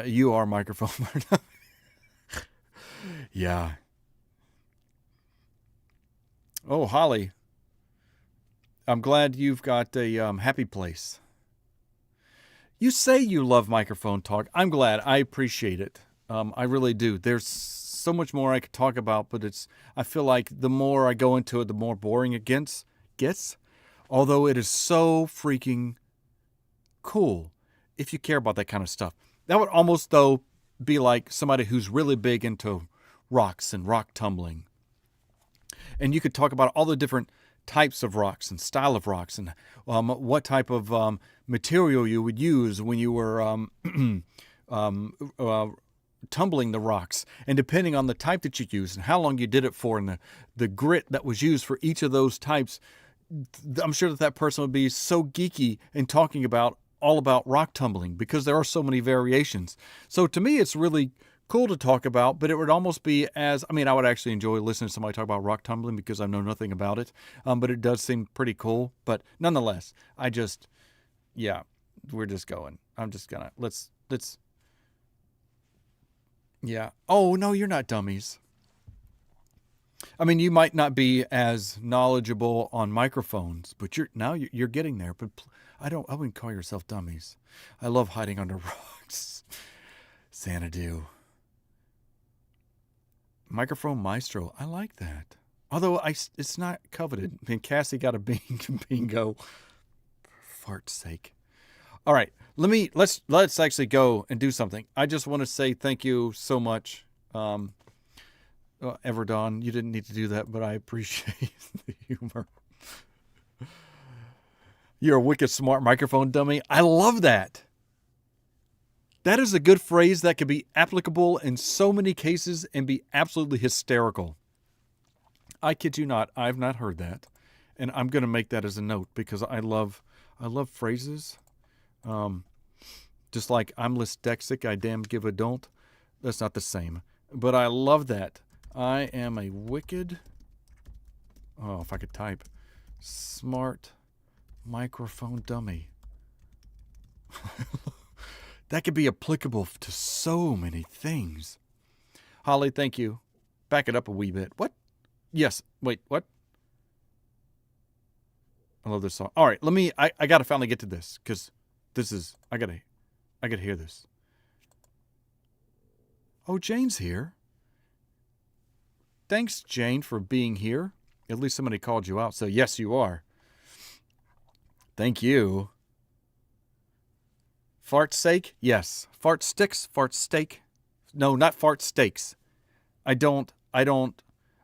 You are microphone for dummies. Yeah. Oh, Holly. I'm glad you've got a happy place. You say you love microphone talk. I'm glad. I appreciate it. I really do. There's so much more I could talk about, but I feel like the more I go into it, the more boring it gets. Although it is so freaking cool if you care about that kind of stuff. That would almost, though, be like somebody who's really big into rocks and rock tumbling. And you could talk about all the different types of rocks and style of rocks and what type of material you would use when you were tumbling the rocks, and depending on the type that you use and how long you did it for and the grit that was used for each of those types, I'm sure that person would be so geeky in talking about all about rock tumbling because there are so many variations. So to me, it's really cool to talk about, but it would almost be I would actually enjoy listening to somebody talk about rock tumbling because I know nothing about it. But it does seem pretty cool. But nonetheless, we're just going. I'm just gonna, let's, yeah. Oh, no, you're not dummies. I mean, you might not be as knowledgeable on microphones, but you're getting there. But I wouldn't call yourself dummies. I love hiding under rocks. Xanadu. Microphone Maestro. I like that. Although it's not coveted. I mean, Cassie got a bingo. For fart's sake. All right. Let's actually go and do something. I just want to say thank you so much. Everdon, you didn't need to do that, but I appreciate the humor. You're a wicked smart microphone dummy. I love that. That is a good phrase that could be applicable in so many cases and be absolutely hysterical. I kid you not, I've not heard that. And I'm going to make that as a note because I love phrases. Just like I'm dyslexic, I damn give a don't. That's not the same. But I love that. I am a wicked, if I could type, smart microphone dummy. That could be applicable to so many things. Holly, thank you. Back it up a wee bit. What? Yes. Wait, what? I love this song. All right, I got to finally get to this because I got to hear this. Oh, Jane's here. Thanks, Jane, for being here. At least somebody called you out, so yes, you are. Thank you. Fart sake? Yes. Fart sticks? Fart steak? No, not fart steaks. I don't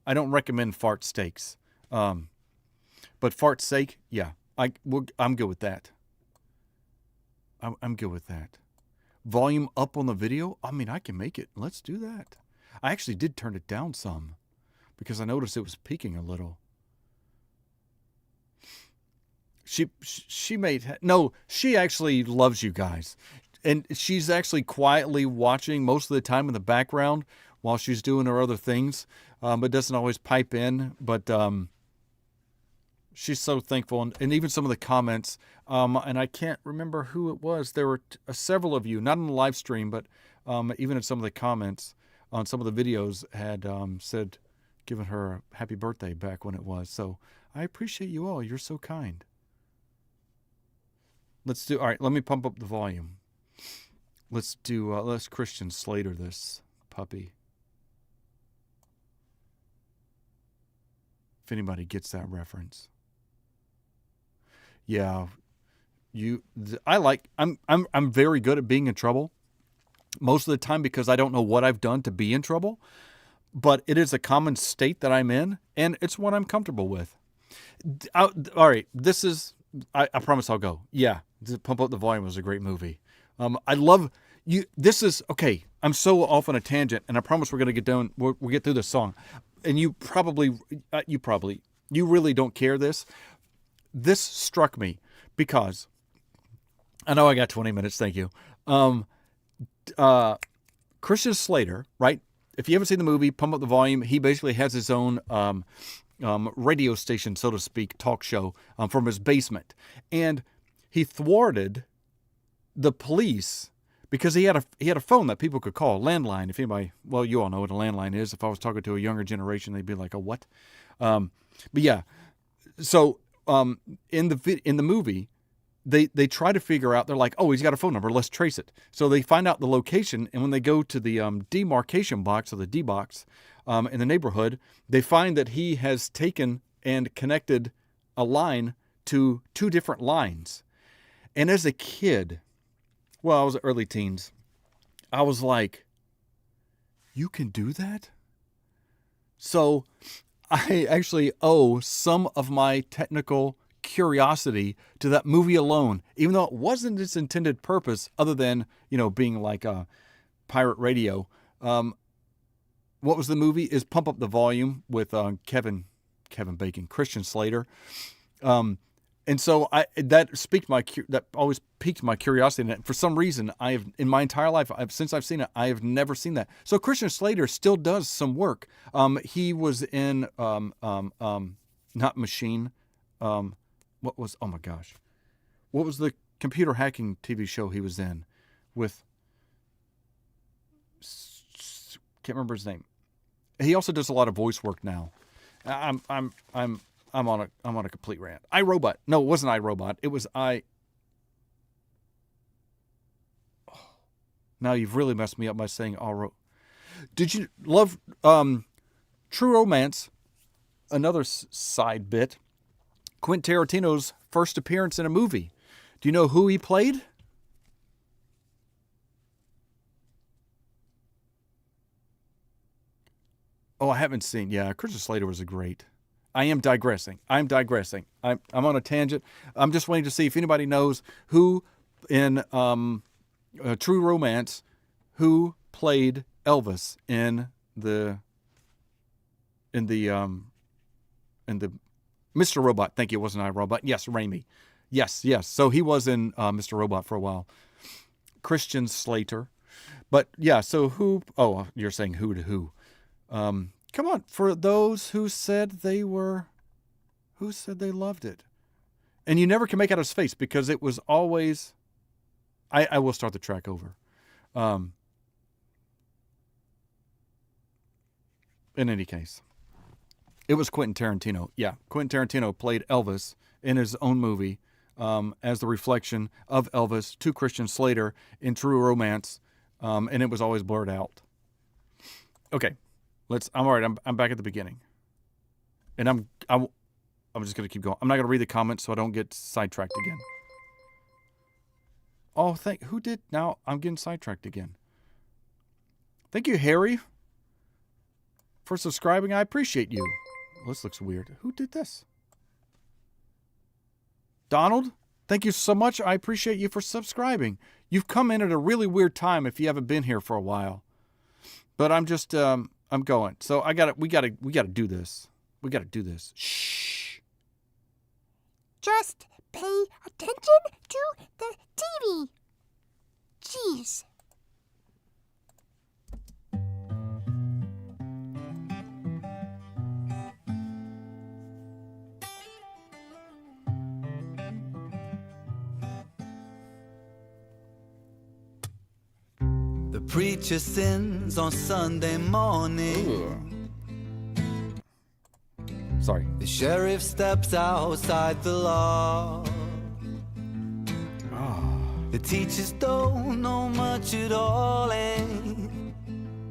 recommend fart steaks. But fart sake? Yeah. I'm good with that. I'm good with that. Volume up on the video? I mean, I can make it. Let's do that. I actually did turn it down some because I noticed it was peaking a little. She actually loves you guys. And she's actually quietly watching most of the time in the background while she's doing her other things, but doesn't always pipe in. But she's so thankful. And even some of the comments, and I can't remember who it was. There were several of you, not on the live stream, but even in some of the comments on some of the videos had said, given her a happy birthday back when it was. So I appreciate you all. You're so kind. All right, let me pump up the volume. Let's Christian Slater this puppy. If anybody gets that reference. Yeah. I'm very good at being in trouble. Most of the time because I don't know what I've done to be in trouble. But it is a common state that I'm in, and it's one I'm comfortable with. All right, this is... I promise I'll go. Yeah, Pump Up the Volume was a great movie. I love you. This is okay. I'm so off on a tangent, and I promise we're gonna get done. We'll get through this song, and you really don't care. This struck me because I know I got 20 minutes. Thank you. Christian Slater, right? If you haven't seen the movie Pump Up the Volume, he basically has his own radio station, so to speak, talk show from his basement. And he thwarted the police because he had a phone that people could call, a landline. If anybody, well, you all know what a landline is. If I was talking to a younger generation, they'd be like, "A what?" But yeah, so in the movie, they try to figure out. They're like, "Oh, he's got a phone number. Let's trace it." So they find out the location, and when they go to the demarcation box or the D box in the neighborhood, they find that he has taken and connected a line to two different lines. And as a kid, well, I was early teens, I was like, "You can do that?" So I actually owe some of my technical curiosity to that movie alone, even though it wasn't its intended purpose other than, being like a pirate radio. What was the movie? Is Pump Up the Volume with Kevin Bacon, Christian Slater. And so that always piqued my curiosity. And for some reason, in my entire life, since I've seen it, I have never seen that. So Christian Slater still does some work. He was in not Machine. What was the computer hacking TV show he was in with? Can't remember his name. He also does a lot of voice work now. I'm on a complete rant. iRobot. No, it wasn't iRobot. It was Now you've really messed me up by saying Did you love True Romance? Another side bit. Quentin Tarantino's first appearance in a movie. Do you know who he played? Oh, I haven't seen. Yeah, Christian Slater was a great. I am digressing. I'm on a tangent. I'm just waiting to see if anybody knows who in True Romance, who played Elvis in the Mr. Robot. Thank you. It wasn't iRobot. Yes, Raimi. Yes. So he was in Mr. Robot for a while. Christian Slater. But yeah, so who? Oh, you're saying who to who? Come on, for those who said they loved it. And you never can make out his face because it was always, I will start the track over. In any case, it was Quentin Tarantino. Yeah, Quentin Tarantino played Elvis in his own movie as the reflection of Elvis to Christian Slater in True Romance, and it was always blurred out. Okay. I'm all right. I'm back at the beginning, and I'm just gonna keep going. I'm not gonna read the comments so I don't get sidetracked again. Oh, who did? Now I'm getting sidetracked again. Thank you, Harry, for subscribing. I appreciate you. This looks weird. Who did this? Donald, thank you so much. I appreciate you for subscribing. You've come in at a really weird time if you haven't been here for a while. But I'm just, I'm going. So we gotta do this. We gotta do this. Shh. Just pay attention to the TV. Jeez. The preacher sins on Sunday morning. Sorry. The sheriff steps outside the law. The teachers don't know much at all, and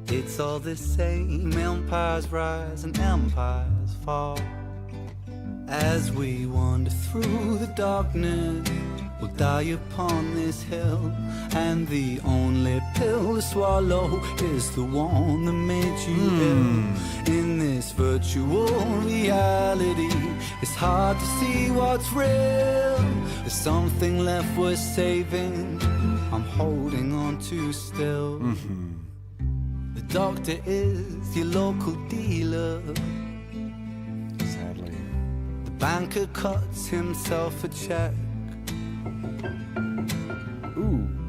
it's all the same. Empires rise and empires fall. As we wander through the darkness, we'll die upon this hill, and the only pill to swallow is the one that made you ill. In this virtual reality, it's hard to see what's real. There's something left worth saving, I'm holding on to still. The doctor is your local dealer. Sadly. The banker cuts himself a check.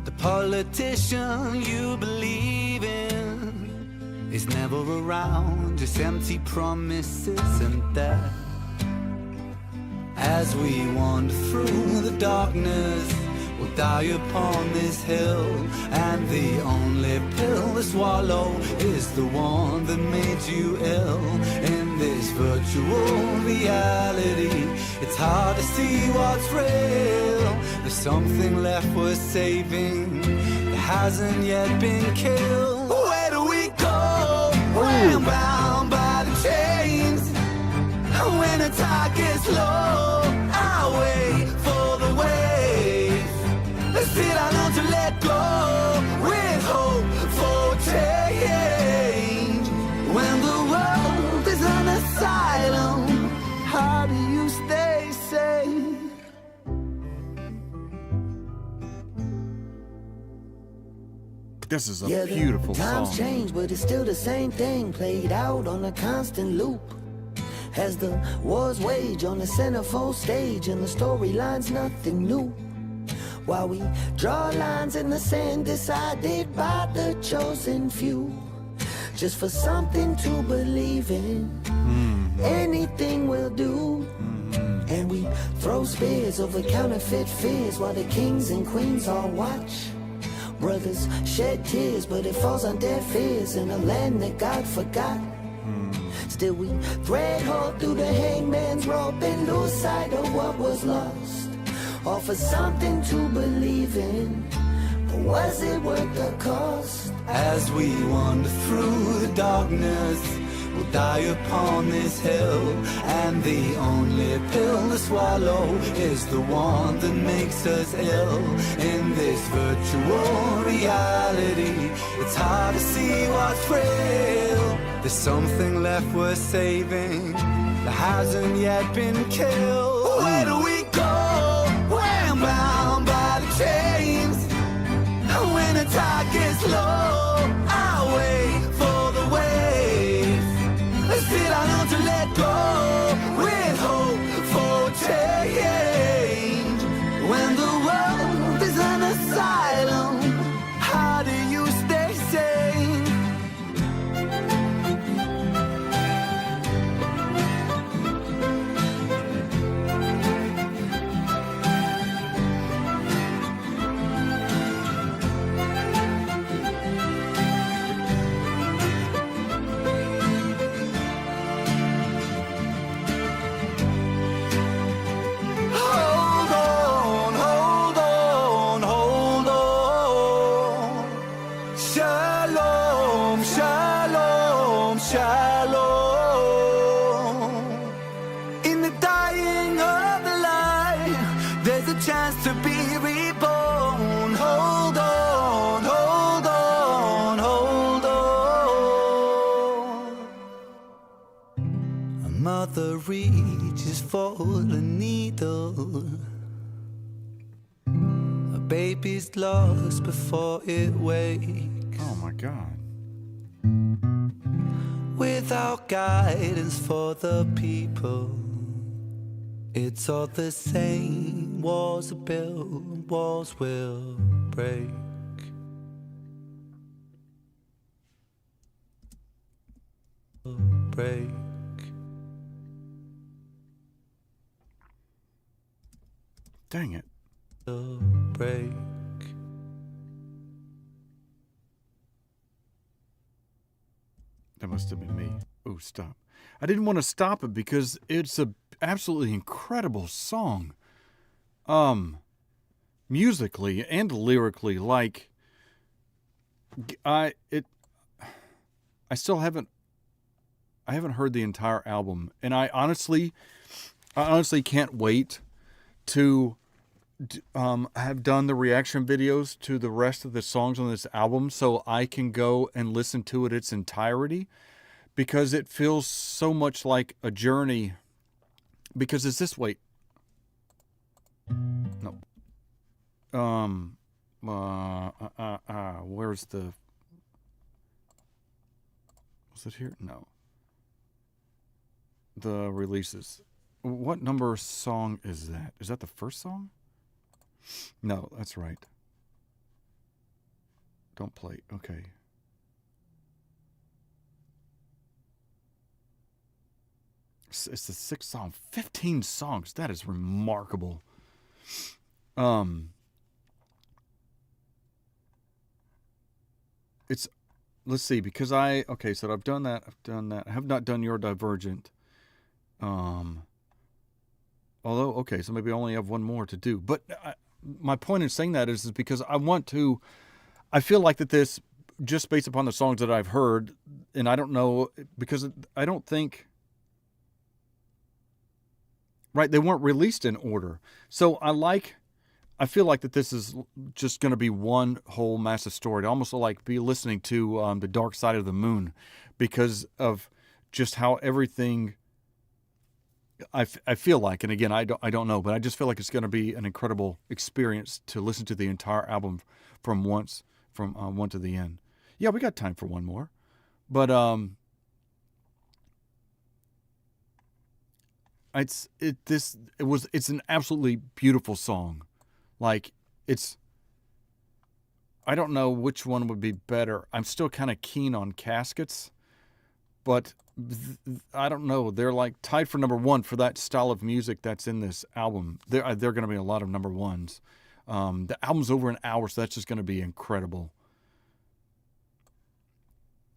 The politician you believe in is never around, just empty promises and death. As we wander through the darkness, we'll die upon this hill, and the only pill to swallow is the one that made you ill. In this virtual reality, it's hard to see what's real. There's something left worth saving that hasn't yet been killed. Where do we go? We're bound by the chains. When the tide gets low, I wait for the wave. Let's sit down to let go with hope for change. When the world is an asylum, how do you stay safe? This is a beautiful times song. change, but it's still the same thing played out on a constant loop. As the wars wage on the centerfold stage, and the storyline's nothing new. While we draw lines in the sand decided by the chosen few, just for something to believe in, anything will do. And we throw spears over counterfeit fears while the kings and queens all watch. Brothers shed tears, but it falls on deaf ears in a land that God forgot. Still we thread hard through the hangman's rope and lose sight of what was lost. All for something to believe in, but was it worth the cost? As we wander through the darkness, we'll die upon this hill, and the only pill to swallow is the one that makes us ill. In this virtual reality, it's hard to see what's real. There's something left worth saving that hasn't yet been killed. Where do we go? We're bound by the chains. When the tide gets low, I wait for the wave. Let's sit down to let go with hope for change. When the world is an asylum, how do you stay sane? chance to be reborn. reaches for the needle. A baby's lost before it wakes. Oh my God. Without guidance for the people, it's all the same. Walls are built, walls will break. Break. Dang it. Break. That must have been me. Oh, stop. I didn't want to stop it because it's a absolutely incredible song. Musically and lyrically, like I still haven't heard the entire album, and I honestly can't wait to have done the reaction videos to the rest of the songs on this album so I can go and listen to it its entirety, because it feels so much like a journey. Because it's this way. No. Where's the... Was it here? No. The releases. What number song is that? Is that the first song? No, that's right. Don't play. Okay. It's the sixth song. 15 songs. That is remarkable. It's... Let's see, because okay, so I've done that. I have not done Your Divergent. Although, okay, so maybe I only have one more to do. But my point in saying that is because I feel like that this, just based upon the songs that I've heard, and I don't know, because I don't think, right, they weren't released in order. So I feel like that this is just going to be one whole massive story. It almost like be listening to The Dark Side of the Moon, because of just how everything... I feel like, and again, I don't know, but I just feel like it's going to be an incredible experience to listen to the entire album from one to the end. Yeah, we got time for one more, but it's an absolutely beautiful song. Like, I don't know which one would be better. I'm still kind of keen on Caskets, but I don't know. They're like tied for number one for that style of music that's in this album. There are going to be a lot of number ones. The album's over an hour, so that's just going to be incredible.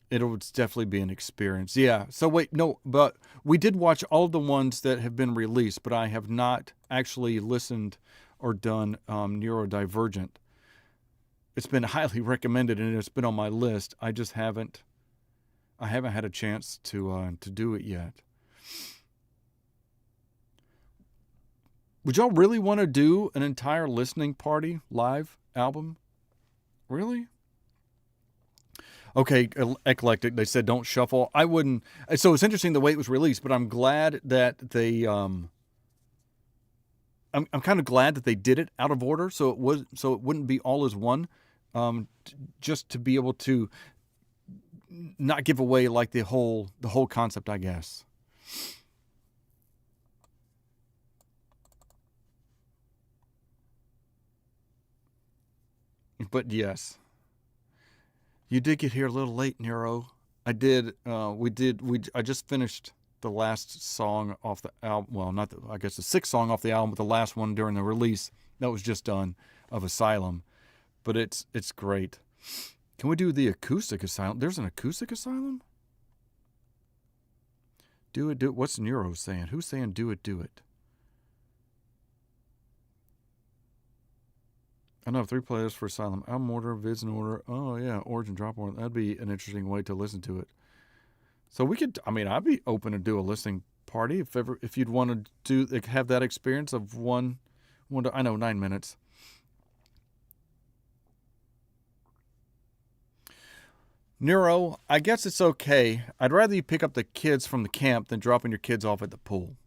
It'll definitely be an experience. Yeah. So wait, no, but we did watch all the ones that have been released, but I have not actually listened or done Neurodivergent. It's been highly recommended and it's been on my list. I just haven't had a chance to do it yet. Would y'all really want to do an entire listening party live album? Really? Okay, Eclectic, they said don't shuffle. I wouldn't. So it's interesting the way it was released, but I'm glad that they I'm kind of glad that they did it out of order, so it wouldn't be all as one, just to be able to not give away like the whole concept, I guess. But yes, you did get here a little late, Nero. I did. I just finished the last song off the album. Well, I guess the sixth song off the album, but the last one during the release that was just done of Asylum. But it's great. Can we do the Acoustic Asylum? There's an Acoustic Asylum? Do it. What's Nero saying? Who's saying do it? I know 3 playlists for Asylum. Album order, vids in order. Oh, yeah, origin, drop order. That'd be an interesting way to listen to it. So we could, I'd be open to do a listening party if you'd want to have that experience of one to, 9 minutes. Neuro, I guess it's okay. I'd rather you pick up the kids from the camp than dropping your kids off at the pool.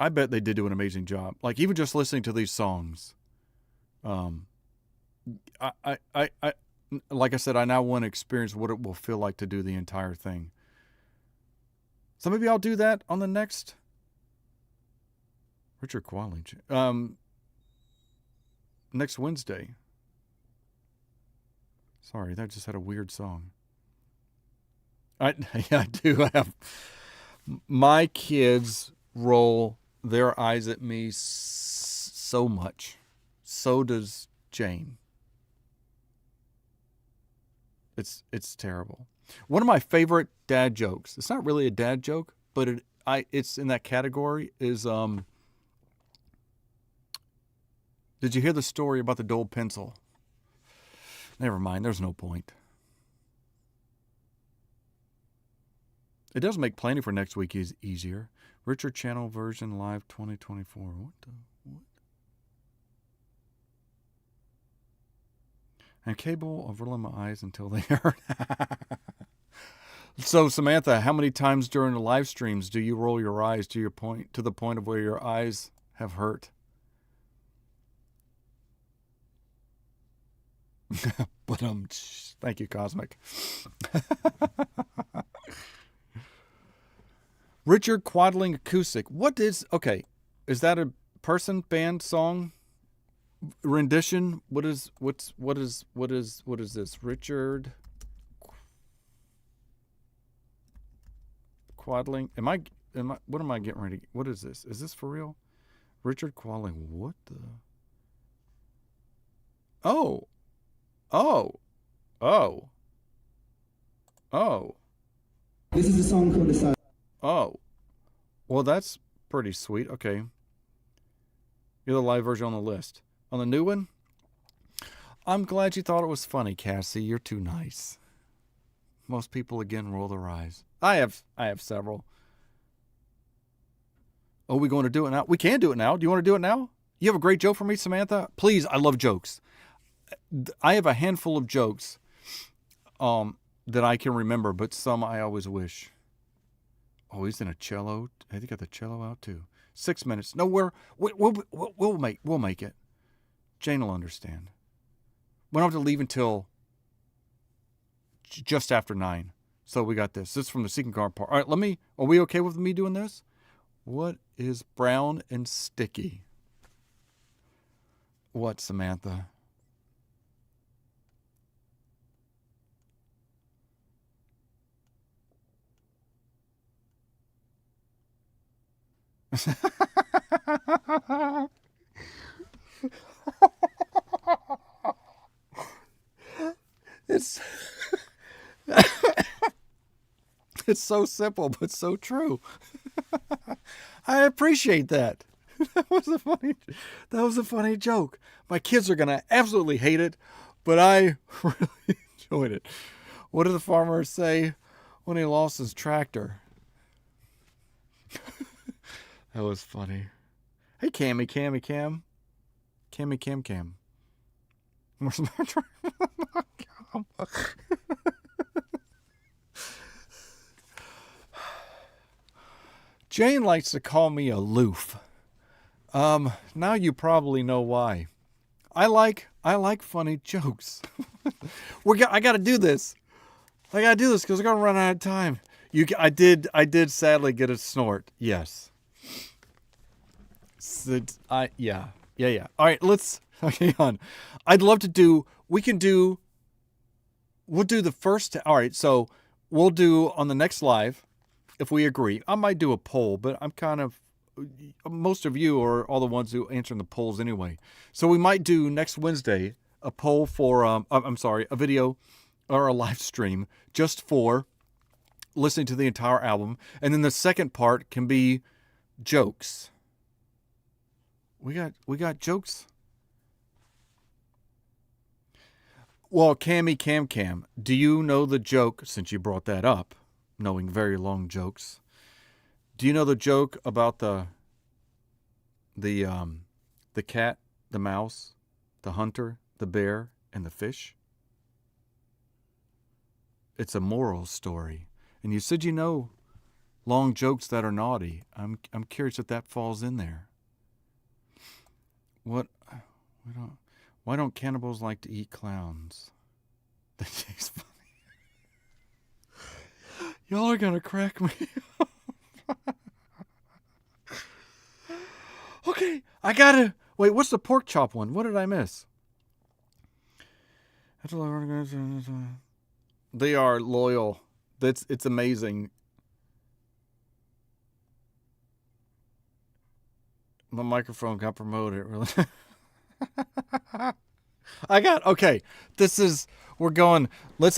I bet they did do an amazing job. Like even just listening to these songs, I like I said, I now want to experience what it will feel like to do the entire thing. So maybe I'll do that on the next Richard Quadling. Next Wednesday. Sorry, that just had a weird song. I do have. My kids roll their eyes at me so much. So does Jane. It's terrible. One of my favorite dad jokes. It's not really a dad joke, but it's in that category. Is did you hear the story about the dull pencil? Never mind. There's no point. It does make planning for next week easier. Richard Channel version live 2024. What? And cable of rolling my eyes until they hurt. So Samantha, how many times during the live streams do you roll your eyes to the point of where your eyes have hurt? But thank you, Cosmic. Richard Quadling Acoustic. Okay, is that a person, band, song, rendition? What is this? Richard Quadling. What am I getting ready? What is this? Is this for real? Richard Quadling. What the? Oh. This is a song called The Oh. Well, that's pretty sweet. Okay. You're the live version on the list. On the new one? I'm glad you thought it was funny, Cassie. You're too nice. Most people, again, roll their eyes. I have several. Oh, we going to do it now? We can do it now. Do you want to do it now? You have a great joke for me, Samantha? Please, I love jokes. I have a handful of jokes that I can remember, but some I always wish. Oh, he's in a cello. I think got the cello out too. 6 minutes. No, we'll make it. Jane will understand. We don't have to leave until just after 9. So we got this. This is from the second card part. All right, are we okay with me doing this? What is brown and sticky? What, Samantha? It's so simple but so true. I appreciate that. That was a funny joke. My kids are gonna absolutely hate it, but I really enjoyed it. What did the farmer say when he lost his tractor? That was funny. Hey, Cammy Cam. Where's my tractor? Jane likes to call me aloof. Now you probably know why. I like funny jokes. I got to do this. I got to do this because we're gonna run out of time. I did sadly get a snort. Yes. Yeah. All right, hang on. I'd love to do. We'll do the first. All right, so we'll do on the next live, if we agree. I might do a poll, but I'm kind of. Most of you are all the ones who answering the polls anyway. So we might do next Wednesday a poll for. A video or a live stream just for listening to the entire album, and then the second part can be jokes. We got jokes. Well, Cammy Cam, do you know the joke, since you brought that up, knowing very long jokes? Do you know the joke about the cat, the mouse, the hunter, the bear, and the fish? It's a moral story. And you said you know long jokes that are naughty. I'm curious if that falls in there. Why don't cannibals like to eat clowns? That tastes funny. Y'all are gonna crack me. Okay, I gotta wait. What's the pork chop one? What did I miss? They are loyal. It's amazing. My microphone got promoted. Really. Okay. We're going.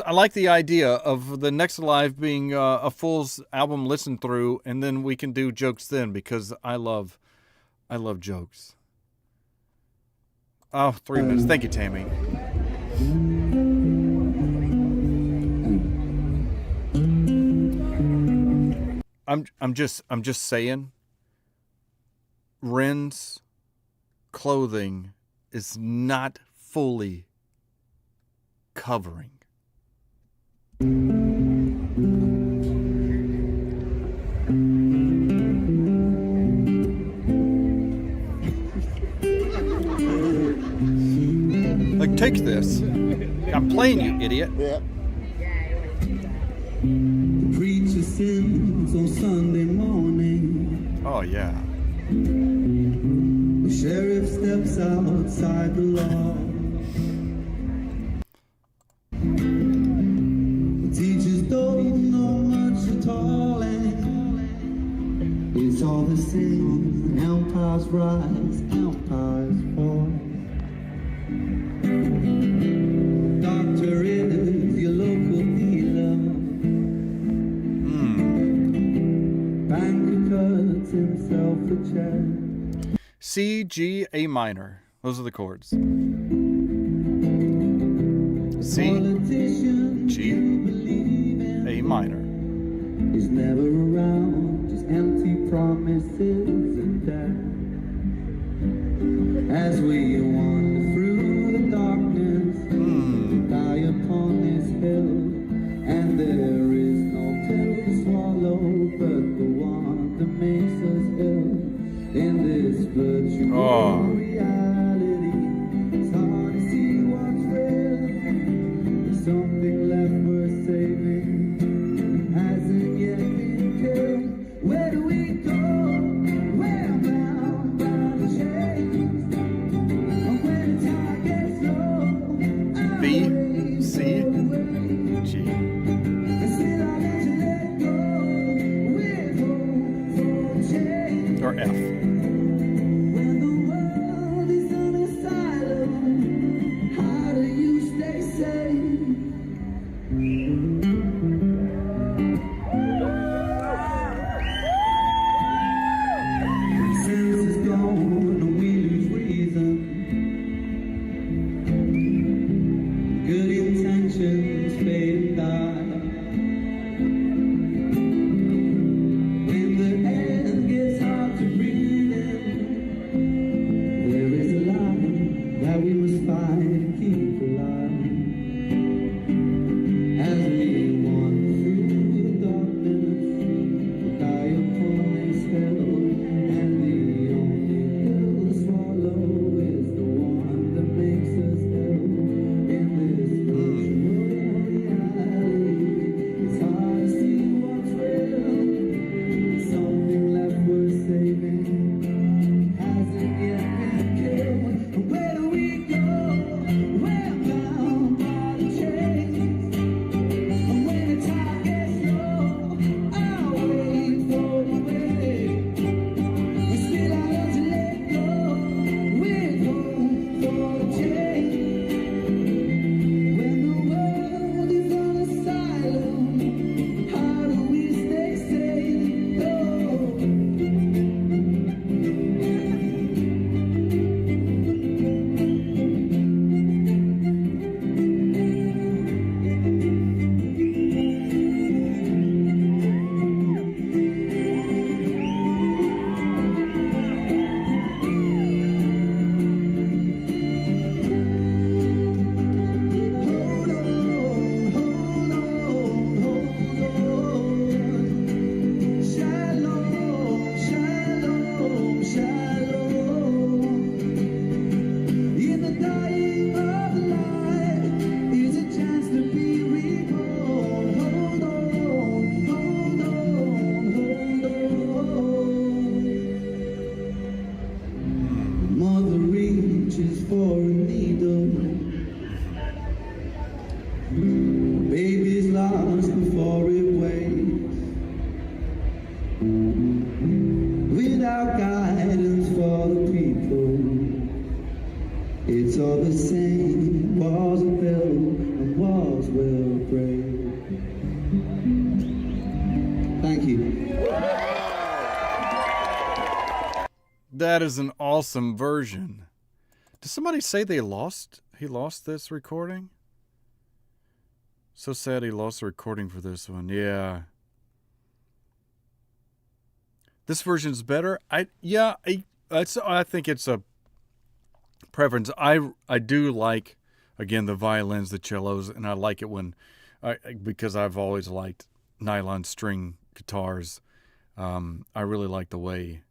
I like the idea of the next live being a full album listen through, and then we can do jokes then, because I love jokes. Oh, 3 minutes. Thank you, Tammy. I'm just saying, Ren's clothing is not fully covering. Like, take this. I'm playing, you idiot. Yeah. Preacher sins on Sunday morning. Oh, yeah. The sheriff steps outside the law. The teachers don't know much at all, and it's all the same. Empires rise, empires fall. Doctor is your local dealer. Banker cuts himself a check. C, G, A minor. Those are the chords. C, G, A minor. He's never around, just empty promises and death. As we wander through the darkness, die upon this hill, and there is no pill to swallow but the one that makes us ill. In this virtual reality, it's hard to see what's real. There's something left worth saving, hasn't yet been killed. Where do we go? We're bound by the chains. And when the tide gets low, B, C, G. Or F. When the world is on asylum, how do you stay safe? Sense is gone and we lose reason. Good intentions fade and die. When the end gets hard to breathe Without guidance for the people, it's all the same. Walls are built and walls will break. Thank you. That is an awesome version. Did somebody say he lost this recording? So sad he lost the recording for this one. Yeah. This version's better. I think it's a preference. I do like, again, the violins, the cellos, and I like it when, because I've always liked nylon string guitars. I really like the way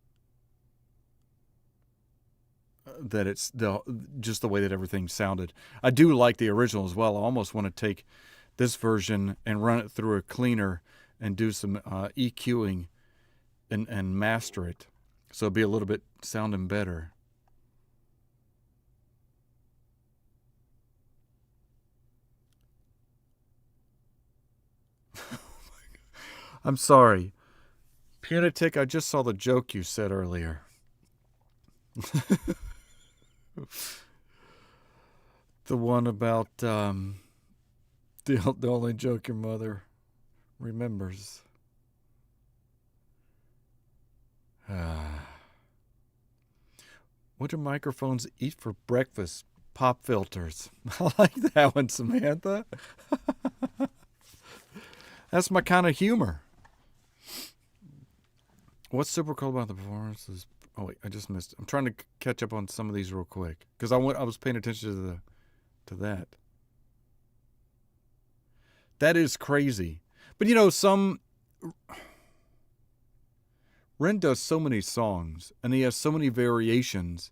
that it's just the way that everything sounded. I do like the original as well. I almost want to take this version and run it through a cleaner and do some EQing and master it, so it'll be a little bit sounding better. I'm sorry. Punitic, I just saw the joke you said earlier. The one about the only joke your mother remembers. What do microphones eat for breakfast? Pop filters. I like that one, Samantha. That's my kind of humor. What's super cool about the performances? Oh wait, I just missed it. I'm trying to catch up on some of these real quick because I was paying attention to that. That is crazy. But you know, Ren does so many songs and he has so many variations.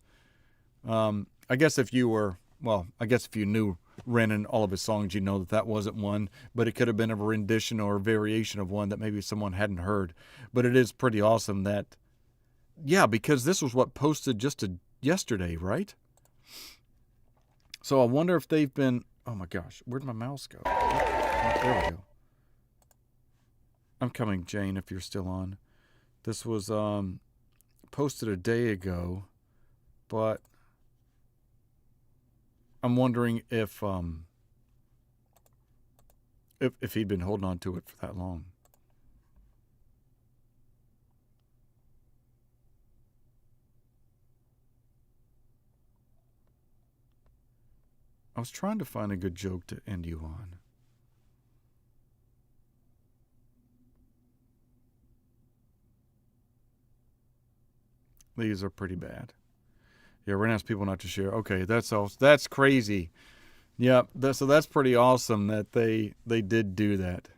I guess if you knew Ren and all of his songs, you know that wasn't one, but it could have been a rendition or a variation of one that maybe someone hadn't heard. But it is pretty awesome that, yeah, because this was what posted just yesterday, right? So I wonder if they've been, oh my gosh, where'd my mouse go? Oh, there we go. I'm coming, Jane, if you're still on. This was posted a day ago, but I'm wondering if he'd been holding on to it for that long. I was trying to find a good joke to end you on. These are pretty bad. Yeah, we're gonna ask people not to share. Okay, that's crazy. Yeah, so that's pretty awesome that they did do that.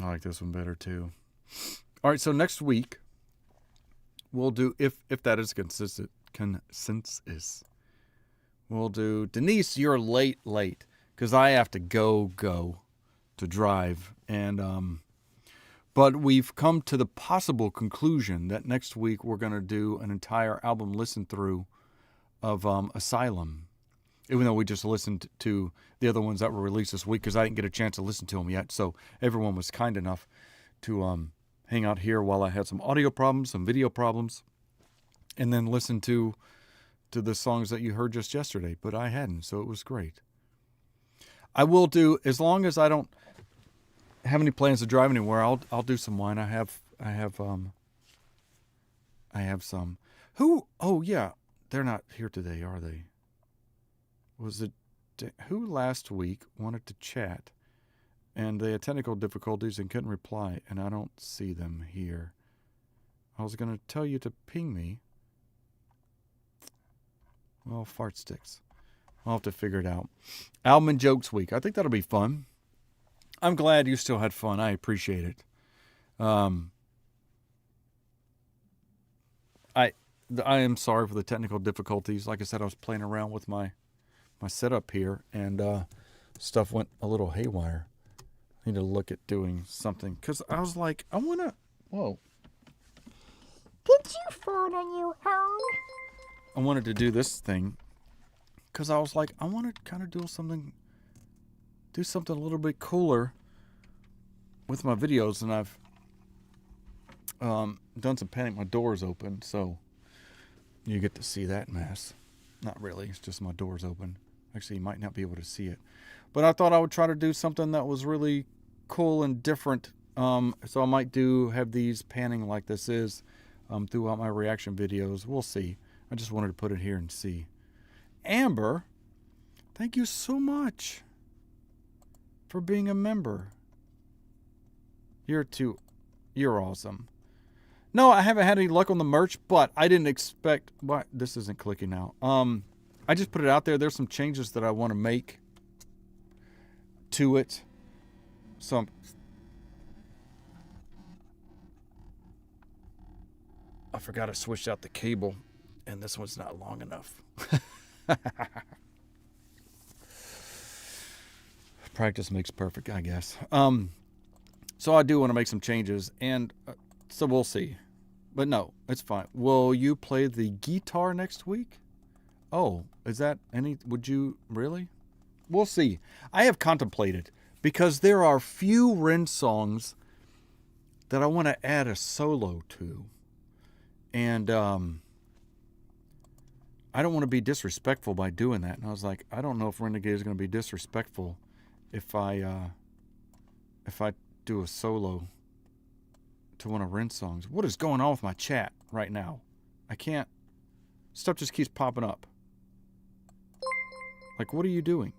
I like this one better too. All right, so next week we'll do, if that is consensus, we'll do Denise, you're late, because I have to go to drive, and but we've come to the possible conclusion that next week we're going to do an entire album listen through of Asylum, even though we just listened to the other ones that were released this week because I didn't get a chance to listen to them yet. So everyone was kind enough to hang out here while I had some audio problems, some video problems, and then listen to the songs that you heard just yesterday, but I hadn't, so it was great. I will do, as long as I don't have any plans to drive anywhere, I'll do some wine. I have some. Who? Oh yeah, they're not here today, are they? Was it who last week wanted to chat, and they had technical difficulties and couldn't reply, and I don't see them here. I was gonna tell you to ping me. Well, fart sticks. I'll have to figure it out. Album and Jokes Week. I think that'll be fun. I'm glad you still had fun. I appreciate it. I am sorry for the technical difficulties. Like I said, I was playing around with my setup here, and stuff went a little haywire. I need to look at doing something, because I was like, I want to... Whoa. Did you phone on your own? I wanted to do this thing, because I was like, I want to kind of do something do something a little bit cooler with my videos, and I've done some panning. My door's open, so you get to see that mess. Not really, it's just my door's open. Actually, you might not be able to see it. But I thought I would try to do something that was really cool and different. So I might have these panning like this is throughout my reaction videos. We'll see. I just wanted to put it here and see. Amber, thank you so much for being a member. You're awesome. No, I haven't had any luck on the merch, but I didn't expect... What? This isn't clicking now. I just put it out there. There's some changes that I want to make to it. I forgot to switch out the cable, and this one's not long enough. Practice makes perfect, I guess. So I do want to make some changes, and so we'll see. But no, it's fine. Will you play the guitar next week? Oh, is that any... Would you... Really? We'll see. I have contemplated, because there are few Ren songs that I want to add a solo to. And I don't want to be disrespectful by doing that. And I was like, I don't know if Renegade is going to be disrespectful if I do a solo to one of Ren's songs. What is going on with my chat right now? I can't... Stuff just keeps popping up. Like, what are you doing?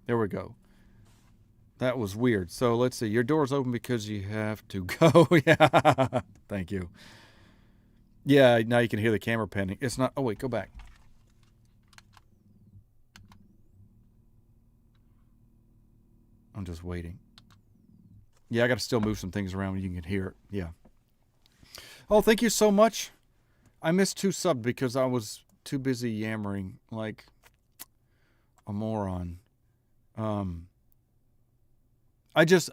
There we go. That was weird. So let's see. Your door's open because you have to go. Yeah. Thank you. Yeah, now you can hear the camera panning. It's not... Oh, wait, go back. I'm just waiting. Yeah, I got to still move some things around when you can hear it. Yeah. Oh, thank you so much. I missed 2 subs because I was too busy yammering like a moron. I just...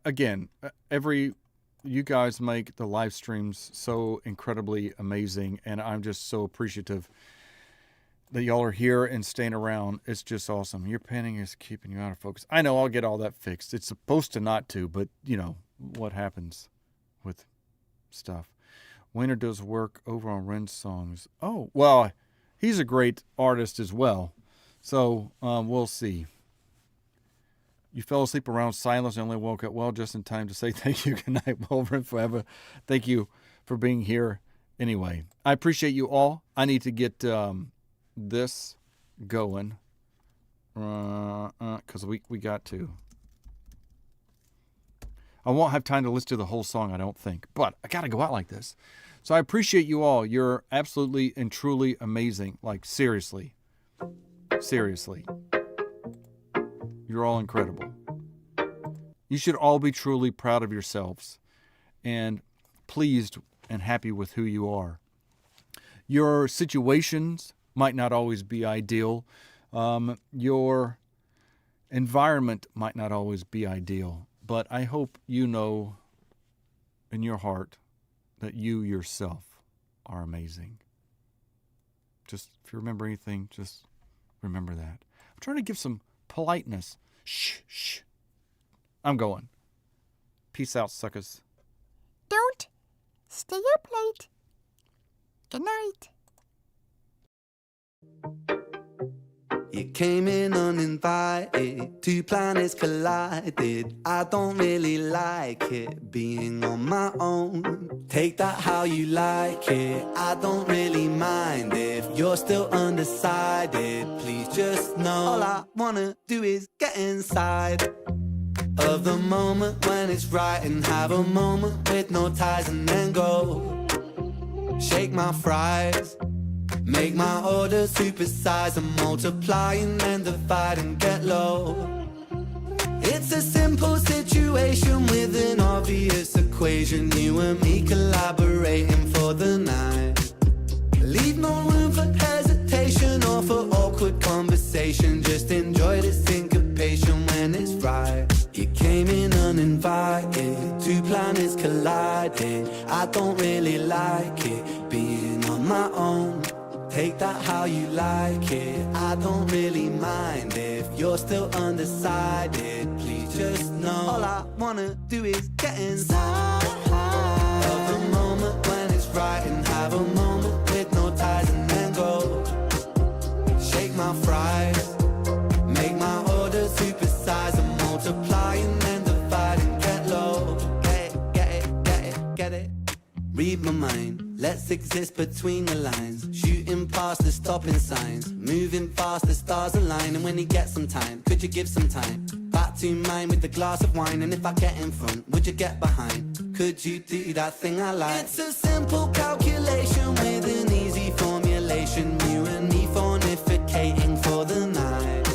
Again, you guys make the live streams so incredibly amazing, and I'm just so appreciative that y'all are here and staying around. It's just awesome. Your panning is keeping you out of focus. I know, I'll get all that fixed. It's supposed to not to, but, you know, what happens with stuff. Wayner does work over on Ren's songs. Oh, well, he's a great artist as well. So, we'll see. You fell asleep around silence and only woke up well just in time to say thank you. Good night, Wolverine Forever. Thank you for being here. Anyway, I appreciate you all. I need to get this going because we got to. I won't have time to listen to the whole song, I don't think, but I got to go out like this. So I appreciate you all. You're absolutely and truly amazing. Like, seriously. Seriously. You're all incredible. You should all be truly proud of yourselves and pleased and happy with who you are. Your situations might not always be ideal. Your environment might not always be ideal. But I hope you know in your heart that you yourself are amazing. Just, if you remember anything, just remember that. I'm trying to give some politeness. Shh, shh. I'm going. Peace out, suckers. Don't stay up late. Good night. You came in uninvited, 2 planets collided. I don't really like it, being on my own. Take that how you like it, I don't really mind. If you're still undecided, please just know all I wanna do is get inside of the moment when it's right, and have a moment with no ties, and then go shake my fries, make my orders supersize, and multiply and then divide and get low. It's a simple situation with an obvious equation. You and me collaborating for the night. Leave no room for hesitation or for awkward conversation. Just enjoy the syncopation when it's right. You came in uninvited, 2 planets colliding. I don't really like it, being on my own. Take that how you like it. I don't really mind if you're still undecided. Please just know all I wanna do is get inside of the moment when it's right and have a moment with no ties and then go. Shake my fries, make my order supersize and multiply and then divide and get low. Get it, get it, get it, get it. Read my mind. Let's exist between the lines, shooting past the stopping signs, moving fast, the stars align. And when you get some time, could you give some time? Back to mine with a glass of wine. And if I get in front, would you get behind? Could you do that thing I like? It's a simple calculation with an easy formulation. You and me fornicating for the night.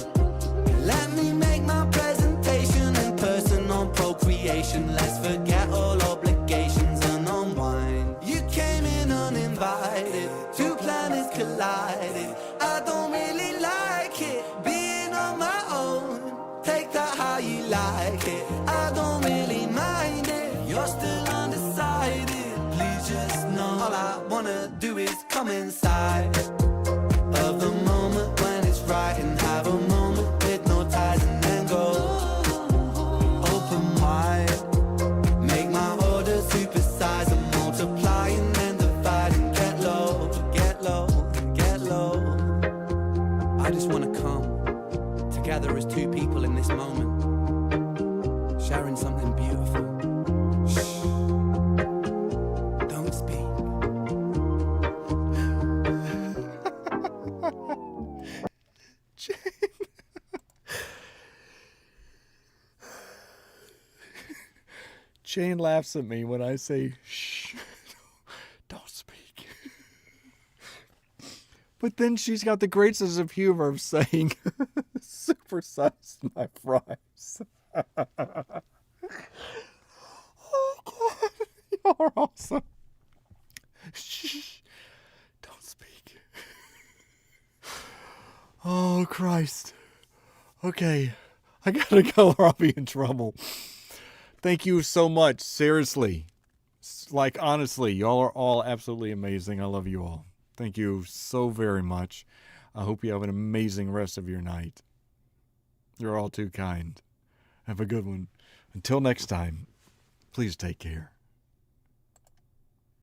Let me make my presentation in person on procreation. Let's forget all obligations and unwind. You came in uninvited, two planets collided. I don't really like it, being on my own. Take that how you like it, I don't really mind it. You're still undecided, please just know all I wanna do is come inside of the moment when it's right and have a moment with no ties and then go open wide. Make my order supersize and multiply and then divide and get low, get low, get low. I just wanna come together as two people in this moment, sharing something beautiful. Shh. Don't speak. Jane laughs at me when I say, shh, don't speak. But then she's got the great sense of humor of saying, supersize my fries. Oh, God. You're awesome. Shh, don't speak. Oh, Christ. Okay, I gotta go or I'll be in trouble. Thank you so much. Seriously. Like, honestly, y'all are all absolutely amazing. I love you all. Thank you so very much. I hope you have an amazing rest of your night. You're all too kind. Have a good one. Until next time, please take care.